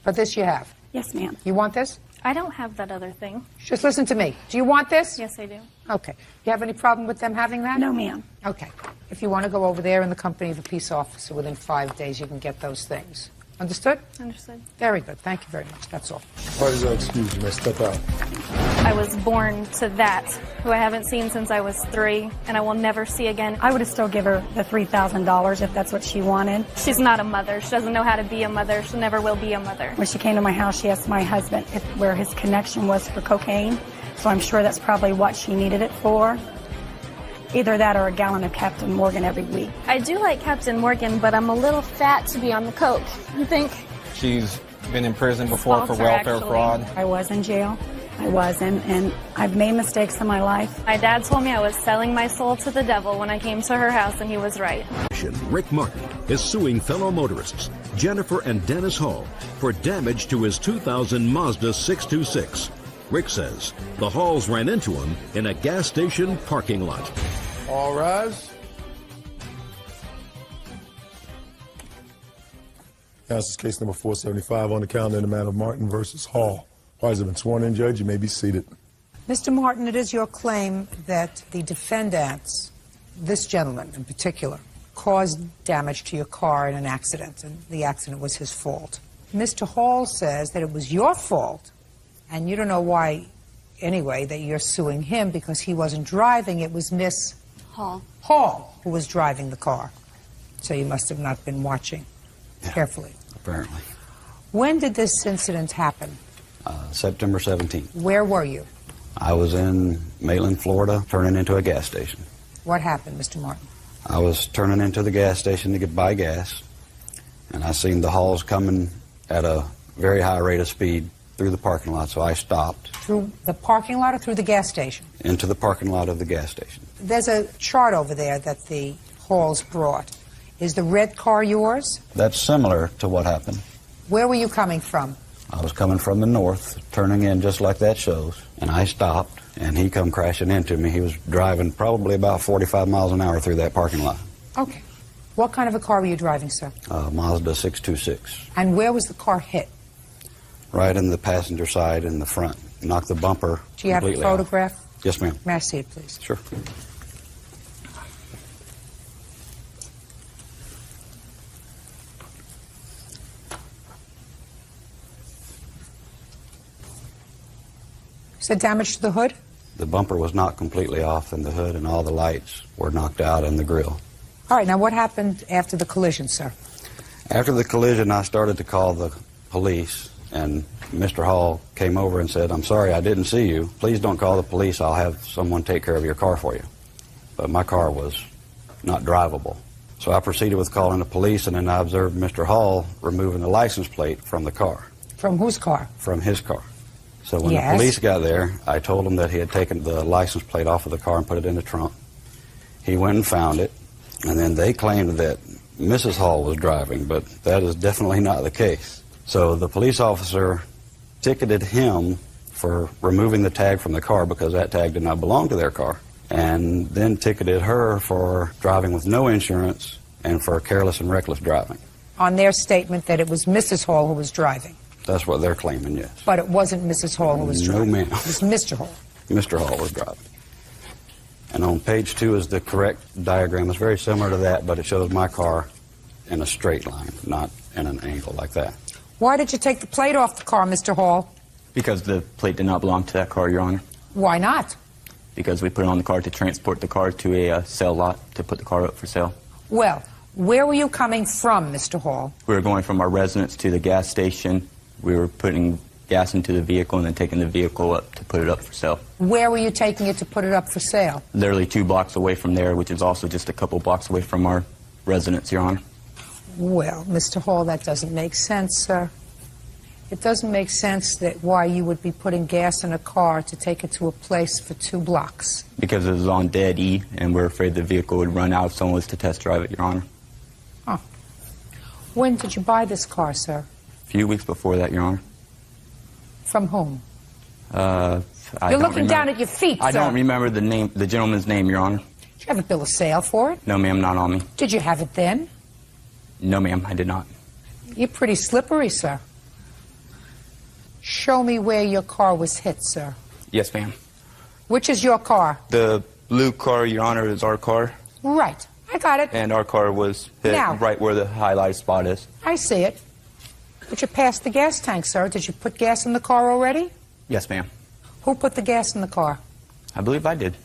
But this you have? Yes, ma'am. You want this? I don't have that other thing. Just listen to me. Do you want this? Yes, I do. Okay. You have any problem with them having that? No, ma'am. Okay. If you want to go over there in the company of a peace officer within 5 days, you can get those things. Understood? Understood. Very good. Thank you very much. That's all. Parties are excused. You may step out. I was born to that, who I haven't seen since I was 3, and I will never see again. I would have still give her the $3,000 if that's what she wanted. She's not a mother. She doesn't know how to be a mother. She never will be a mother. When she came to my house, she asked my husband where his connection was for cocaine, so I'm sure that's probably what she needed it for. Either that or a gallon of Captain Morgan every week. I do like Captain Morgan, but I'm a little fat to be on the coke. You think? She's been in prison before for welfare fraud. I was in jail. I was, and I've made mistakes in my life. My dad told me I was selling my soul to the devil when I came to her house, and he was right. Rick Martin is suing fellow motorists Jennifer and Dennis Hall for damage to his 2000 Mazda 626. Rick says the Halls ran into him in a gas station parking lot. All rise. This is case number 475 on the calendar in the matter of Martin versus Hall. Parties have been sworn in, Judge. You may be seated. Mr. Martin, it is your claim that the defendants, this gentleman in particular, caused damage to your car in an accident, and the accident was his fault. Mr. Hall says that it was your fault, and you don't know why, anyway, that you're suing him because he wasn't driving. It was Miss Hall who was driving the car. So you must have not been watching carefully. Apparently. When did this incident happen? September 17th. Where were you? I was in Maitland, Florida, turning into a gas station. What happened, Mr. Martin? I was turning into the gas station to buy gas, and I seen the Halls coming at a very high rate of speed through the parking lot, so I stopped. Through the parking lot or through the gas station? Into the parking lot of the gas station. There's a chart over there that the Halls brought. Is the red car yours? That's similar to what happened. Where were you coming from? I was coming from the north, turning in just like that shows, and I stopped, and he come crashing into me. He was driving probably about 45 miles an hour through that parking lot. Okay. What kind of a car were you driving, sir? Mazda 626. And where was the car hit? Right in the passenger side in the front. Knocked the bumper Do you have a completely off. photograph? Yes, ma'am. May I see it, please? Sure. Is there damage to the hood? The bumper was knocked completely off, and the hood and all the lights were knocked out in the grill. All right, now what happened after the collision, sir? After the collision, I started to call the police, and Mr. Hall came over and said, "I'm sorry, I didn't see you. Please don't call the police. I'll have someone take care of your car for you." But my car was not drivable. So I proceeded with calling the police, and then I observed Mr. Hall removing the license plate from the car. From whose car? From his car. So when Yes. the police got there, I told him that he had taken the license plate off of the car and put it in the trunk. He went and found it, and then they claimed that Mrs. Hall was driving, but that is definitely not the case. So the police officer ticketed him for removing the tag from the car because that tag did not belong to their car, and then ticketed her for driving with no insurance and for careless and reckless driving. On their statement that it was Mrs. Hall who was driving. That's what they're claiming, yes. But it wasn't Mrs. Hall who was driving. No, ma'am. It was Mr. Hall. Mr. Hall was driving. And on page 2 is the correct diagram. It's very similar to that, but it shows my car in a straight line, not in an angle like that. Why did you take the plate off the car, Mr. Hall? Because the plate did not belong to that car, Your Honor. Why not? Because we put it on the car to transport the car to a sale lot to put the car up for sale. Well, where were you coming from, Mr. Hall? We were going from our residence to the gas station. We were putting gas into the vehicle and then taking the vehicle up to put it up for sale. Where were you taking it to put it up for sale? Literally 2 blocks away from there, which is also just a couple blocks away from our residence, Your Honor. Well, Mr. Hall, that doesn't make sense, sir. It doesn't make sense that why you would be putting gas in a car to take it to a place for 2 blocks. Because it was on dead E, and we're afraid the vehicle would run out if someone was to test drive it, Your Honor. Oh. When did you buy this car, sir? A few weeks before that, Your Honor. From whom? You're looking down at your feet, sir. I don't remember the gentleman's name, Your Honor. Did you have a bill of sale for it? No, ma'am, not on me. Did you have it then? No, ma'am, I did not. You're pretty slippery, sir. Show me where your car was hit, sir. Yes, ma'am. Which is your car? The blue car, Your Honor, is our car. Right. I got it. And our car was hit Now. right where the highlighted spot is. I see it. But you passed the gas tank, sir. Did you put gas in the car already? Yes, ma'am. Who put the gas in the car? I believe I did.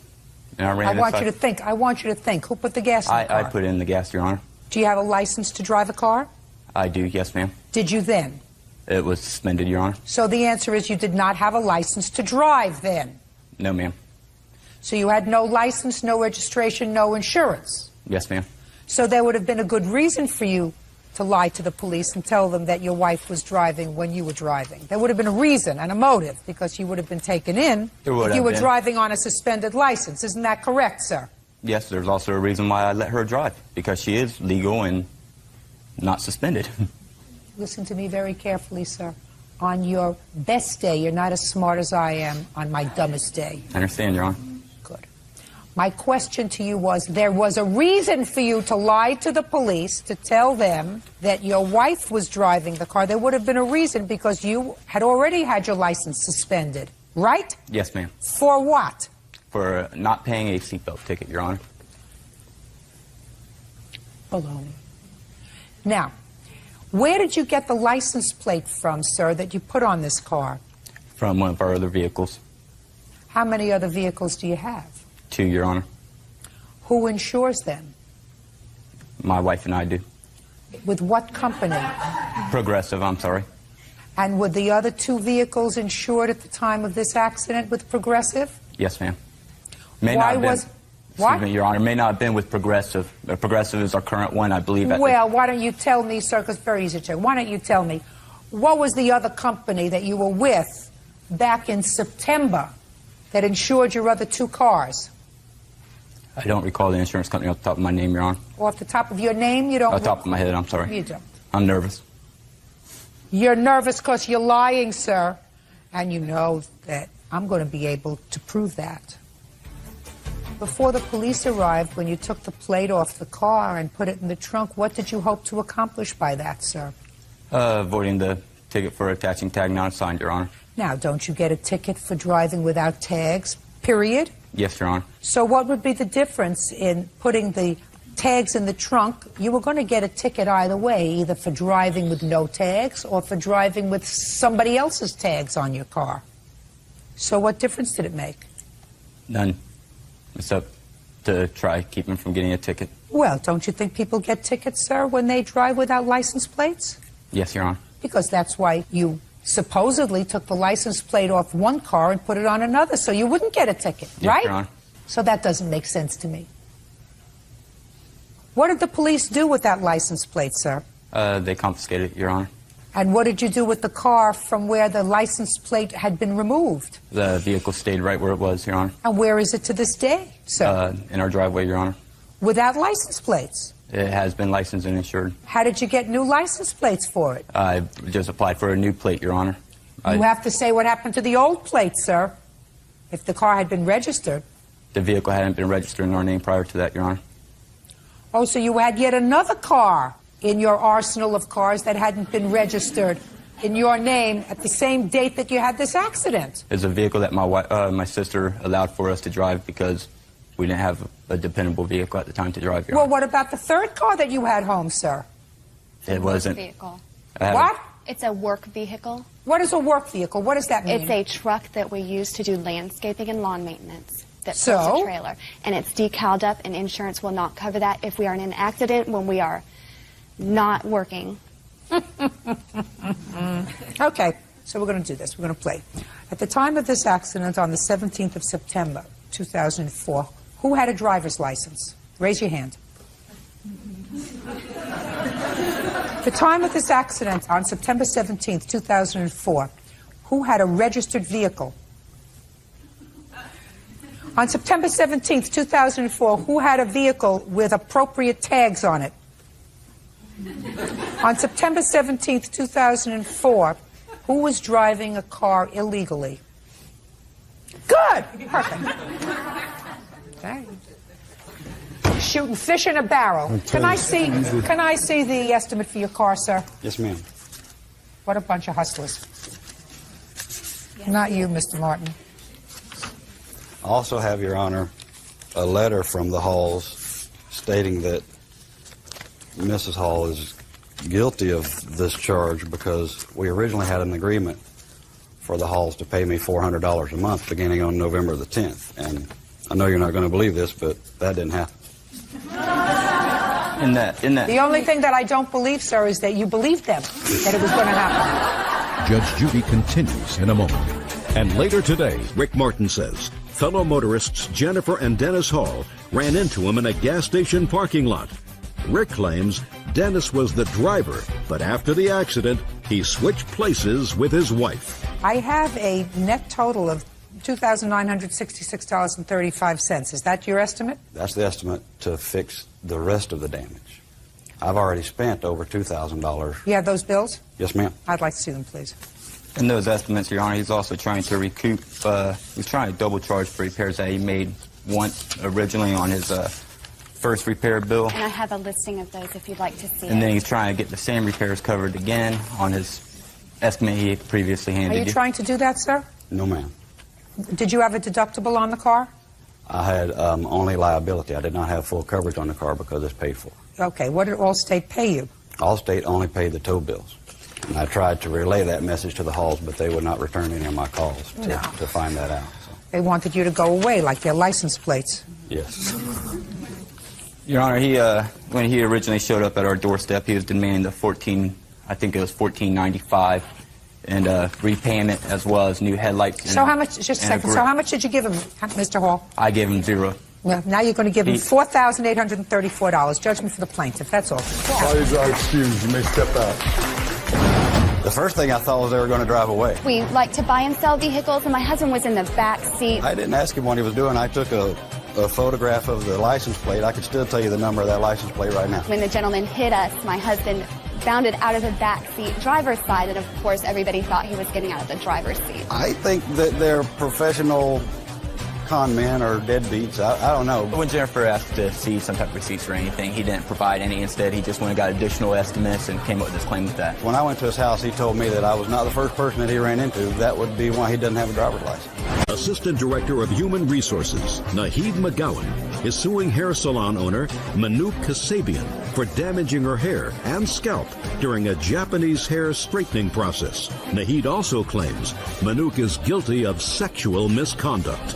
And I ran I want inside. you to think. I want you to think. Who put the gas in the car? I put in the gas, Your Honor. Do you have a license to drive a car? I do, yes, ma'am. Did you then? It was suspended, Your Honor. So the answer is you did not have a license to drive then. No, ma'am. So you had no license, no registration, no insurance. Yes, ma'am. So there would have been a good reason for you to lie to the police and tell them that your wife was driving when you were driving. There would have been a reason and a motive because you would have been taken in There would if you have were been. driving on a suspended license. Isn't that correct, sir? Yes, there's also a reason why I let her drive, because she is legal and not suspended. Listen to me very carefully, sir. On your best day, you're not as smart as I am on my dumbest day. I understand, Your Honor. Good. My question to you was, there was a reason for you to lie to the police, to tell them that your wife was driving the car. There would have been a reason because you had already had your license suspended, right? Yes, ma'am. For what? For not paying a seatbelt ticket, Your Honor. Baloney. Now, where did you get the license plate from, sir, that you put on this car? From one of our other vehicles. How many other vehicles do you have? 2, Your Honor. Who insures them? My wife and I do. With what company? Progressive, I'm sorry. And were the other 2 vehicles insured at the time of this accident with Progressive? Yes, ma'am. May Why not have was... been. What? Excuse me, Your Honor. May not have been with Progressive. Progressive is our current one, I believe. Well, why don't you tell me, sir, because it's very easy to check. Why don't you tell me, what was the other company that you were with back in September that insured your other 2 cars? I don't recall the insurance company off the top of my name, Your Honor. Off the top of your name, you don't... Off the top of my head, I'm sorry. You don't. I'm nervous. You're nervous because you're lying, sir. And you know that I'm going to be able to prove that. Before the police arrived, when you took the plate off the car and put it in the trunk, what did you hope to accomplish by that, sir? Avoiding the ticket for attaching tag not assigned, Your Honor. Now, don't you get a ticket for driving without tags, period? Yes, Your Honor. So what would be the difference in putting the tags in the trunk? You were going to get a ticket either way, either for driving with no tags or for driving with somebody else's tags on your car. So what difference did it make? None. Except to try keep him from getting a ticket. Well, don't you think people get tickets, sir, when they drive without license plates? Yes, Your Honor. Because that's why you supposedly took the license plate off one car and put it on another, so you wouldn't get a ticket, Yes, right? Your Honor. So that doesn't make sense to me. What did the police do with that license plate, sir? They confiscated it, Your Honor. And what did you do with the car from where the license plate had been removed? The vehicle stayed right where it was, Your Honor. And where is it to this day, sir? In our driveway, Your Honor. Without license plates? It has been licensed and insured. How did you get new license plates for it? I just applied for a new plate, Your Honor. You have to say what happened to the old plate, sir. If the car had been registered. The vehicle hadn't been registered in our name prior to that, Your Honor. Oh, so you had yet another car in your arsenal of cars that hadn't been registered in your name at the same date that you had this accident. It's a vehicle that my sister allowed for us to drive because we didn't have a dependable vehicle at the time to drive, Your Well, Honor. what about the third car that you had home, sir? It wasn't. Vehicle. What? It's a work vehicle. What is a work vehicle? What does that mean? It's a truck that we use to do landscaping and lawn maintenance. That So? pulls a trailer. And it's decaled up, and insurance will not cover that if we are in an accident when we are not working. Okay, so we're going to do this. We're going to play. At the time of this accident on the 17th of September, 2004, who had a driver's license? Raise your hand. At the time of this accident on September 17th, 2004, who had a registered vehicle? On September 17th, 2004, who had a vehicle with appropriate tags on it? On September 17th, 2004, who was driving a car illegally? Good! Perfect. Okay. Shooting fish in a barrel. Can I see the estimate for your car, sir? Yes, ma'am. What a bunch of hustlers. Not you, Mr. Martin. I also have, Your Honor, a letter from the Halls stating that Mrs. Hall is guilty of this charge because we originally had an agreement for the Halls to pay me $400 a month beginning on November the 10th. And I know you're not going to believe this, but that didn't happen. The only thing that I don't believe, sir, is that you believed them, that it was going to happen. Judge Judy continues in a moment. And later today, Rick Martin says fellow motorists Jennifer and Dennis Hall ran into him in a gas station parking lot. Rick claims Dennis was the driver, but after the accident, he switched places with his wife. I have a net total of $2,966.35. Is that your estimate? That's the estimate to fix the rest of the damage. I've already spent over $2,000. You have those bills? Yes, ma'am. I'd like to see them, please. In those estimates, Your Honor, he's also trying to recoup, he's trying to double charge for repairs that he made once originally on his first repair bill. And I have a listing of those if you'd like to see it. And then he's trying to get the same repairs covered again on his estimate he had previously handed you. Are you trying to do that, sir? No, ma'am. Did you have a deductible on the car? I had only liability. I did not have full coverage on the car because it's paid for. Okay, what did Allstate pay you? Allstate only paid the tow bills. And I tried to relay that message to the Halls, but they would not return any of my calls to find that out. So. They wanted you to go away, like their license plates. Yes. Your Honor, he when he originally showed up at our doorstep, he was demanding the $14.95 and repayment as well as new headlights. So how much? Just a second. So how much did you give him, Mr. Hall? I gave him $0. Well, now you're going to give him $4,834. Judgment for the plaintiff. That's all. Parties are excused. You may step out. The first thing I thought was they were going to drive away. We like to buy and sell vehicles, and my husband was in the back seat. I didn't ask him what he was doing. I took a photograph of the license plate. I could still tell you the number of that license plate right now. When the gentleman hit us, my husband bounded out of the back seat, driver's side, and of course everybody thought he was getting out of the driver's seat. I think that they're professional con men or deadbeats. I don't know. When Jennifer asked to see some type of receipts or anything, he didn't provide any. Instead, he just went and got additional estimates and came up with this claim with that. When I went to his house, he told me that I was not the first person that he ran into. That would be why he doesn't have a driver's license. Assistant Director of Human Resources, Naheed McGowan, is suing hair salon owner Manouk Kasabian for damaging her hair and scalp during a Japanese hair straightening process. Naheed also claims Manouk is guilty of sexual misconduct.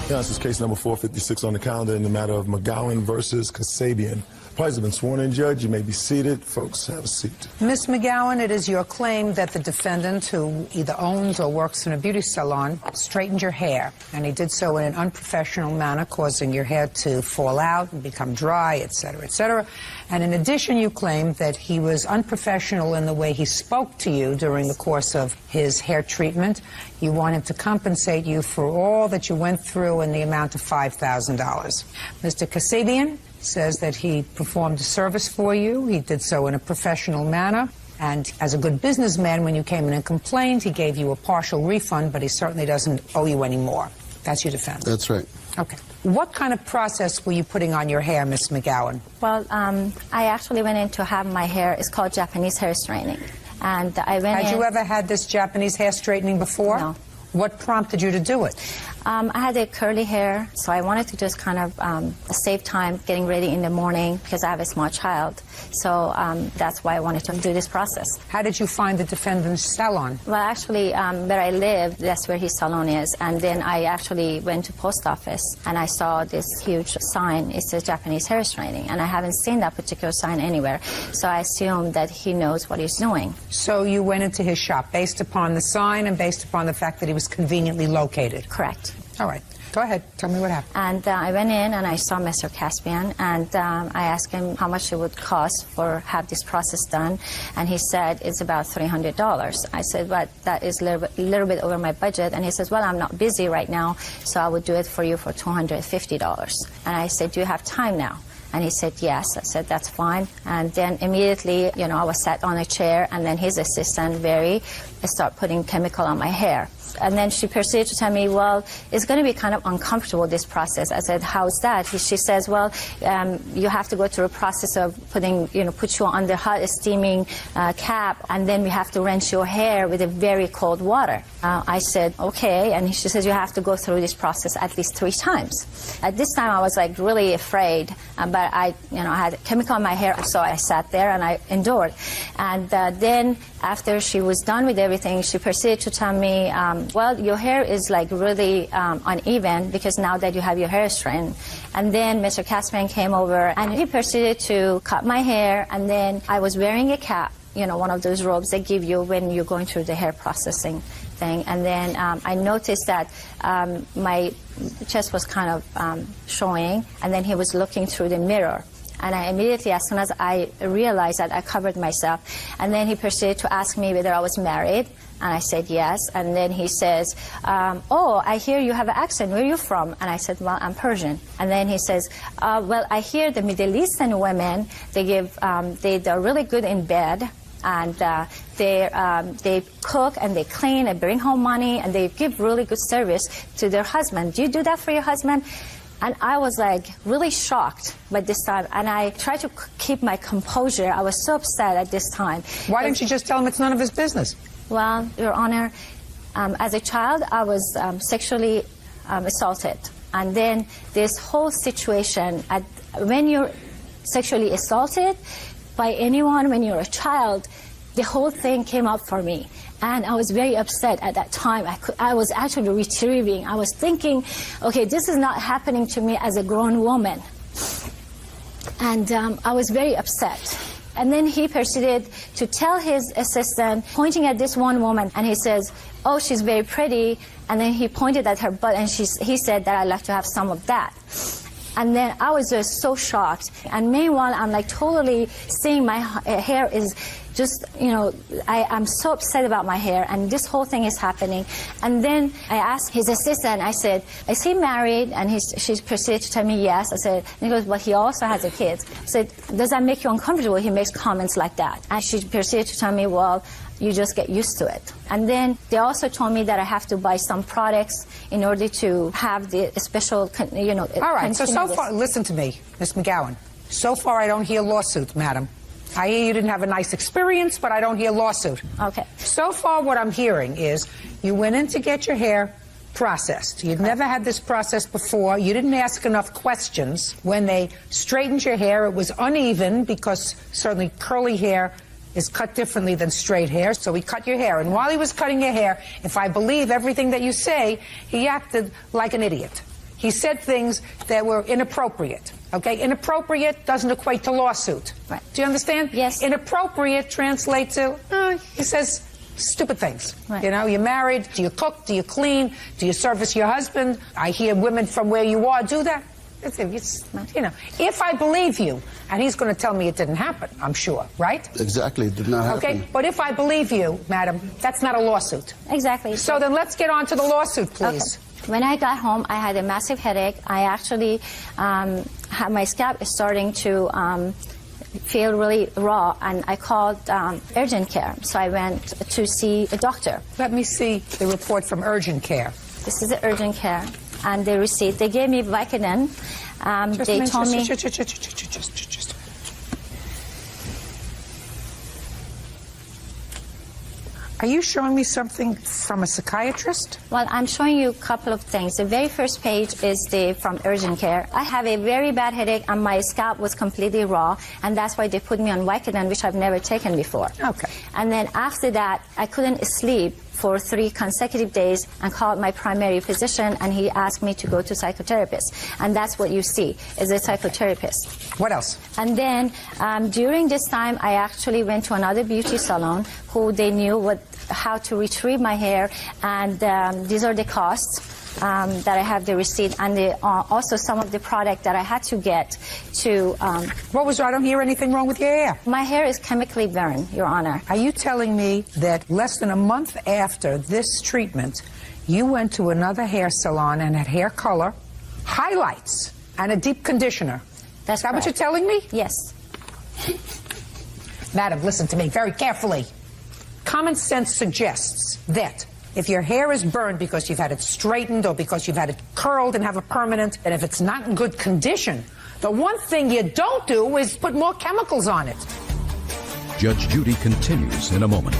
This is case number 456 on the calendar in the matter of McGowan versus Kasabian. Parties have been sworn in, Judge. You may be seated. Folks, have a seat. Ms. McGowan, it is your claim that the defendant, who either owns or works in a beauty salon, straightened your hair, and he did so in an unprofessional manner, causing your hair to fall out and become dry, etc., etc. And in addition, you claim that he was unprofessional in the way he spoke to you during the course of his hair treatment. You want him to compensate you for all that you went through in the amount of $5,000. Mr. Kasabian says that he performed a service for you. He did so in a professional manner. And as a good businessman, when you came in and complained, he gave you a partial refund, but he certainly doesn't owe you any more. That's your defense. That's right. Okay. What kind of process were you putting on your hair, Miss McGowan? Well, I actually went in to have my hair. It's called Japanese hair straightening. And I went in. Had you ever had this Japanese hair straightening before? No. What prompted you to do it? I had a curly hair, so I wanted to just kind of save time getting ready in the morning because I have a small child. So that's why I wanted to do this process. How did you find the defendant's salon? Well, actually, where I live, that's where his salon is. And then I actually went to post office, and I saw this huge sign. It says Japanese hair straightening, and I haven't seen that particular sign anywhere. So I assumed that he knows what he's doing. So you went into his shop based upon the sign and based upon the fact that he was conveniently located? Correct. All right. Go ahead. Tell me what happened. And I went in and I saw Mr. Caspian, and I asked him how much it would cost for have this process done, and he said it's about $300. I said, but that is a little bit over my budget, and he says, well, I'm not busy right now, so I would do it for you for $250. And I said, do you have time now? And he said, yes. I said, that's fine. And then immediately, I was sat on a chair, and then his assistant, Barry, start putting chemical on my hair. And then she proceeded to tell me, well, it's going to be kind of uncomfortable, this process. I said, how's that? She says, well, you have to go through a process of putting, put you under hot steaming cap, and then we have to rinse your hair with a very cold water. I said, okay. And she says, you have to go through this process at least 3 times. At this time, I was like really afraid, but I had chemical in my hair, so I sat there and I endured. And then after she was done with everything, she proceeded to tell me, well, your hair is like really uneven because now that you have your hair straightened. And then Mr. Caspian came over and he proceeded to cut my hair, and then I was wearing a cap, one of those robes they give you when you're going through the hair processing thing. And then I noticed that my chest was kind of showing, and then he was looking through the mirror. And I immediately, as soon as I realized that, I covered myself. And then he proceeded to ask me whether I was married. And I said yes. And then he says, oh, I hear you have an accent. Where are you from? And I said, well, I'm Persian. And then he says, well, I hear the Middle Eastern women, they're really good in bed. And they cook and they clean and bring home money and they give really good service to their husband. Do you do that for your husband? And I was like really shocked by this time, and I tried to keep my composure. I was so upset at this time. Why didn't you just tell him it's none of his business? Well, Your Honor, as a child, I was sexually assaulted. And then this whole situation, when you're sexually assaulted by anyone, when you're a child, the whole thing came up for me. And I was very upset at that time. I was actually retrieving. I was thinking, okay, this is not happening to me as a grown woman. And I was very upset. And then he proceeded to tell his assistant, pointing at this one woman, and he says, oh, she's very pretty. And then he pointed at her butt, and he said that I'd like to have some of that. And then I was just so shocked. And meanwhile, I'm like totally seeing my hair is just, I'm so upset about my hair, and this whole thing is happening. And then I asked his assistant, I said, is he married? And she proceeded to tell me yes. I said, and he goes, well, he also has a kid. I said, does that make you uncomfortable? He makes comments like that. And she proceeded to tell me, well, you just get used to it. And then they also told me that I have to buy some products in order to have the special, All right, so far, listen to me, Ms. McGowan. So far, I don't hear lawsuit, madam. I hear you didn't have a nice experience, but I don't hear lawsuit. Okay. So far, what I'm hearing is you went in to get your hair processed. You'd never had this process before. You didn't ask enough questions. When they straightened your hair, it was uneven because certainly curly hair is cut differently than straight hair, so he cut your hair. And while he was cutting your hair, if I believe everything that you say, he acted like an idiot. He said things that were inappropriate. Okay, inappropriate doesn't equate to lawsuit. Right. Do you understand? Yes. Inappropriate translates to, he says stupid things. Right. You're married. Do you cook? Do you clean? Do you service your husband? I hear women from where you are do that. If I believe you, and he's going to tell me it didn't happen, I'm sure, right? Exactly, it did not happen. Okay, but if I believe you, madam, that's not a lawsuit. Exactly. So then let's get on to the lawsuit, please. Okay. When I got home, I had a massive headache. I actually had my scalp starting to feel really raw, and I called urgent care. So I went to see a doctor. Let me see the report from urgent care. This is the urgent care. And the receipt. They gave me Vicodin. They told me. Just. Are you showing me something from a psychiatrist? Well, I'm showing you a couple of things. The very first page is from urgent care. I have a very bad headache, and my scalp was completely raw, and that's why they put me on Vicodin, which I've never taken before. Okay. And then after that, I couldn't sleep for 3 consecutive days and called my primary physician, and he asked me to go to psychotherapist. And that's what you see, is a psychotherapist. What else? And then during this time, I actually went to another beauty salon who they knew how to retrieve my hair, and these are the costs. That I have the receipt, and also some of the product that I had to get to... I don't hear anything wrong with your hair. My hair is chemically burned, Your Honor. Are you telling me that less than a month after this treatment, you went to another hair salon and had hair color, highlights, and a deep conditioner? That's Is that what you're telling me? Yes. Madam, listen to me very carefully. Common sense suggests that if your hair is burned because you've had it straightened or because you've had it curled and have a permanent, and if it's not in good condition, the one thing you don't do is put more chemicals on it. Judge Judy continues in a moment.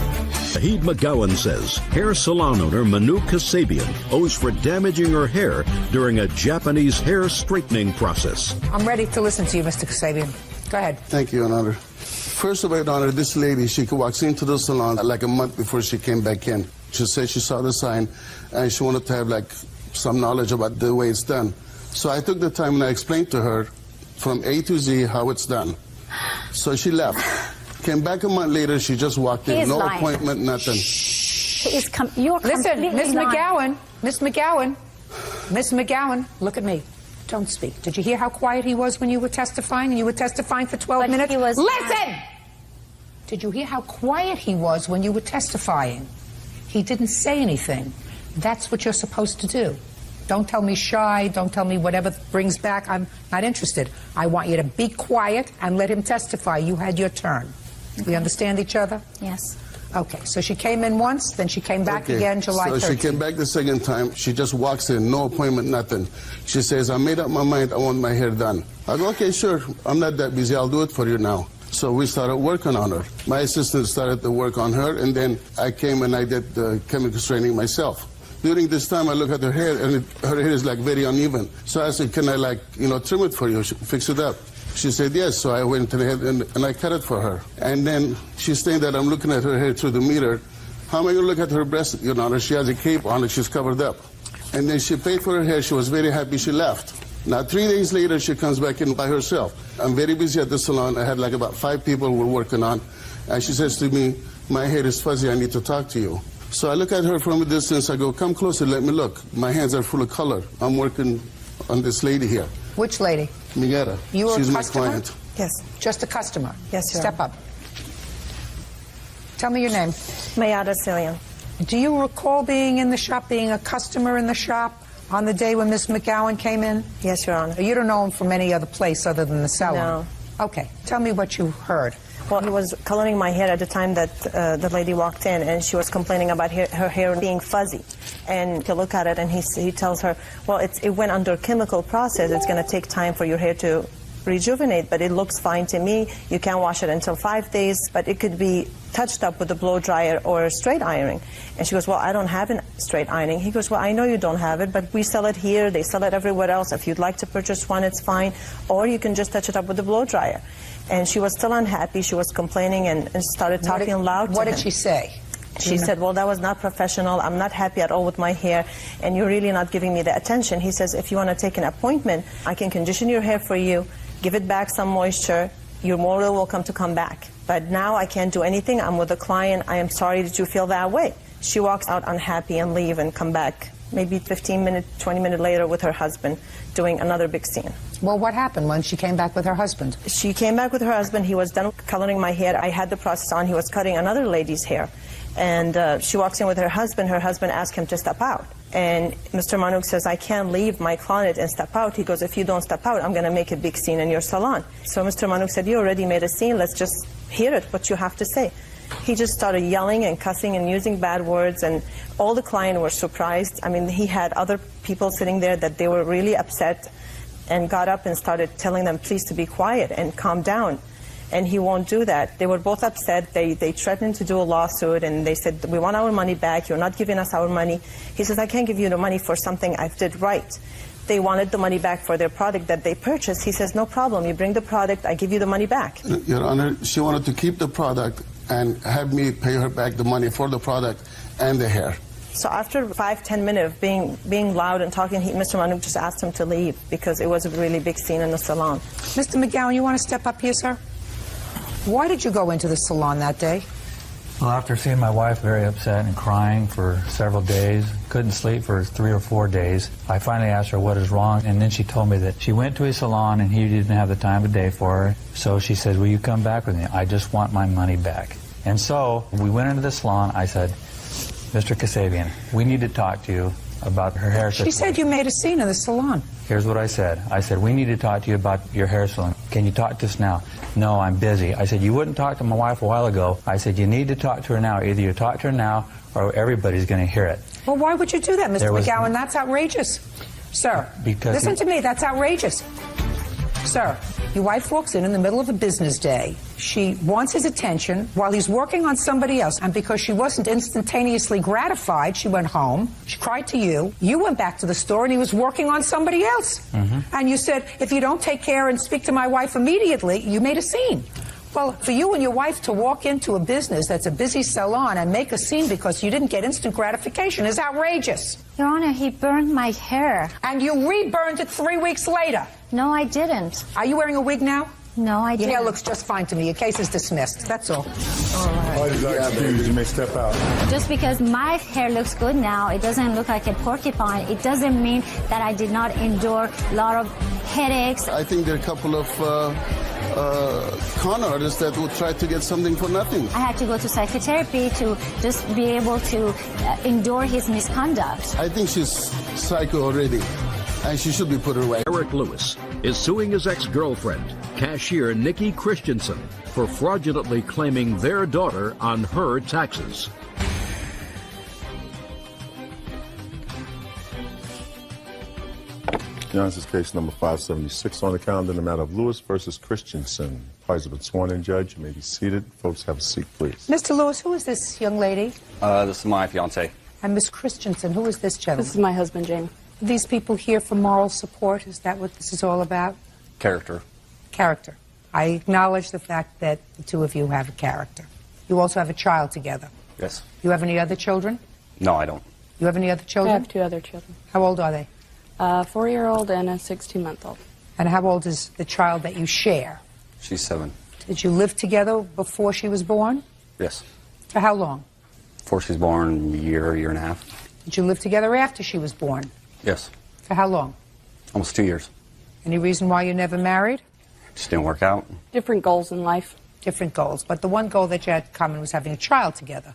Shahid McGowan says hair salon owner Manu Kasabian owes for damaging her hair during a Japanese hair straightening process. I'm ready to listen to you, Mr. Kasabian. Go ahead. Thank you, Your Honor. First of all, Your Honor, this lady, she walks into the salon like a month before she came back in. She said she saw the sign and she wanted to have like some knowledge about the way it's done. So I took the time and I explained to her from A to Z how it's done. So she left. Came back a month later, she just walked in. No lying. appointment, nothing. You're Listen, completely Miss lying. Miss McGowan, look at me. Don't speak. Did you hear how quiet he was when you were testifying? And you were testifying for 12 minutes? Listen! Did you hear how quiet he was when you were testifying? He didn't say anything. That's what you're supposed to do. Don't tell me shy. Don't tell me whatever brings back. I'm not interested. I want you to be quiet and let him testify. You had your turn. We understand each other? Yes. Okay, so she came in once, then she came back again July 13th. So she came back the second time. She just walks in, no appointment, nothing. She says, I made up my mind, I want my hair done. I go, okay, sure, I'm not that busy, I'll do it for you now. So we started working on her. My assistant started to work on her, and then I came and I did the chemical straightening myself. During this time, I look at her hair, and her hair is like very uneven. So I said, can I trim it for you, fix it up? She said yes, so I went ahead and I cut it for her. And then she's saying that I'm looking at her hair through the mirror. How am I going to look at her breast, Your Honor? She has a cape on it, she's covered up. And then she paid for her hair, she was very happy, she left. Now 3 days later, she comes back in by herself. I'm very busy at the salon, I had like about 5 people we're working on. And she says to me, my hair is fuzzy, I need to talk to you. So I look at her from a distance, I go, come closer, let me look. My hands are full of color. I'm working on this lady here. Which lady? Miguera. You were She's a my customer? client. Yes. Just a customer? Yes, Your Step up. Tell me your name. Mayada Cillian. Do you recall being in the shop, being a customer in the shop on the day when Miss McGowan came in? Yes, Your Honor. You don't know him from any other place other than the salon? No. Okay. Tell me what you heard. Well, he was coloring my hair at the time that the lady walked in, and she was complaining about her hair being fuzzy. And to look at it, and he tells her, well, it went under chemical process. It's going to take time for your hair to rejuvenate, but it looks fine to me. You can't wash it until 5 days, but it could be touched up with a blow dryer or straight ironing. And she goes, well, I don't have a straight ironing. He goes, well, I know you don't have it, but we sell it here. They sell it everywhere else. If you'd like to purchase one, it's fine. Or you can just touch it up with a blow dryer. And she was still unhappy. She was complaining and started talking loud to him. What did she say? She said, well, that was not professional. I'm not happy at all with my hair, and you're really not giving me the attention. He says, if you want to take an appointment, I can condition your hair for you, give it back some moisture. You're more than welcome to come back. But now I can't do anything. I'm with a client. I am sorry that you feel that way. She walks out unhappy and leave and come back maybe 15 minutes, 20 minutes later with her husband doing another big scene. Well, what happened when she came back with her husband? She came back with her husband. He was done coloring my hair. I had the process on. He was cutting another lady's hair. And she walks in with her husband. Her husband asked him to step out. And Mr. Manouk says, I can't leave my client and step out. He goes, if you don't step out, I'm going to make a big scene in your salon. So Mr. Manouk said, you already made a scene. Let's just hear it, what you have to say. He just started yelling and cussing and using bad words, and all the clients were surprised. I mean, he had other people sitting there that they were really upset and got up and started telling them, please, to be quiet and calm down. And he won't do that. They were both upset. They threatened to do a lawsuit, and they said, we want our money back. You're not giving us our money. He says, I can't give you the money for something I did right. They wanted the money back for their product that they purchased. He says, no problem. You bring the product. I give you the money back. Your Honor, she wanted to keep the product and have me pay her back the money for the product and the hair. So after 5-10 minutes of being loud and talking, Mr. Manouk just asked him to leave because it was a really big scene in the salon. Mr. McGowan, you want to step up here, sir? Why did you go into the salon that day? Well, after seeing my wife very upset and crying for several days, couldn't sleep for 3 or 4 days, I finally asked her what is wrong, and then she told me that she went to a salon and he didn't have the time of day for her. So she said, will you come back with me? I just want my money back. And so we went into the salon. I said, Mr. Kasabian, we need to talk to you. about her hair She situation. said you made a scene in the salon. Here's what I said. I said, we need to talk to you about your hair salon. Can you talk to us now? No, I'm busy. I said, you wouldn't talk to my wife a while ago. I said, you need to talk to her now. Either you talk to her now or everybody's going to hear it. Well, why would you do that, Mr. There was- McGowan? That's outrageous. Sir, Because listen to me. That's outrageous. Sir, your wife walks in the middle of a business day. She wants his attention while he's working on somebody else. And because she wasn't instantaneously gratified, she went home. She cried to you. You went back to the store and he was working on somebody else. And you said, if you don't take care and speak to my wife immediately, you made a scene. Well, for you and your wife to walk into a business that's a busy salon and make a scene because you didn't get instant gratification is outrageous. Your Honor, he burned my hair. And you reburned it 3 weeks later. No, I didn't. Are you wearing a wig now? No, I Your didn't. hair looks just fine to me. Your case is dismissed. That's all. Why does that excuse you may step out? Just because my hair looks good now, it doesn't look like a porcupine. It doesn't mean that I did not endure a lot of headaches. I think there are a couple of con artists that would try to get something for nothing. I had to go to psychotherapy to just be able to endure his misconduct. I think she's psycho already, and she should be put away. Eric Lewis is suing his ex-girlfriend, cashier Nikki Christensen, for fraudulently claiming their daughter on her taxes. This is case number 576 on the calendar in the matter of Lewis versus Christensen. Parties have been sworn in, Judge. You may be seated. Folks, have a seat, please. Mr. Lewis, who is this young lady? This is my fiance. And Miss Christensen, who is this gentleman? This is my husband, Jamie. Are these people here for moral support? Is that what this is all about? Character. Character. I acknowledge the fact that the two of you have a character. You also have a child together. Yes. You have any other children? No, I don't. You have any other I children? have 2 other children. How old are they? A 4-year-old and a 16-month-old. And how old is the child that you share? She's 7. Did you live together before she was born? Yes. For how long? Before she's born, year and a half. Did you live together after she was born? Yes. For how long? Almost 2 years. Any reason why you never married? Just didn't work out. Different goals in life. Different goals. But the one goal that you had in common was having a child together.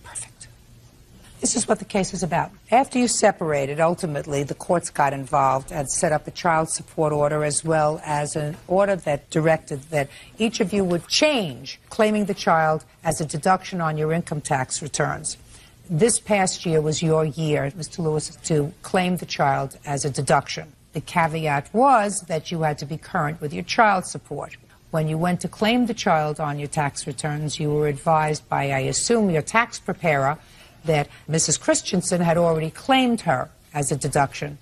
Perfect. This is what the case is about. After you separated, ultimately, the courts got involved and set up a child support order as well as an order that directed that each of you would change claiming the child as a deduction on your income tax returns. This past year was your year, Mr. Lewis, to claim the child as a deduction. The caveat was that you had to be current with your child support. When you went to claim the child on your tax returns, you were advised by, I assume, your tax preparer that Mrs. Christensen had already claimed her as a deduction,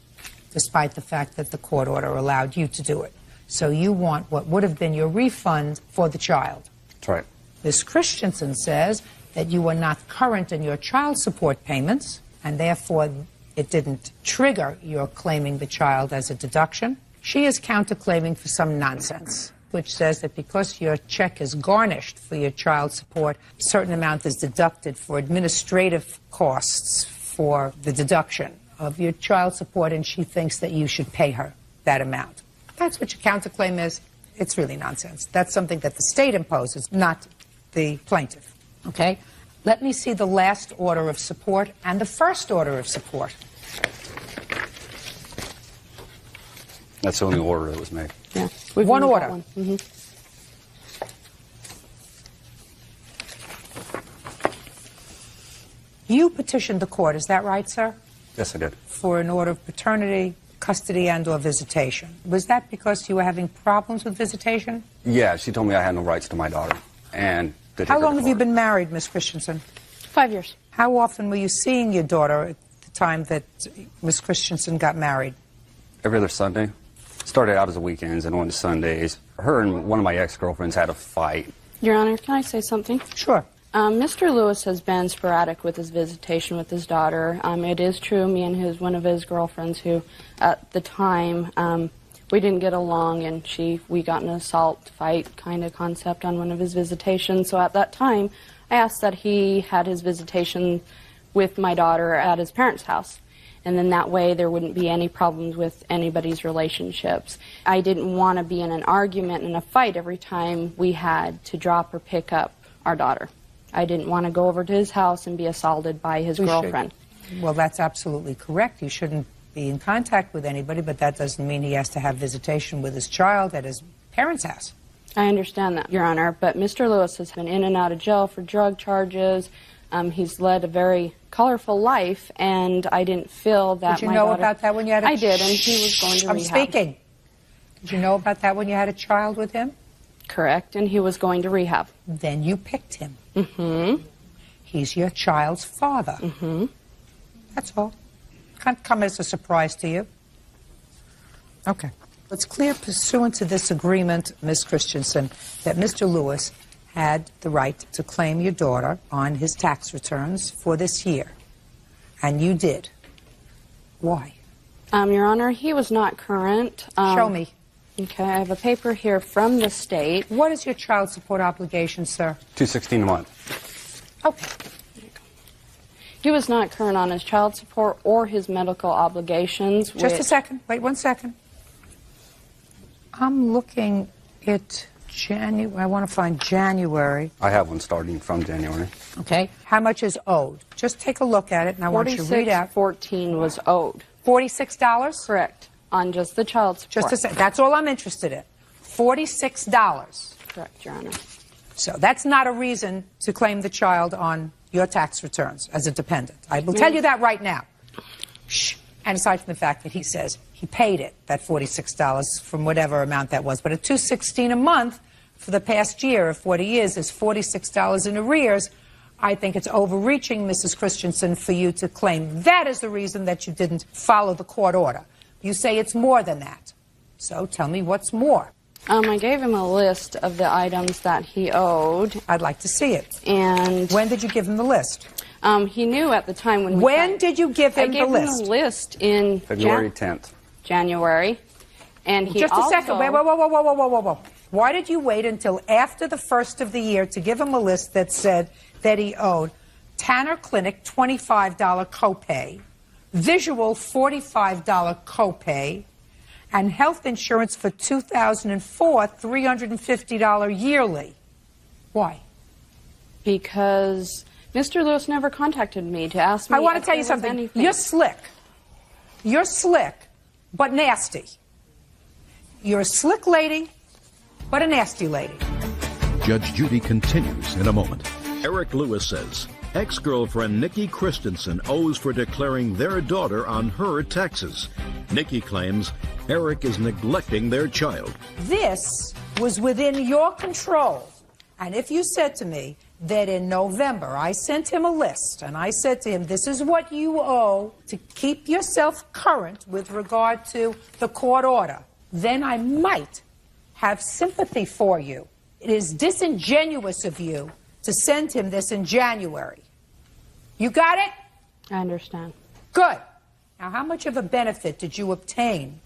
despite the fact that the court order allowed you to do it. So you want what would have been your refund for the child. That's right. Ms. Christensen says that you were not current in your child support payments, and therefore it didn't trigger your claiming the child as a deduction. She is counterclaiming for some nonsense, which says that because your check is garnished for your child support, a certain amount is deducted for administrative costs for the deduction of your child support, and she thinks that you should pay her that amount. That's what your counterclaim is. It's really nonsense. That's something that the state imposes, not the plaintiff. Okay? Let me see the last order of support and the first order of support. That's the only order that was made. Yeah. One order. Mm-hmm. You petitioned the court, is that right, sir? Yes, I did. For an order of paternity, custody, and or visitation. Was that because you were having problems with visitation? Yeah, she told me I had no rights to my daughter. And How long have you been married, Miss Christensen? 5 years. How often were you seeing your daughter at the time that Miss Christensen got married? Every other Sunday. Started out as the weekends and on to Sundays. Her and one of my ex-girlfriends had a fight. Your Honor, can I say something? Sure. Mr. Lewis has been sporadic with his visitation with his daughter. It is true, me and one of his girlfriends who, at the time, we didn't get along, and we got in an assault fight kind of concept on one of his visitations. So at that time, I asked that he had his visitation with my daughter at his parents' house. And then that way there wouldn't be any problems with anybody's relationships. I didn't want to be in an argument and a fight every time we had to drop or pick up our daughter. I didn't want to go over to his house and be assaulted by his girlfriend. Well, that's absolutely correct. He shouldn't be in contact with anybody, but that doesn't mean he has to have visitation with his child at his parents' house. I understand that, Your Honor, but Mr. Lewis has been in and out of jail for drug charges. He's led a very colorful life, and I didn't feel that Did you my know daughter... about that when you had a... I did, and he was going to I'm rehab. speaking. Did you know about that when you had a child with him? Correct, and he was going to rehab. Then you picked him. Mm-hmm. He's your child's father. Mm-hmm. That's all. Can't come as a surprise to you. Okay. It's clear pursuant to this agreement, Ms. Christensen, that Mr. Lewis had the right to claim your daughter on his tax returns for this year. And you did. Why? Your Honor, he was not current. Show me. Okay, I have a paper here from the state. What is your child support obligation, sir? $216 a month. Okay. He was not current on his child support or his medical obligations. Just a second. Wait 1 second. I'm looking at January. I want to find January. I have one starting from January. Okay. How much is owed? Just take a look at it, and I want you to read out. $46.14 was owed. $46? Correct. On just the child support. Just a second. That's all I'm interested in. $46. Correct, Your Honor. So that's not a reason to claim the child on your tax returns as a dependent. I will tell you that right now. Shh. And aside from the fact that he says he paid it, that $46 from whatever amount that was, but at $216 a month for the past year, if what he is $46 in arrears, I think it's overreaching, Mrs. Christensen, for you to claim that is the reason that you didn't follow the court order. You say it's more than that. So tell me what's more. I gave him a list of the items that he owed. I'd like to see it. And when did you give him the list? He knew at the time when... When did you give him the list? I gave him the list in... February 10th. January. And he Just a second. also... Wait, whoa. Why did you wait until after the first of the year to give him a list that said that he owed Tanner Clinic $25 copay, Visual $45 copay, and health insurance for 2004 $350 yearly? Why? Because Mr. Lewis never contacted me to ask me. I want to tell you something. Anything. You're slick. You're slick, but nasty. You're a slick lady, but a nasty lady. Judge Judy continues in a moment. Eric Lewis says ex-girlfriend Nikki Christensen owes for declaring their daughter on her taxes. Nikki claims Eric is neglecting their child. This was within your control. And if you said to me that in November I sent him a list and I said to him, this is what you owe to keep yourself current with regard to the court order, then I might have sympathy for you. It is disingenuous of you to send him this in January. You got it? I understand. Good. Now, how much of a benefit did you obtain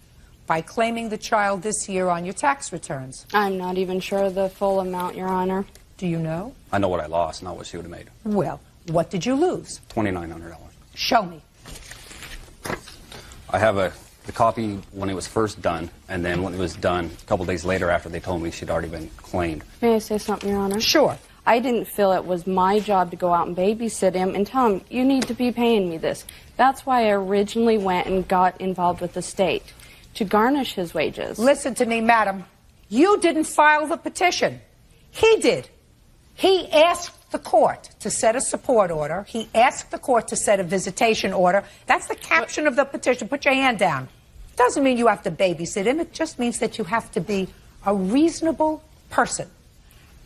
by claiming the child this year on your tax returns? I'm not even sure the full amount, Your Honor. Do you know? I know what I lost, not what she would have made. Well, what did you lose? $2,900. Show me. I have the copy when it was first done, and then when it was done a couple days later after they told me she'd already been claimed. May I say something, Your Honor? Sure. I didn't feel it was my job to go out and babysit him and tell him, you need to be paying me this. That's why I originally went and got involved with the state, to garnish his wages. Listen to me, madam. You didn't file the petition. He did. He asked the court to set a support order. He asked the court to set a visitation order. That's the caption of the petition. Put your hand down. Doesn't mean you have to babysit him. It just means that you have to be a reasonable person.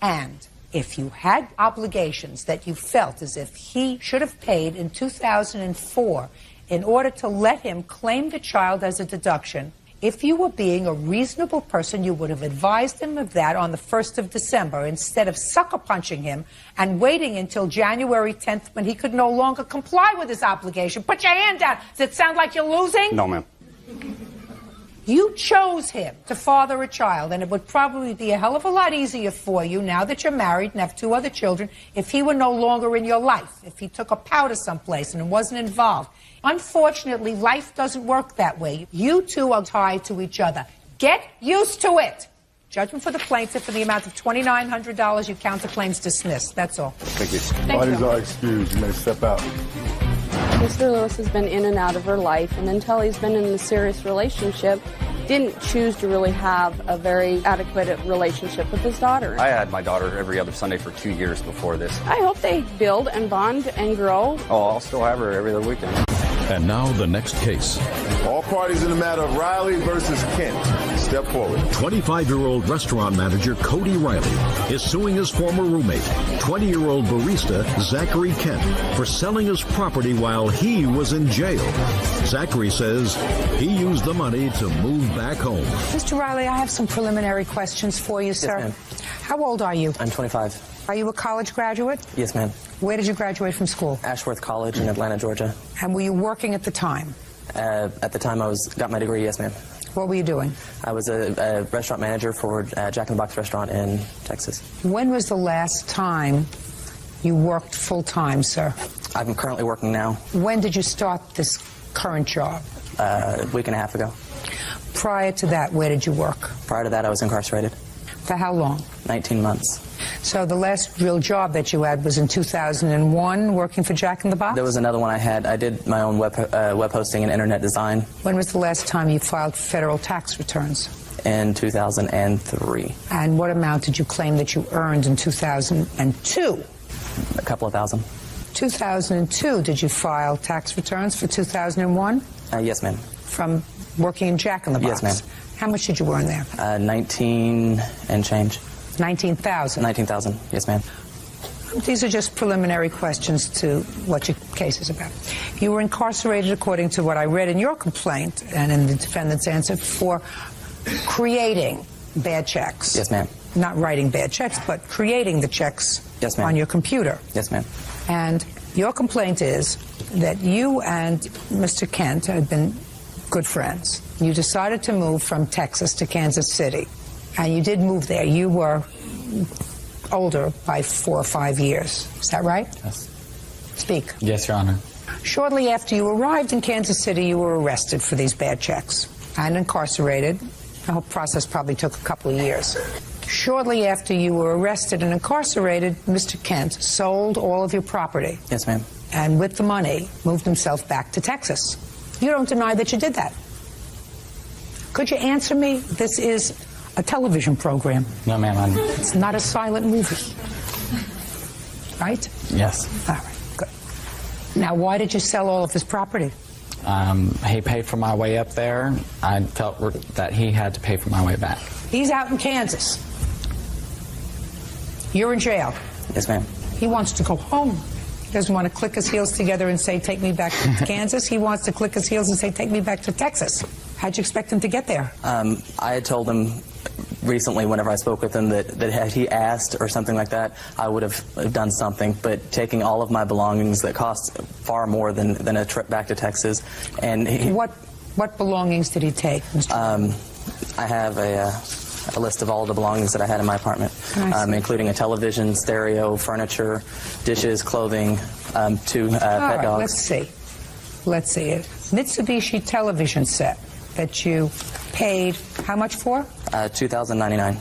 And if you had obligations that you felt as if he should have paid in 2004 in order to let him claim the child as a deduction, if you were being a reasonable person, you would have advised him of that on the 1st of December instead of sucker punching him and waiting until January 10th when he could no longer comply with his obligation. Put your hand down. Does it sound like you're losing? No, ma'am. You chose him to father a child, and it would probably be a hell of a lot easier for you now that you're married and have 2 other children if he were no longer in your life, if he took a powder someplace and wasn't involved. Unfortunately, life doesn't work that way. You two are tied to each other. Get used to it. Judgment for the plaintiff for the amount of $2,900. Your counterclaims dismissed. That's all. Thank you. Parties are excused. You may step out. Mr. Lewis has been in and out of her life, and until he's been in a serious relationship, didn't choose to really have a very adequate relationship with his daughter. I had my daughter every other Sunday for 2 years before this. I hope they build and bond and grow. Oh, I'll still have her every other weekend. And now the next case. All parties in the matter of Riley versus Kent. Step forward. 25-year-old restaurant manager Cody Riley is suing his former roommate, 20-year-old barista Zachary Kent, for selling his property while he was in jail. Zachary says he used the money to move back home. Mr. Riley, I have some preliminary questions for you, sir. Yes, ma'am. How old are you? I'm 25. Are you a college graduate? Yes, ma'am. Where did you graduate from school? Ashworth College in Atlanta, Georgia. And were you working at the time? At the time I got my degree, yes, ma'am. What were you doing? I was a restaurant manager for Jack in the Box restaurant in Texas. When was the last time you worked full-time, sir? I'm currently working now. When did you start this current job? A week and a half ago. Prior to that, where did you work? Prior to that, I was incarcerated. For how long? 19 months. So the last real job that you had was in 2001, working for Jack in the Box? There was another one I had. I did my own web hosting and internet design. When was the last time you filed federal tax returns? In 2003. And what amount did you claim that you earned in 2002? A couple of thousand. 2002, did you file tax returns for 2001? Yes, ma'am. From working in Jack in the Box? Yes, ma'am. How much did you earn there? 19 and change. 19,000? 19,000, yes, ma'am. These are just preliminary questions to what your case is about. You were incarcerated, according to what I read in your complaint and in the defendant's answer, for creating bad checks. Yes, ma'am. Not writing bad checks, but creating the checks yes, ma'am. On your computer. Yes, ma'am. And your complaint is that you and Mr. Kent had been good friends. You decided to move from Texas to Kansas City. And you did move there. You were older by 4 or 5 years. Is that right? Yes. Speak. Yes, Your Honor. Shortly after you arrived in Kansas City, you were arrested for these bad checks and incarcerated. The whole process probably took a couple of years. Shortly after you were arrested and incarcerated, Mr. Kent sold all of your property. Yes, ma'am. And with the money, moved himself back to Texas. You don't deny that you did that. Could you answer me? This is a television program. No, ma'am. It's not a silent movie. Right? Yes. All right, good. Now, why did you sell all of his property? He paid for my way up there. I felt that he had to pay for my way back. He's out in Kansas. You're in jail. Yes, ma'am. He wants to go home. He doesn't want to click his heels together and say, take me back to Kansas. He wants to click his heels and say, take me back to Texas. How'd you expect him to get there? I had told him recently, whenever I spoke with him, that had he asked or something like that, I would have done something. But taking all of my belongings that cost far more than a trip back to Texas, and what belongings did he take, Mr. I have a list of all the belongings that I had in my apartment, including a television, stereo, furniture, dishes, clothing, 2 pet dogs. Let's see it. Mitsubishi television set that you paid how much for? $2,099.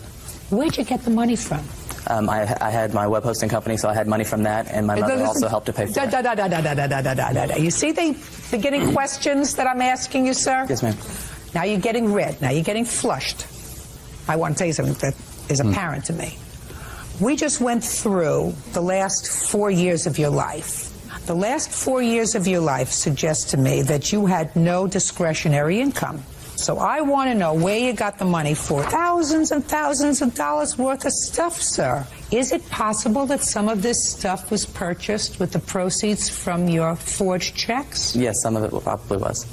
Where'd you get the money from? I had my web hosting company, so I had money from that, and my mother also helped to pay for it. You see the beginning questions that I'm asking you, sir? Yes, ma'am. Now you're getting red. Now you're getting flushed. I want to tell you something that is apparent to me. We just went through the last 4 years of your life. The last 4 years of your life suggest to me that you had no discretionary income. So I want to know where you got the money for thousands and thousands of dollars worth of stuff, sir. Is it possible that some of this stuff was purchased with the proceeds from your forged checks? Yes, some of it probably was.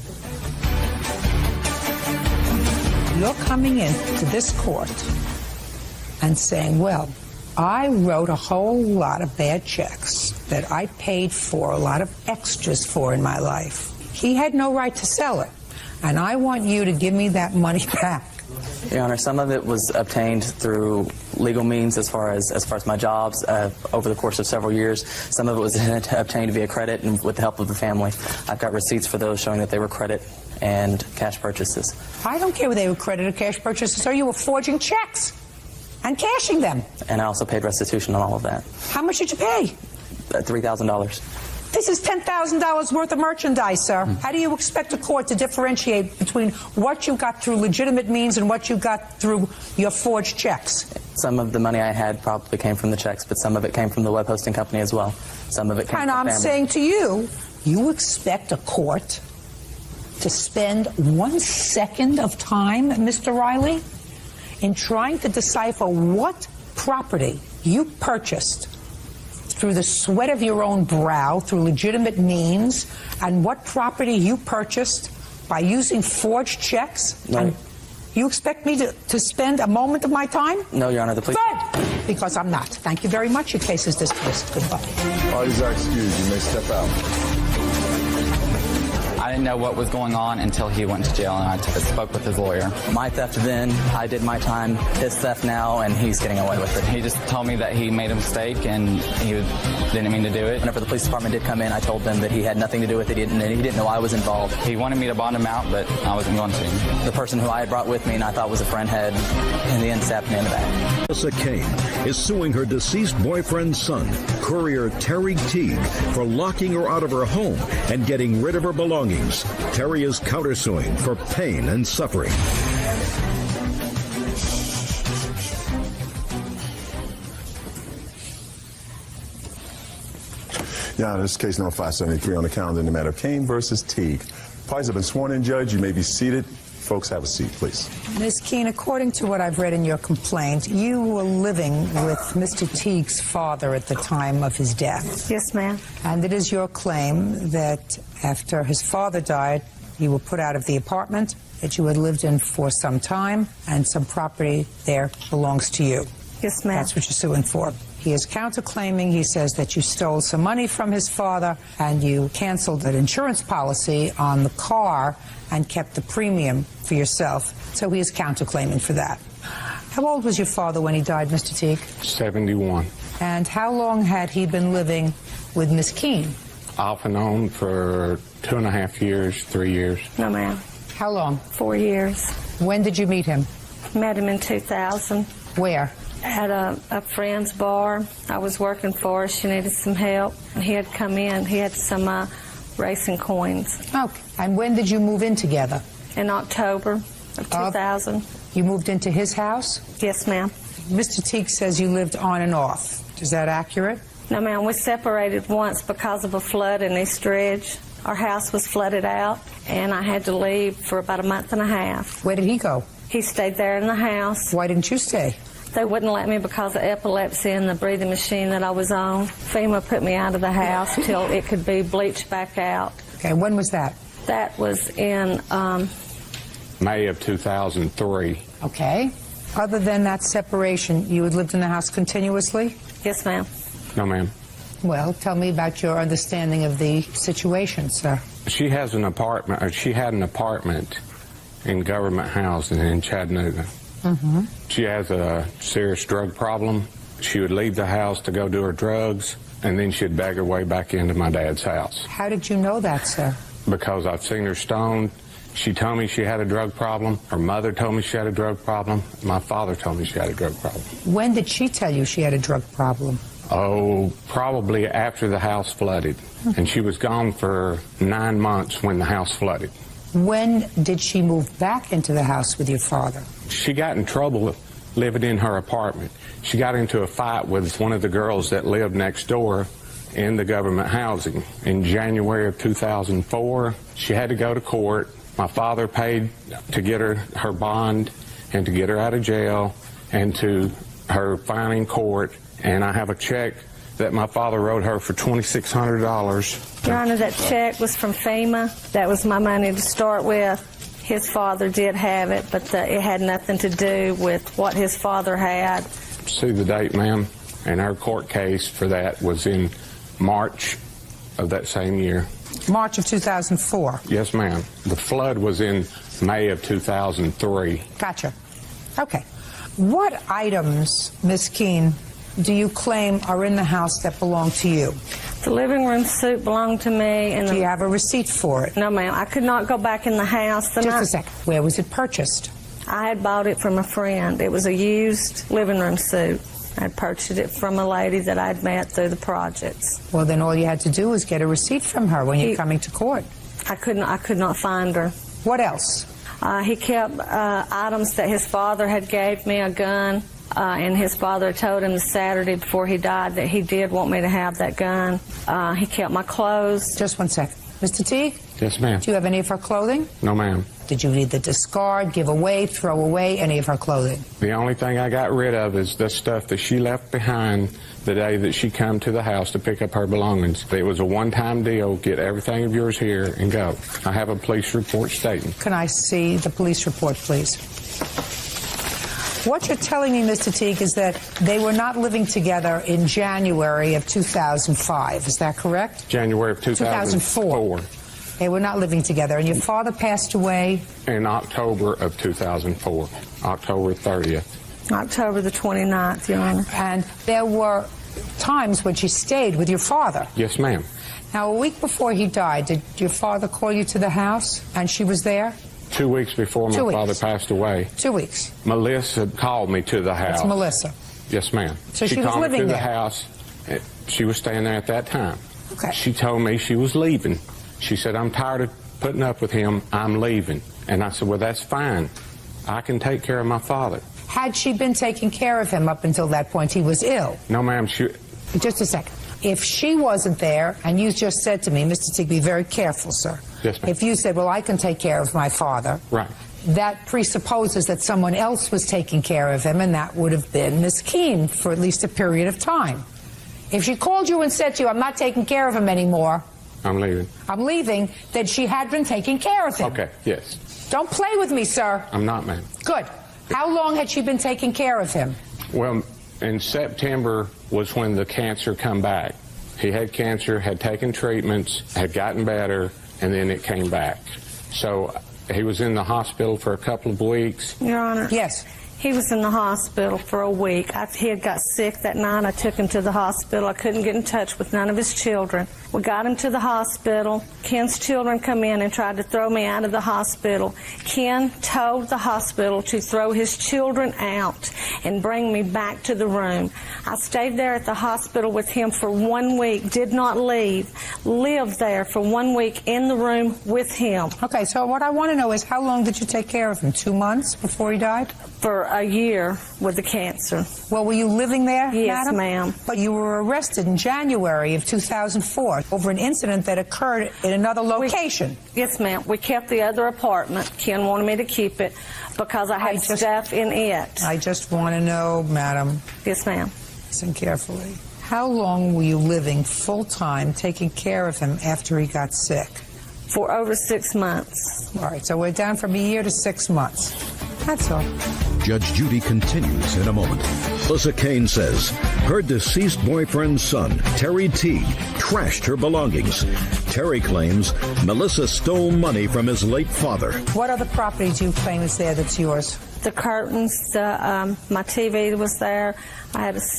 You're coming into this court and saying, well, I wrote a whole lot of bad checks that I paid for, a lot of extras for in my life. He had no right to sell it, and I want you to give me that money back. Your Honor, some of it was obtained through legal means as far as my jobs over the course of several years. Some of it was obtained via credit and with the help of the family. I've got receipts for those showing that they were credit and cash purchases. I don't care whether they were credit or cash purchases, or you were forging checks and cashing them. And I also paid restitution on all of that. How much did you pay? $3,000. This is $10,000 worth of merchandise, sir. How do you expect a court to differentiate between what you got through legitimate means and what you got through your forged checks? Some of the money I had probably came from the checks, but some of it came from the web hosting company as well. Some of it came and from I'm family. saying to you, you expect a court to spend 1 second of time, Mr. Riley, in trying to decipher what property you purchased through the sweat of your own brow, through legitimate means, and what property you purchased by using forged checks? No. And you expect me to spend a moment of my time? No, Your Honor, the police... Good! Because I'm not. Thank you very much. Your case is dismissed. Goodbye. Parties are excused. You may step out. I didn't know what was going on until he went to jail, and I spoke with his lawyer. My theft then, I did my time, his theft now, and he's getting away with it. He just told me that he made a mistake and he didn't mean to do it. Whenever the police department did come in, I told them that he had nothing to do with it, and he didn't know I was involved. He wanted me to bond him out, but I wasn't going to. The person who I had brought with me and I thought was a friend had, in the end, stabbed me in the back. Melissa Kane is suing her deceased boyfriend's son, courier Terry Teague, for locking her out of her home and getting rid of her belongings. Terry is countersuing for pain and suffering. Yeah, this is case number 573 on the calendar in the matter of Kane versus Teague. Parties have been sworn in, Judge. You may be seated. Folks, have a seat, please. Ms. Keene, according to what I've read in your complaint, you were living with Mr. Teague's father at the time of his death. Yes, ma'am. And it is your claim that after his father died, you were put out of the apartment that you had lived in for some time, and some property there belongs to you. Yes, ma'am. That's what you're suing for. He is counterclaiming. He says that you stole some money from his father and you canceled an insurance policy on the car and kept the premium for yourself. So he is counterclaiming for that. How old was your father when he died, Mr. Teague? 71. And how long had he been living with Miss Keene? Off and on for 2.5 years, 3 years. No, ma'am. How long? 4 years. When did you meet him? Met him in 2000. Where? At a friend's bar I was working for. She needed some help. He had come in. He had some racing coins. Okay. And when did you move in together? In October of 2000. You moved into his house? Yes, ma'am. Mr. Teague says you lived on and off. Is that accurate? No, ma'am. We separated once because of a flood in East Ridge. Our house was flooded out, and I had to leave for about a month and a half. Where did he go? He stayed there in the house. Why didn't you stay? They wouldn't let me because of epilepsy and the breathing machine that I was on. FEMA put me out of the house till it could be bleached back out. Okay, when was that? That was in May of 2003. Okay. Other than that separation, you had lived in the house continuously? Yes, ma'am. No, ma'am. Well, tell me about your understanding of the situation, sir. She has an apartment, or she had an apartment in government housing in Chattanooga. Mm-hmm. She has a serious drug problem. She would leave the house to go do her drugs, and then she'd bag her way back into my dad's house. How did you know that, sir? Because I've seen her stoned. She told me she had a drug problem. Her mother told me she had a drug problem. My father told me she had a drug problem. When did she tell you she had a drug problem? Oh, probably after the house flooded. And she was gone for 9 months when the house flooded. When did she move back into the house with your father? She got in trouble living in her apartment. She got into a fight with one of the girls that lived next door in the government housing. In January of 2004, she had to go to court. My father paid to get her bond and to get her out of jail and to her fine in court. And I have a check that my father wrote her for $2,600. Your Honor, that check was from FEMA. That was my money to start with. His father did have it, but it had nothing to do with what his father had. See the date, ma'am? And our court case for that was in March of that same year. March of 2004? Yes, ma'am. The flood was in May of 2003. Gotcha. Okay. What items, Ms. Keene, do you claim are in the house that belong to you? The living room suit belonged to me. And do you have a receipt for it? No, ma'am. I could not go back in the house. Just a second. Where was it purchased? I had bought it from a friend. It was a used living room suit, I purchased it from a lady that I'd met through the projects. Well, then all you had to do was get a receipt from her when you're coming to court. I could not find her. What else? He kept items that his father had gave me, a gun, and his father told him the Saturday before he died that he did want me to have that gun. He kept my clothes. Just 1 second. Mr. Teague? Yes, ma'am. Do you have any of her clothing? No, ma'am. Did you either discard, give away, throw away any of her clothing? The only thing I got rid of is the stuff that she left behind the day that she come to the house to pick up her belongings. It was a one-time deal. Get everything of yours here and go. I have a police report stating. Can I see the police report, please? What you're telling me, Mr. Teague, is that they were not living together in January of 2005. Is that correct? January of 2004. They were not living together, and your father passed away? In October of 2004, October 30th. October the 29th, Your Honor. And there were times when she stayed with your father? Yes, ma'am. Now, a week before he died, did your father call you to the house, and she was there? 2 weeks before my father passed away. 2 weeks. Melissa called me to the house. It's Melissa. Yes, ma'am. So she was called living me to there? the house. She was staying there at that time. Okay. She told me she was leaving. She said, I'm tired of putting up with him. I'm leaving. And I said, well, that's fine. I can take care of my father. Had she been taking care of him up until that point? He was ill. No, ma'am. Just a second. If she wasn't there, and you just said to me, Mr. Teague, be very careful, sir. Yes, ma'am. If you said, well, I can take care of my father. Right. That presupposes that someone else was taking care of him, and that would have been Miss Keene for at least a period of time. If she called you and said to you, I'm not taking care of him anymore, I'm leaving. I'm leaving, then she had been taking care of him. Okay, yes. Don't play with me, sir. I'm not, ma'am. Good. How long had she been taking care of him? Well, in September was when the cancer come back. He had cancer, had taken treatments, had gotten better, and then it came back. So he was in the hospital for a couple of weeks. Your Honor. Yes. He was in the hospital for a week. He had got sick that night. I took him to the hospital. I couldn't get in touch with none of his children. We got him to the hospital. Ken's children come in and tried to throw me out of the hospital. Ken told the hospital to throw his children out and bring me back to the room. I stayed there at the hospital with him for 1 week, did not leave, lived there for 1 week in the room with him. Okay, so what I want to know is how long did you take care of him? 2 months before he died? For a year with the cancer. Well, were you living there, Yes, madam? ma'am. But you were arrested in January of 2004 over an incident that occurred in another location. Yes, ma'am. We kept the other apartment. Ken wanted me to keep it because I had stuff in it. I just want to know, madam. Yes, ma'am. Listen carefully. How long were you living full-time taking care of him after he got sick? For over 6 months. All right, so we're down from a year to 6 months. That's all. Judge Judy continues in a moment. Melissa Kane says her deceased boyfriend's son, Terry Teague, trashed her belongings. Terry claims Melissa stole money from his late father. What other property do you claim is there that's yours? The curtains, my TV was there.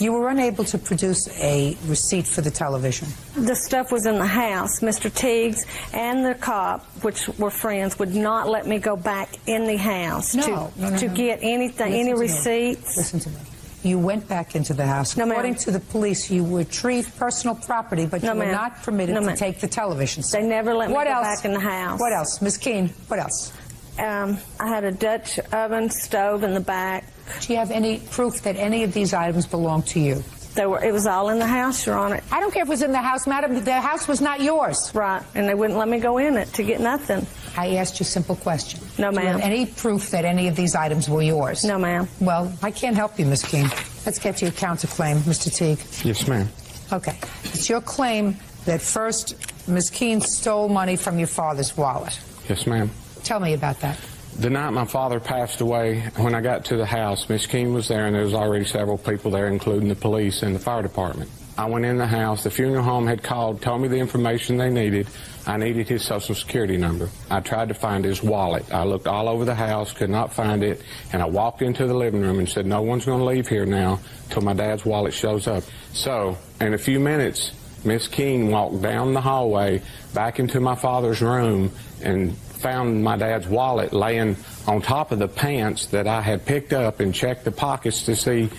You were unable to produce a receipt for the television. The stuff was in the house. Mr. Teagues and the cop, which were friends, would not let me go back in the house to get anything, any receipts. Listen to me. You went back into the house. No, According to the police, you retrieved personal property, but you were not permitted to take the television set. They never let me go back in the house. What else? Ms. Keene, what else? I had a Dutch oven stove in the back. Do you have any proof that any of these items belong to you? It was all in the house, Your Honor. I don't care if it was in the house, madam. The house was not yours. Right, and they wouldn't let me go in it to get nothing. I asked you a simple question. No, ma'am. Do you have any proof that any of these items were yours? No, ma'am. Well, I can't help you, Ms. Keene. Let's get to your counterclaim, Mr. Teague. Yes, ma'am. Okay. It's your claim that first Ms. Keene stole money from your father's wallet. Yes, ma'am. Tell me about that. The night my father passed away, when I got to the house, Miss Keene was there, and there was already several people there, including the police and the fire department. I went in the house. The funeral home had called, told me the information they needed. I needed his Social Security number. I tried to find his wallet. I looked all over the house, could not find it, and I walked into the living room and said, no one's going to leave here now until my dad's wallet shows up. So, in a few minutes, Miss Keene walked down the hallway back into my father's room and found my dad's wallet laying on top of the pants that I had picked up and checked the pockets to see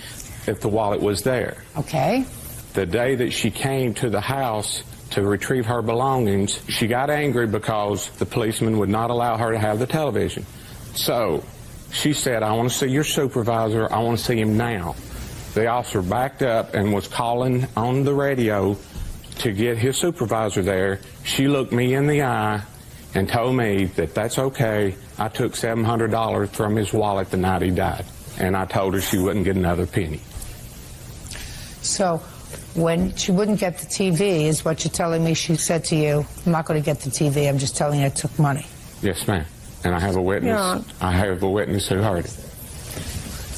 if the wallet was there. Okay. The day that she came to the house to retrieve her belongings, she got angry because the policeman would not allow her to have the television. So she said, I want to see your supervisor. I want to see him now. The officer backed up and was calling on the radio to get his supervisor there. She looked me in the eye and told me that that's okay. I took $700 from his wallet the night he died, and I told her she wouldn't get another penny. So when she wouldn't get the TV, is what you're telling me she said to you, I'm not going to get the TV, I'm just telling you I took money. Yes, ma'am. And I have a witness. Yeah. I have a witness who heard it.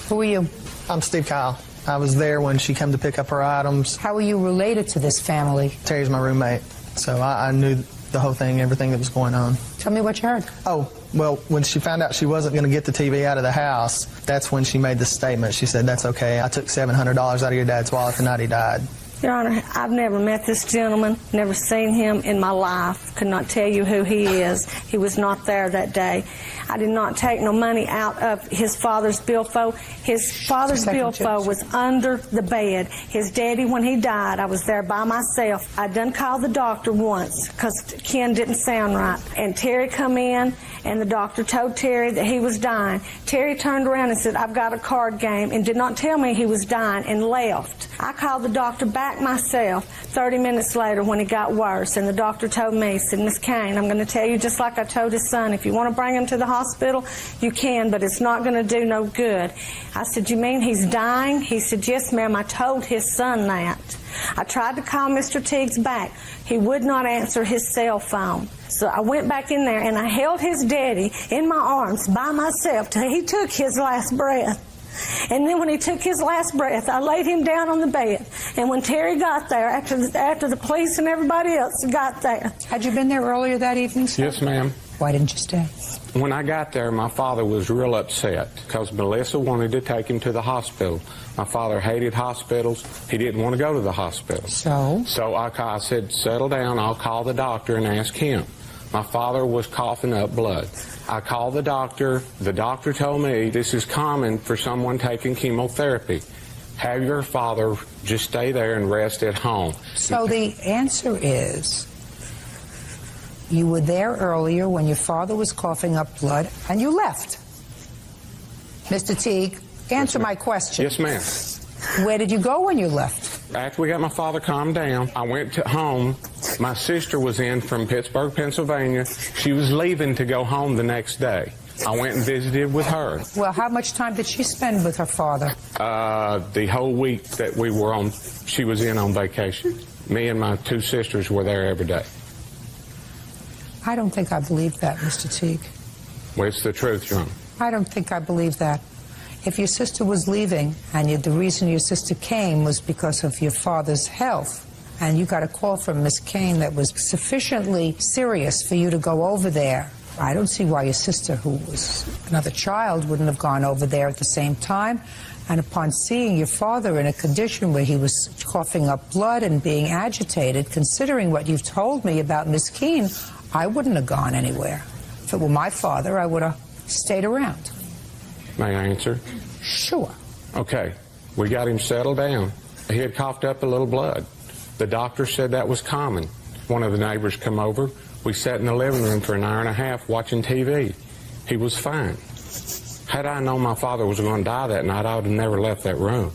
Who are you? I'm Steve Kyle. I was there when she came to pick up her items. How are you related to this family? Terry's my roommate, so I knew the whole thing, everything that was going on. Tell me what you heard. Oh, well, when she found out she wasn't going to get the TV out of the house, that's when she made this statement. She said, that's okay. I took $700 out of your dad's wallet the night he died. Your Honor, I've never met this gentleman, never seen him in my life, could not tell you who he is. He was not there that day. I did not take no money out of his father's billfold. His father's billfold was under the bed. His daddy, when he died, I was there by myself. I done called the doctor once because Ken didn't sound right. And Terry come in, and the doctor told Terry that he was dying. Terry turned around and said, I've got a card game, and did not tell me he was dying, and left. I called the doctor back myself 30 minutes later when he got worse, and the doctor told me, he said, Miss Kane, I'm going to tell you just like I told his son, if you want to bring him to the hospital, you can, but it's not going to do no good. I said, you mean he's dying? He said, yes, ma'am, I told his son that. I tried to call Mr. Teague's back. He would not answer his cell phone. So I went back in there, and I held his daddy in my arms by myself till he took his last breath. And then when he took his last breath, I laid him down on the bed. And when Terry got there, after the police and everybody else got there. Had you been there earlier that evening, sir? Yes, ma'am. Why didn't you stay? When I got there, my father was real upset because Melissa wanted to take him to the hospital. My father hated hospitals. He didn't want to go to the hospital. So I said, settle down. I'll call the doctor and ask him. My father was coughing up blood. I called the doctor. The doctor told me this is common for someone taking chemotherapy. Have your father just stay there and rest at home. So the answer is, you were there earlier when your father was coughing up blood, and you left. Mr. Teague, answer my question. Yes, ma'am. Where did you go when you left? After we got my father calmed down, I went to home. My sister was in from Pittsburgh, Pennsylvania. She was leaving to go home the next day. I went and visited with her. Well, how much time did she spend with her father? The whole week that we were on, she was in on vacation. Me and my two sisters were there every day. I don't think I believe that, Mr. Teague. Well, it's the truth, Your Honor. I don't think I believe that. If your sister was leaving, and the reason your sister came was because of your father's health, and you got a call from Miss Kane that was sufficiently serious for you to go over there, I don't see why your sister, who was another child, wouldn't have gone over there at the same time. And upon seeing your father in a condition where he was coughing up blood and being agitated, considering what you've told me about Miss Keene, I wouldn't have gone anywhere. If it were my father, I would have stayed around. May I answer? Sure. Okay. We got him settled down. He had coughed up a little blood. The doctor said that was common. One of the neighbors come over. We sat in the living room for an hour and a half watching TV. He was fine. Had I known my father was going to die that night, I would have never left that room.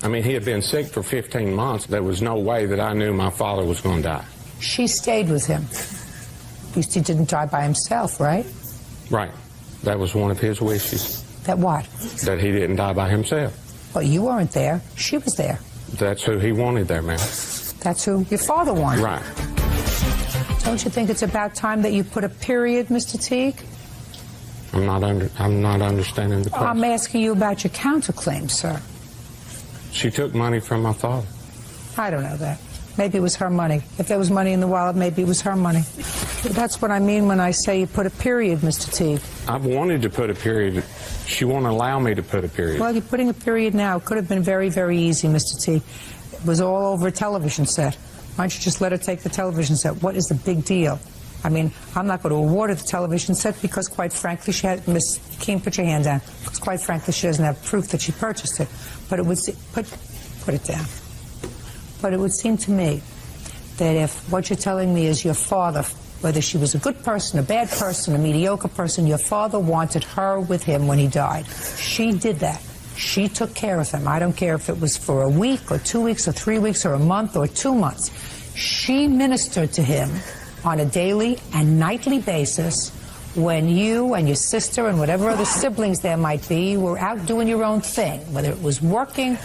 I mean, he had been sick for 15 months. There was no way that I knew my father was going to die. She stayed with him. At least he didn't die by himself, right? Right. That was one of his wishes. That what? That he didn't die by himself. Well, you weren't there. She was there. That's who he wanted there, ma'am. That's who your father wanted. Right. Don't you think it's about time that you put a period, Mr. Teague? I'm not understanding the question. I'm asking you about your counterclaim, sir. She took money from my father. I don't know that. Maybe it was her money. If there was money in the wallet, maybe it was her money. But that's what I mean when I say you put a period, Mr. Teague. I've wanted to put a period. She won't allow me to put a period. Well, you're putting a period now. It could have been very, very easy, Mr. Teague. It was all over a television set. Why don't you just let her take the television set? What is the big deal? I mean, I'm not going to award her the television set because, quite frankly, she had, Miss Keene, put your hand down, because, quite frankly, she doesn't have proof that she purchased it. But it would, put it down. But it would seem to me that if what you're telling me is your father, whether she was a good person, a bad person, a mediocre person, your father wanted her with him when he died. She did that. She took care of him. I don't care if it was for a week or 2 weeks or 3 weeks or a month or 2 months. She ministered to him on a daily and nightly basis when you and your sister and whatever other siblings there might be were out doing your own thing, whether it was working,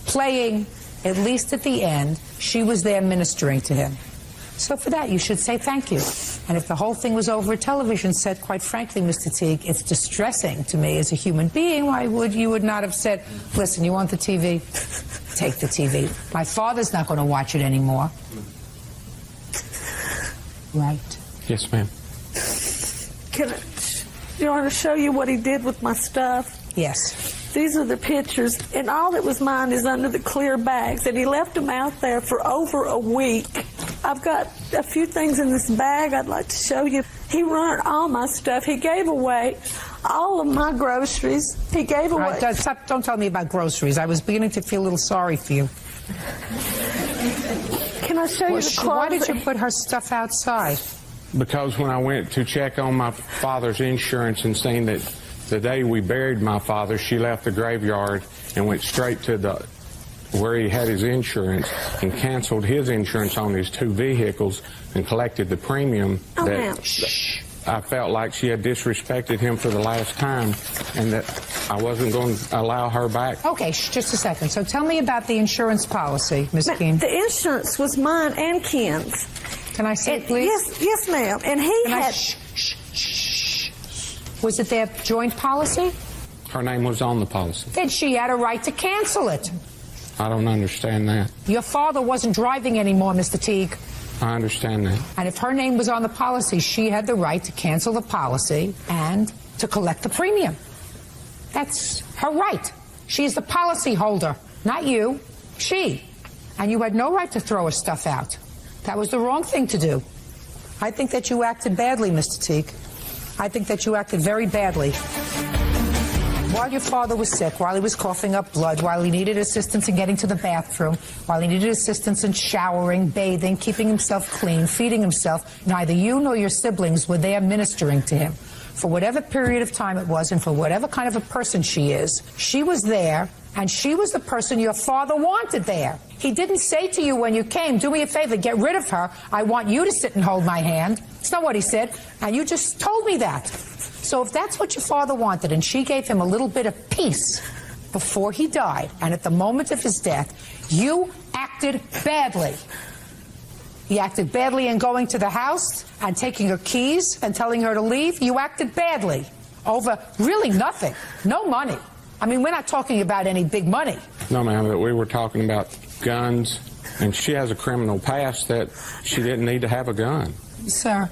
playing, at least at the end, she was there ministering to him. So for that, you should say thank you. And if the whole thing was over a television set, quite frankly, Mr. Teague, it's distressing to me as a human being. Why would you would not have said, listen, you want the TV? Take the TV. My father's not going to watch it anymore. Right. Yes, ma'am. You want to show you what he did with my stuff? Yes. These are the pictures, and all that was mine is under the clear bags, and he left them out there for over a week. I've got a few things in this bag I'd like to show you. He ruined all my stuff. He gave away all of my groceries. He gave away... Right, stop, don't tell me about groceries. I was beginning to feel a little sorry for you. Can I show you the clothes? Why did you put her stuff outside? Because when I went to check on my father's insurance and seen that the day we buried my father, she left the graveyard and went straight to where he had his insurance and canceled his insurance on his 2 vehicles and collected the premium. I felt like she had disrespected him for the last time and that I wasn't going to allow her back. Okay, just a second. So tell me about the insurance policy, Ms. Keene. The insurance was mine and Ken's. Can I say, please? Yes, ma'am. And he had... Was it their joint policy? Her name was on the policy. Then she had a right to cancel it. I don't understand that. Your father wasn't driving anymore, Mr. Teague. I understand that. And if her name was on the policy, she had the right to cancel the policy and to collect the premium. That's her right. She's the policy holder, not you. She. And you had no right to throw her stuff out. That was the wrong thing to do. I think that you acted badly, Mr. Teague. I think that you acted very badly. While your father was sick, while he was coughing up blood, while he needed assistance in getting to the bathroom, while he needed assistance in showering, bathing, keeping himself clean, feeding himself, neither you nor your siblings were there ministering to him. For whatever period of time it was and for whatever kind of a person she is, she was there, and she was the person your father wanted there. He didn't say to you when you came, do me a favor, get rid of her. I want you to sit and hold my hand. It's not what he said, and you just told me that. So if that's what your father wanted, and she gave him a little bit of peace before he died, and at the moment of his death, you acted badly. He acted badly in going to the house and taking her keys and telling her to leave. You acted badly over really nothing, no money. I mean, we're not talking about any big money. No, ma'am, that we were talking about guns, and she has a criminal past that she didn't need to have a gun. Sir,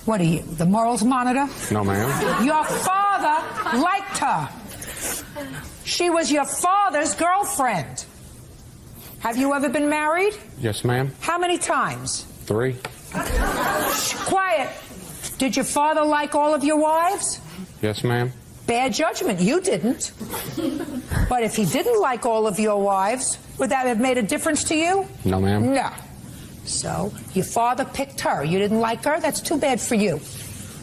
what are you, the morals monitor? No, ma'am. Your father liked her. She was your father's girlfriend. Have you ever been married? Yes, ma'am. How many times? 3. Quiet. Did your father like all of your wives? Yes, ma'am. Bad judgment. You didn't. But if he didn't like all of your wives, would that have made a difference to you? No, ma'am. No. So, your father picked her. You didn't like her? That's too bad for you.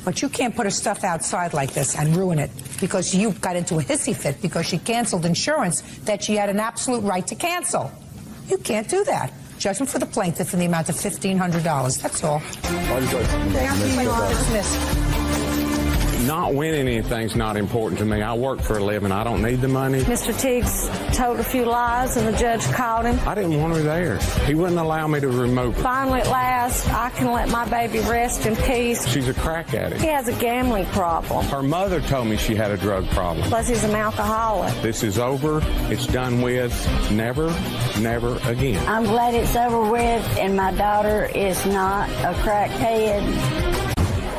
But you can't put her stuff outside like this and ruin it because you got into a hissy fit because she canceled insurance that she had an absolute right to cancel. You can't do that. Judgment for the plaintiff in the amount of $1,500. That's all. Dismissed. Not winning anything's not important to me. I work for a living. I don't need the money. Mr. Teague's told a few lies, and the judge called him. I didn't want her there. He wouldn't allow me to remove her. Finally, at last, I can let my baby rest in peace. She's a crack addict. He has a gambling problem. Her mother told me she had a drug problem. Plus, he's an alcoholic. This is over. It's done with. Never, never again. I'm glad it's over with, and my daughter is not a crackhead.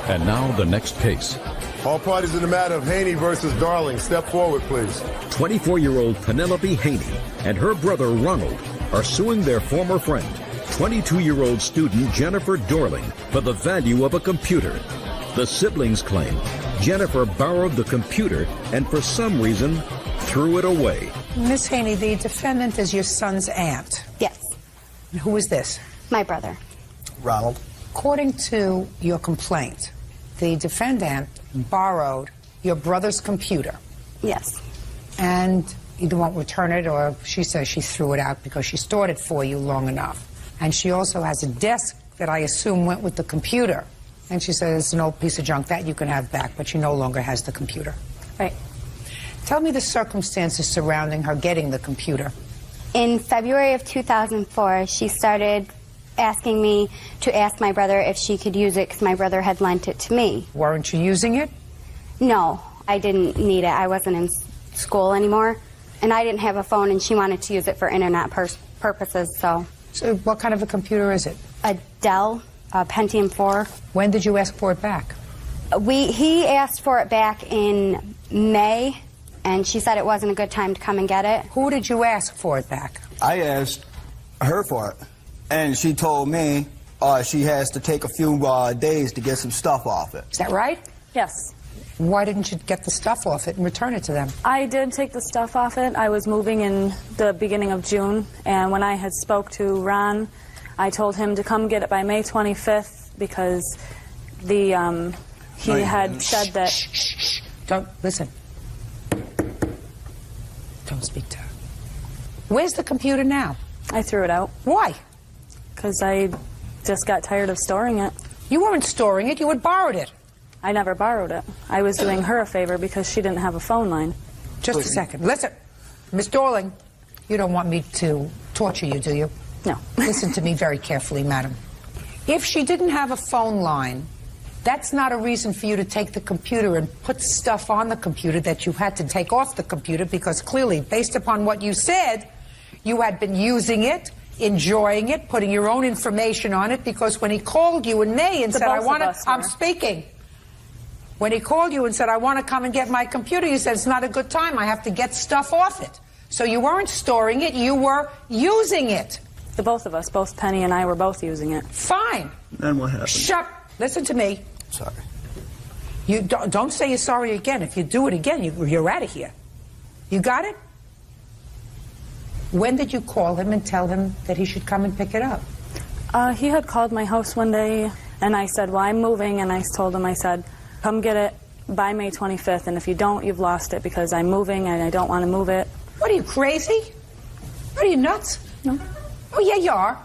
And now the next case. All parties in the matter of Haney versus Darling, step forward, please. 24-year-old Penelope Haney and her brother Ronald are suing their former friend, 22-year-old student Jennifer Dorling for the value of a computer. The siblings claim Jennifer borrowed the computer and for some reason threw it away. Miss Haney, the defendant is your son's aunt. Yes. And who is this? My brother. Ronald. According to your complaint, the defendant borrowed your brother's computer. Yes. And either won't return it, or she says she threw it out because she stored it for you long enough. And she also has a desk that I assume went with the computer. And she says it's an old piece of junk that you can have back, but she no longer has the computer. Right. Tell me the circumstances surrounding her getting the computer. In February of 2004, she started asking me to ask my brother if she could use it because my brother had lent it to me. Weren't you using it? No, I didn't need it. I wasn't in school anymore, and I didn't have a phone, and she wanted to use it for internet purposes, so. So what kind of a computer is it? A Dell, a Pentium 4. When did you ask for it back? He asked for it back in May, and she said it wasn't a good time to come and get it. Who did you ask for it back? I asked her for it, and she told me she has to take a few days to get some stuff off it. Is that right? Yes. Why didn't you get the stuff off it and return it to them? I did take the stuff off it. I was moving in the beginning of June, and when I had spoke to Ron, I told him to come get it by May 25th because he had said that... Shh. Don't, listen. Don't speak to her. Where's the computer now? I threw it out. Why? Because I just got tired of storing it. You weren't storing it, you had borrowed it. I never borrowed it. I was doing her a favor because she didn't have a phone line. Just a second. Listen, Miss Dorling, you don't want me to torture you, do you? No. Listen to me very carefully, madam. If she didn't have a phone line, that's not a reason for you to take the computer and put stuff on the computer that you had to take off the computer, because clearly, based upon what you said, you had been using it, enjoying it, putting your own information on it, because when he called you in May and said, I'm speaking. When he called you and said, I want to come and get my computer, you said, it's not a good time, I have to get stuff off it. So you weren't storing it, you were using it. The both of us, both Penny and I, were both using it. Fine. Then what happened? Shut. Listen to me. Sorry. You don't say you're sorry again. If you do it again, you're out of here. You got it? When did you call him and tell him that he should come and pick it up? He had called my house one day, and I said, well, I'm moving, and I told him, I said, come get it by May 25th, and if you don't, you've lost it, because I'm moving, and I don't want to move it. What, are you crazy? What, are you nuts? No. Oh, yeah, you are.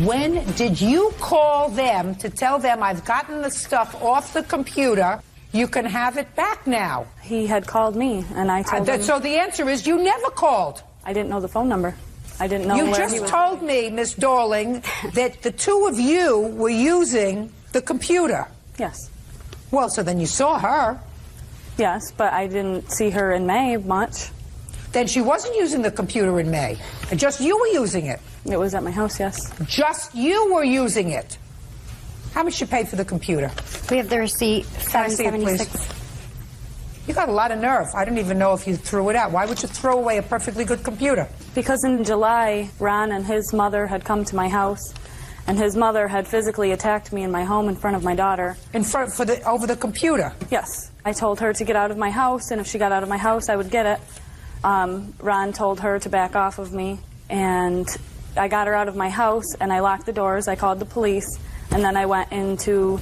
When did you call them to tell them, I've gotten the stuff off the computer, you can have it back now? He had called me, and I told him... So the answer is you never called. I didn't know the phone number. I didn't know where he was. You just told me, Miss Dorling, that the two of you were using the computer. Yes. Well, so then you saw her. Yes, but I didn't see her in May much. Then she wasn't using the computer in May. Just you were using it. It was at my house, yes. Just you were using it. How much you paid for the computer? We have the receipt, $776. You got a lot of nerve. I don't even know if you threw it out. Why would you throw away a perfectly good computer? Because in July, Ron and his mother had come to my house, and his mother had physically attacked me in my home in front of my daughter. Over the computer? Yes. I told her to get out of my house, and if she got out of my house, I would get it. Ron told her to back off of me, and I got her out of my house, and I locked the doors. I called the police, and then I went into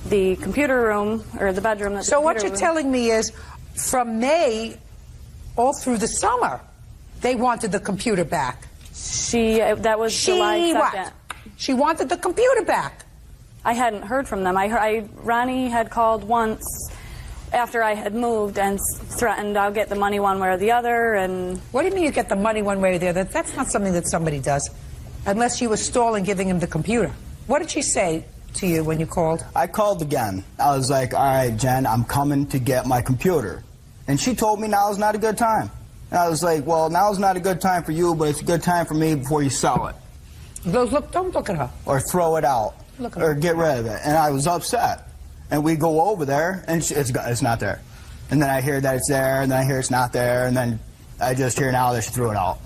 the computer room, or the bedroom. So what you're telling me is, from May all through the summer, they wanted the computer back. That was July 2nd. What? She wanted the computer back. I hadn't heard from them. Ronnie had called once after I had moved and threatened I'll get the money one way or the other. And what do you mean you get the money one way or the other? That's not something that somebody does, unless you were stalling giving him the computer. What did she say to you when you called? I called again. I was like, all right, Jen, I'm coming to get my computer. And she told me now is not a good time. And I was like, well, now is not a good time for you, but it's a good time for me before you sell it. Don't look at her. Or throw it out. Or get rid of it. And I was upset. And we go over there, and it's not there. And then I hear that it's there, and then I hear it's not there, and then I just hear now that she threw it out.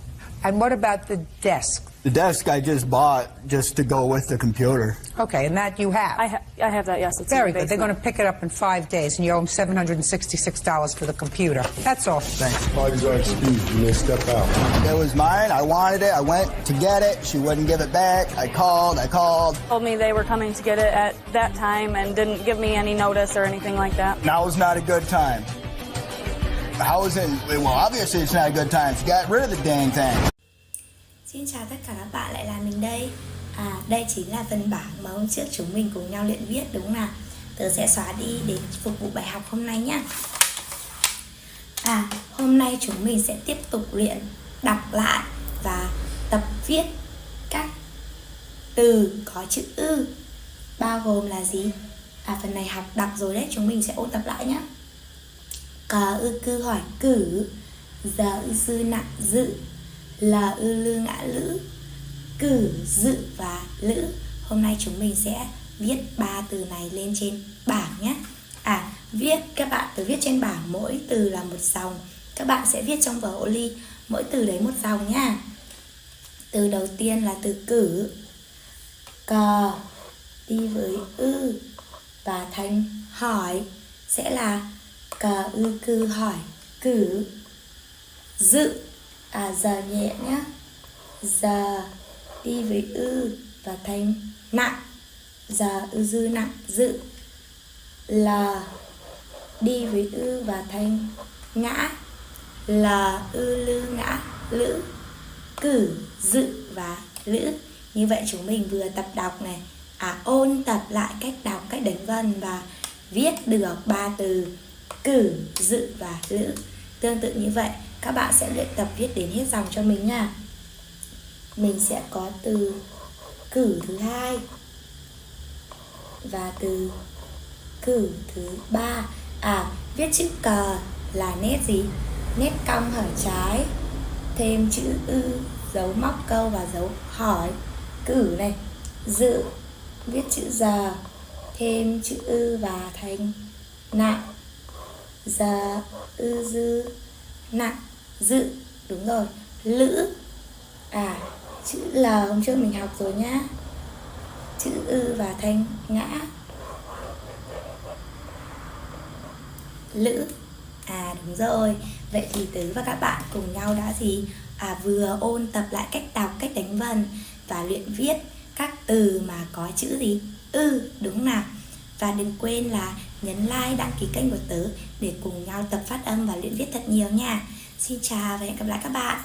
And what about the desk The desk I just bought just to go with the computer. Okay, and that you have? I have that, yes. It's Very in the good. They're basement. going to pick it up in 5 days, and you owe them $766 for the computer. That's all. Thanks. Parties are excused. You may step out. It was mine. I wanted it. I went to get it. She wouldn't give it back. I called. Told me they were coming to get it at that time and didn't give me any notice or anything like that. Now is not a good time. How is it? Well, obviously it's not a good time. She got rid of the dang thing. Xin chào tất cả các bạn, lại là mình đây. Đây chính là phần bảng mà hôm trước chúng mình cùng nhau luyện viết, đúng là tớ sẽ xóa đi để phục vụ bài học hôm nay nhá. Hôm nay chúng mình sẽ tiếp tục luyện đọc lại và tập viết các từ có chữ ư, bao gồm là gì? Phần này học đọc rồi đấy, chúng mình sẽ ôn tập lại nhá. Cờ ư cư hỏi cử, giờ ư sư nặng dự, là ư lư ngã lữ, cử dự và lữ. Hôm nay chúng mình sẽ viết 3 từ này lên trên bảng nhé. Các bạn từ viết trên bảng, mỗi từ là một dòng. Các bạn sẽ viết trong vở ô ly, mỗi từ đấy một dòng nhá. Từ đầu tiên là từ cử. Cờ đi với ư và thành hỏi sẽ là cờ ư cư hỏi cử. Dự giờ nhẹ nhá. Giờ đi với ư và thành nặng. Giờ ư dư nặng dự. Là đi với ư và thành ngã. Là ư lư ngã lữ. Cử dự và lữ. Như vậy chúng mình vừa tập đọc này, ôn tập lại cách đọc, cách đánh vần và viết được 3 từ cử, dự và lữ. Tương tự như vậy, các bạn sẽ luyện tập viết đến hết dòng cho mình nha. Mình sẽ có từ cử thứ 2 và từ cử thứ 3. Viết chữ cờ là nét gì? Nét cong hở trái, thêm chữ ư, dấu móc câu và dấu hỏi. Cử này. Dự, viết chữ giờ, thêm chữ ư và thành nặng. Giờ ư dư nặng dự, đúng rồi. Lữ, chữ L hôm trước mình học rồi nhá. Chữ ư và thành ngã. Lữ. Đúng rồi. Vậy thì Tứ và các bạn cùng nhau đã gì? Vừa ôn tập lại cách đọc, cách đánh vần và luyện viết các từ mà có chữ gì? Ư, đúng nào? Và đừng quên là nhấn like, đăng ký kênh của Tứ để cùng nhau tập phát âm và luyện viết thật nhiều nha. Xin chào và hẹn gặp lại các bạn.